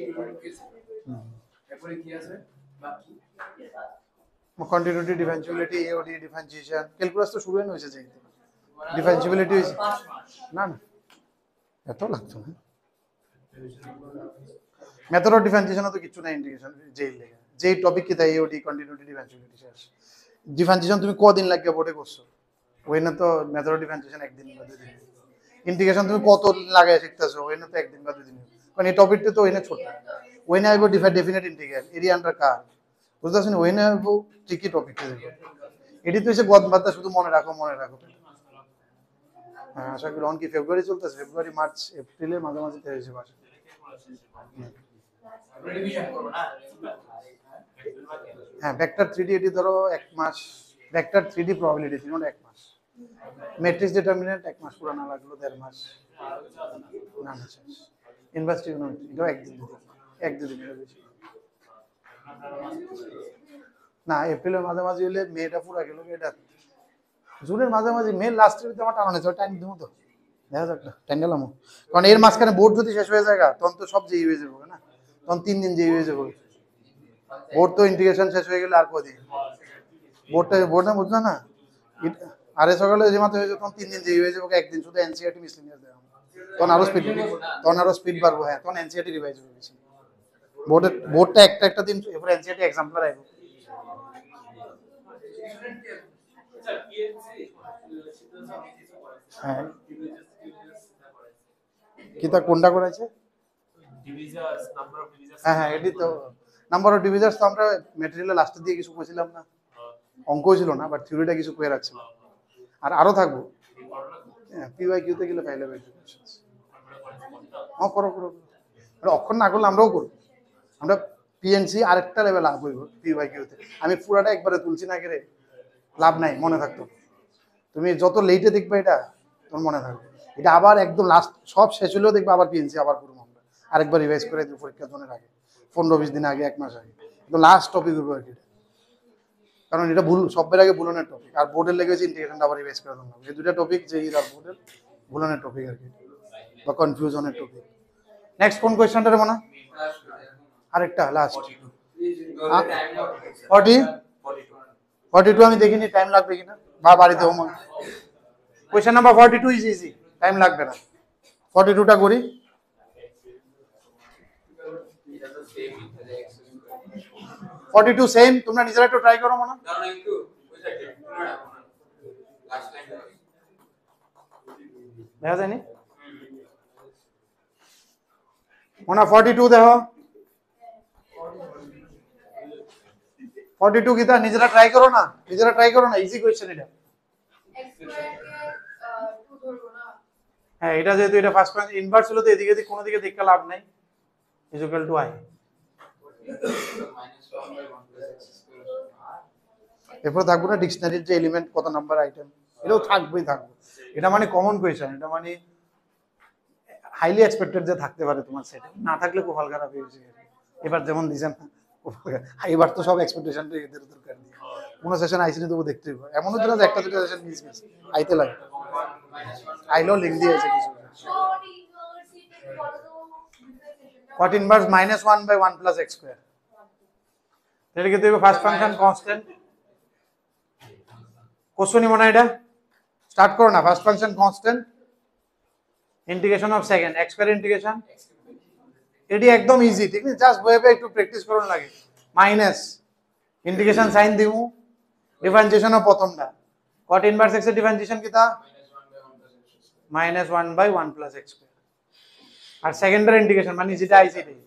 এরপরে কি আছে বাকি? Continuity, differentiability, AOD, differentiation, calculus তো শুরু হয়েছে যে ডিফারেন্সিবিলিটি হয়েছে। না না এত লাগতো না। মেথড অফ ডিফারেন্সিয়েশন তো কিছু না ইন্টিগ্রেশন যেই টপিক কি তাই এওডি, কন্টিনিউটি, ডিফারেন্সিবিলিটি শেষ। ডিফারেন্সিয়েশন তুমি কদিন লাগে বোর্ডে করছো? ওই না তো মেথড অফ ডিফারেন্সিয়েশন একদিন বা দুই দিন। ইন্টিগ্রেশন তুমি কত লাগায় শিখতেছো? ওই না তো একদিন বা দুই দিন। কারণ এই টপিকটা তো ওই না ছোট। ওই না আইবো definite integral, area under curve, বুঝতে পারছেন? ওই না আইবো ঠিকই টপিকটা দেখো। এটি তো এসে গদ বার্তা শুধু মনে রাখো। হ্যাঁ, আশা করি কি ফেব্রুয়ারি চলতেছে, ফেব্রুয়ারি মার্চ এপ্রিলের মাঝামাঝি হয়েছে বাসা। হ্যাঁ, ভেক্টর 3D এটি ধরো 1 মাস, ভেক্টর 3D প্রবাবিলিটি 1 মাস, ম্যাট্রিক্স ডিটারমিনেন্ট 1 মাস পুরো না লাগলো, 1.5 মাস না না শেষ। ইনভার্স ট্রিগোনোমেট্রি এটাও এক দুদিন বেশি না। এপ্রিলের মাঝামাঝি হলে মেটা পুরা গেল, এটা জুনের মাঝামাঝি, মে লাস্টের দিকে আমার টানা নেই, টাইম দিব তো দেখা যাক না, টাইম গেলাম। কারণ এর মাঝখানে বোর্ড যদি শেষ হয়ে যায় তখন তো সব যেই হয়ে যাবো না, তখন 3 দিন যেই হয়ে যাবো। বোর্ড তো ইন্টিগ্রেশন শেষ হয়ে গেলে আর কদিন বোর্ডটা বুঝলো না। আরে সকালে যে মাত্র হয়ে যাবে তখন 3 দিন যেই হয়ে যাবো, একদিন শুধু এনসিইআরটি মিসলিনিয়াস দেওয়া, তখন আরো স্পিড বাড়বো। হ্যাঁ, তখন এনসিইআরটি রিভাইজ হবে বেশি। বোর্ডটা একটা দিন এরপর এনসিইআরটি এক্সাম্পলার আইবো। হ্যাঁ, কিতা কোনটা করেছে? হ্যাঁ হ্যাঁ, এটি তো নাম্বার অফ ডিভিজার্স তো আমরা ম্যাটেরিয়ালের লাস্টের দিয়ে কিছু কইছিলাম না, অঙ্ক ছিল না, বাট থিওরিটা কিছু কয়ে রাখছিল। আর আরো থাকবো পিওয়াই কিউতে গেলে পাইলে করো অক্ষর না করলে আমরাও করবো। আমরা পিএনসি আরেকটা লেভেল আপ হইব পিওয়াই কিউতে। আমি পুরাটা একবারে তুলছি না করে লাভ নাই, মনে থাকতো। তুমি যত লেটে দেখবে এটা তোমার মনে থাকবে। এটা আবার একদম লাস্ট সব শেষ হলেও দেখবে আবার পিএনসি আবার করবো আমরা, আরেকবার রিভাইজ করে দেবো পরীক্ষা জনের আগে, 15-20 দিন আগে, 1 মাস আগে। একদম লাস্ট টপিক হবে আর কি, কারণ এটা ভুল সবের আগে ভুলনের টপিক। আর বোর্ডের লেগেছে ইন্টিগ্রেশনটা আবার রিভাইজ করে দিলাম। এই দুটো টপিক যে আর বোর্ডের ভুলনের টপিক আর কি, বা কনফিউশনের টপিক। নেক্সট কোন কোয়েশ্চনটা মনে? আরেকটা লাস্ট 42 আমি দেখিনি, টাইম লাগবে কিনা বা বাড়িতে homework. Question number 42 is easy, time লাগবে না। 42টা করি। 42 সেম, তোমরা নিজেরা একটু ট্রাই করো মনে। দেখা যায়নি মনে? 42 দেখো, 42 কিতা নিজেরা ট্রাই করো না, ইজি কোয়েশ্চেন এটা। হ্যাঁ, এটা যেহেতু এটা ফার্স্ট পয়েন্ট ইনভার্স হলো তো এদিকে কোনো দিকে দেখতে লাভ নাই। is equal to I. এরপর থাকবো না ডিকশনারির যে এলিমেন্ট কত নাম্বার আইটেম, এটাও থাকবেই থাকবে। এটা মানে কমন কোয়েশ্চেন, এটা মানে হাইলি এক্সপেক্টেড যে থাকতে পারে তোমার সেটা, না থাকলে খুব হালকা খারাপ হয়েছে। এবার যেমন দিয়েছেন এবার তো সব এক্সপেকটেশনটা এদের দরকার নেই, কোনো সেশন আইসিনি তবু দেখতে হবে, এমনও তো না যে একটা দুটো সেশন মিস গেছে, আইতে লাগে আইলেও লিঙ্ক দিয়েছে কিছু। Cot inverse minus 1 by 1 plus x square, এটা কি দেবে ফার্স্ট ফাংশন কনস্ট্যান্ট। কোশ্চেনই মনে হয় এটা স্টার্ট করো না, first function constant integration of second x square integration, এটি একদম ইজি, ঠিক আছে, জাস্ট বইবে একটু প্র্যাকটিস করুন লাগে। মাইনাস ইন্টিগ্রেশন সাইন দিমু, ডিফারেন্সিয়েশন অফ প্রথমটা cot ইনভার্স x এর ডিফারেন্সিয়েশন কিটা -1 by 1 plus x square, আর সেকেন্ডারি ইন্টিগ্রেশন মানে যেটা আইছে এটাই,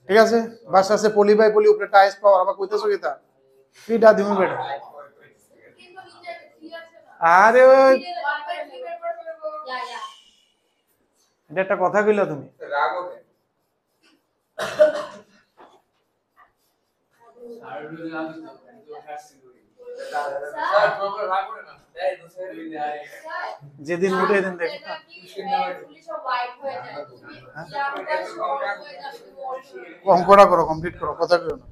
ঠিক আছে। বাস আছে পলি বাই পলি উপরে টাইস পাওয়ার, আবার কইতেছো কিটা ফিটা দিমু বেটা, আরে ওই এটা একটা কথা কইলা তুমি, রাগও কেন? যেদিন উঠে দিন দেখো অঙ্কটা করো, কমপ্লিট করো, কথা কইও না।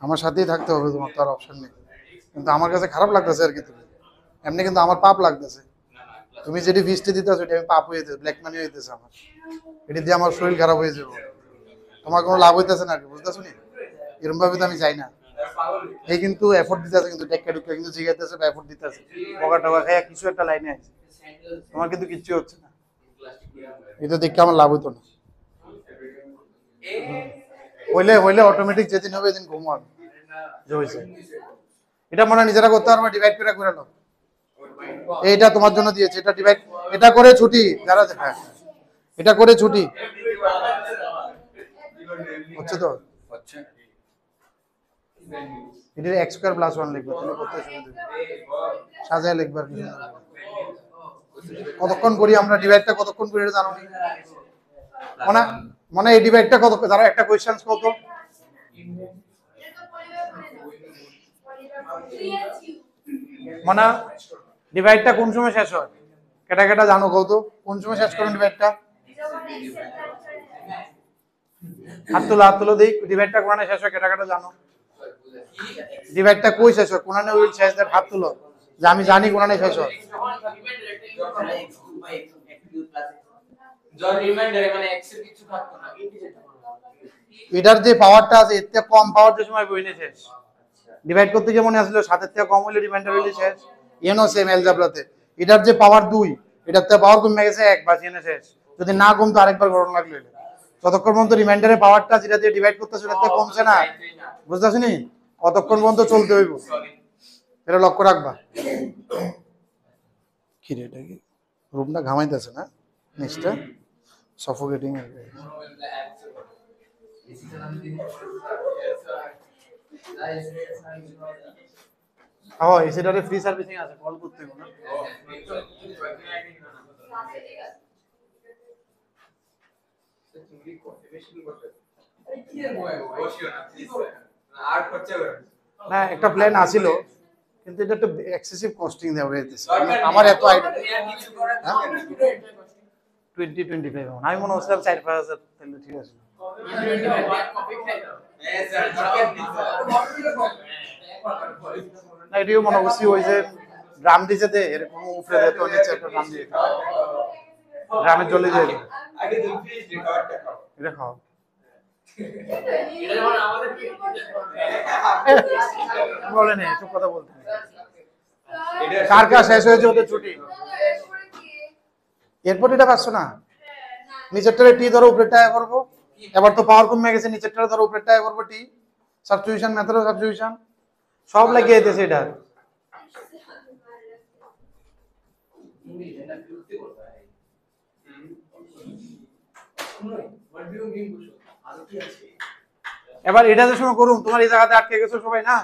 আমার সাথেই থাকতে হবে তোমার, তার অপশন নেই। কিন্তু আমার কাছে খারাপ লাগতেছে আর কি, তুমি এমনি কিন্তু আমার পাপ লাগতেছে, তুমি যেটি ফিস্টি দিতেছো সেটা আমি পাপ হয়ে যেতে, ব্ল্যাক মানি হইতেছে আমার, এটি দিয়ে আমার শরীর খারাপ হয়ে যাবে, তোমার কোনো লাভ হইতেছে না আর কি, বুঝতেছো নি? এরকম ভাবে তো আমি চাই না। এই কিন্তু এফোর্ট দিতেছে, কিন্তু টেক্কা টুক্কা কিন্তু জিগাইতেছে বা এফোর্ট দিতেছে, পকা টকা খায় কিছু একটা লাইনে আছে, তোমার কিন্তু কিচ্ছু হচ্ছে না, এটা দেখে আমার লাভ হইতো না। হইলে হইলে অটোমেটিক যেদিন হবে এদিন ঘুমো আমি যে হয়েছে। এটা মনে হয় নিজেরা করতে পারবে, ডিভাইড করে করে নাও, এইটা তোমার জন্য দিয়েছে, এটা ডিভাইড, এটা করে ছুটি যারা, হ্যাঁ এটা করে ছুটি হচ্ছে তো, এটা x স্কয়ার প্লাস 1 লিখবে, তাহলে করতে সুবিধা হবে, সাজায় লিখবে আর কিছু না। কতক্ষণ করি আমরা ডিভাইডটা, কতক্ষণ করি এটা জানো নি? মানে মানে এই ডিভাইডটা কত, যারা একটা কোশ্চেন কত মানে ডিভাইডটা কোন সময় শেষ হয়, কেটা কেটা জানো কত, কোন সময় শেষ করুন ডিভাইডটা? হাত তুলো দেই, ডিভাইডটা কোরআনে শেষ হয় কেটা কেটা জানো? ডিভাইডটা কই শেষ হয়, কোরআনে উইল শেষ দেয়, হাত তুলো যে আমি জানি কোরআনে শেষ হয়। এটার যে পাওয়ারটা আছে এর থেকে কম পাওয়ার যে সময় বইনে শেষ, ডিভাইড করতে যে মনে আসলো 7 এর থেকে কম হলে রিমাইন্ডার হইলে শেষ, এনও সেম অ্যালজেব্রাতে, এটার যে পাওয়ার 2 এটার থেকে পাওয়ার কমে গেছে 1, বাস এনে শেষ, যদি না কমতো আরেকবার গরম লাগলো, ততক্ষণ পর্যন্ত রিমাইন্ডারের পাওয়ারটা যেটা দিয়ে ডিভাইড করতেছে সেটা থেকে কমছে না, বুঝতেছ নি? কতক্ষণ পর্যন্ত চলতে হইব এটা লক্ষ্য রাখবা। কি রে এটা কি রুমটা ঘামাইতেছে না, নিচটা সফোকেটিং আর কি। ও এসিটারে ফ্রি সার্ভিসিং আছে, কল করতে হবে না। না একটা প্ল্যান আছিল, কিন্তু এটা একটু এক্সেসিভ কস্টিং দেওয়া হয়েছে, আমার এত আইডিয়া 20-25 আমি মনে হচ্ছে 4-5,000 তাহলে ঠিক আছে। না এটিও মনে করছি ওই যে ড্রাম দিছে দে এরকম উপরে দিতে নিচে একটা ড্রাম দিয়ে ড্রামে চলে যায়, আগে তুমি প্লিজ রেকর্ডটা খাও, এটা খাও। বলে নেই এসব কথা বলতে নেই। কার কার শেষ হয়েছে ওদের ছুটি, এরপর এটা পাচ্ছ না, নিচেরটারে টি ধরো উপরেরটায় করবো, এবার তো পাওয়ার কমে গেছে, নিচেরটারে ধরো উপরেরটায় করবো টি, সাবস্টিটিউশন মেথড অফ সাবস্টিটিউশন সব লাগিয়ে দিতেছে এটা। এবার এটা যে সময় করুন, তোমার এই জায়গাতে আটকে গেছো সবাই না,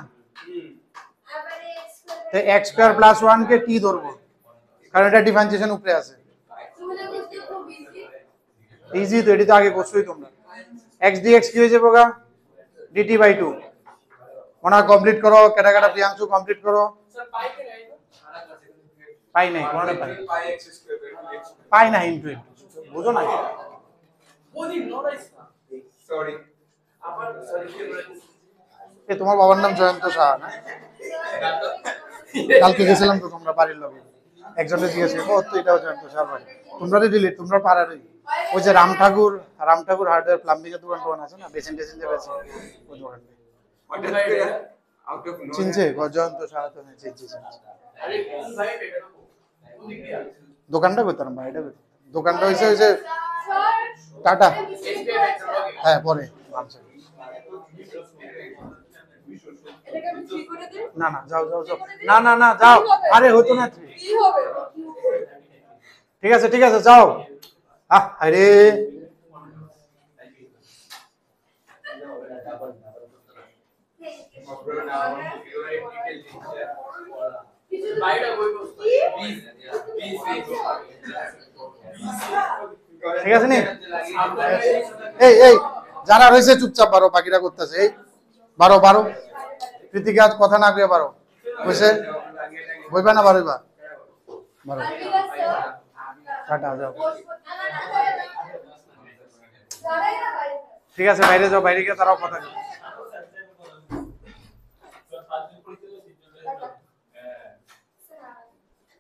তো x স্কয়ার প্লাস 1 কে t ধরবো কারণ এটা ডিফারেন্সিয়েশন উপরে আছে তুমি না করতে খুব ইজি ইজি তো এটি তো আগে করছই তোমরা x dx কি হয়ে যাবে গা dt বাই 2 মনে কমপ্লিট করো কেটা কেটা প্রিয়াংশু কমপ্লিট করো স্যার পাই কে নাই তো পাই নাই কোনটা পাই পাই x স্কয়ার পাই না ইনটু বুঝো না ওদি নোরাইস না সরি আবার সরি এ তোমার বাবার নাম জয়ন্ত শাহ না কালকে গেছিলাম তো তোমরা বাড়ির লগে একজনে জিজ্ঞেস করো তো এটাও জয়ন্ত শাহ বাড়ি তোমরা ডিলিট তোমরা পাড়ারই ওই যে রাম ঠাকুর হার্ডওয়্যার প্লাম্বিং এর দোকান আছে না বেসিন টেসিন যে বেচে ওই দোকানটা আউট অফ নো চিনছে জয়ন্ত শাহ তো চিনছে আরে কোন ভাই এটা কোন দিক দিয়ে দোকানটা করতাম ভাই এটা দোকানটা হইছে ওই যে টাটা হ্যাঁ পরে এটাকে আমি ঠিক করে দিই না না যাও যাও যাও না না না যাও আরে হতো না কি হবে ঠিক আছে যাও আরে বাইটা কই বস ঠিক আছে নি এই যারা রয়েছে চুপচাপ বারো বাকিরা করতেছে এই বারো কৃতিকা আজ কথা না কইয়া বারো কইছে বইবা না বারোইবা বারো টাটা যাও ঠিক আছে বাইরে যাও বাইরে গিয়ে তারাও কথা কয়।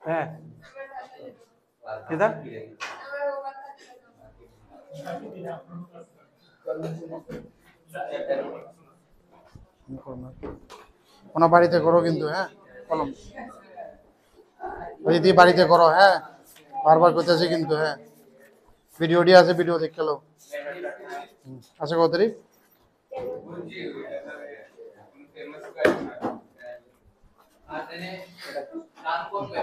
হ্যাঁ কিধর কোনো বাড়িতে করো কিন্তু হ্যাঁ কলম যদি বাড়িতে করো হ্যাঁ বারবার করতেছি কিন্তু হ্যাঁ ভিডিওটি আছে ভিডিও দেখতে লো আছে কত তারিখ ফেমাস গাইড আর এনে নাম করবে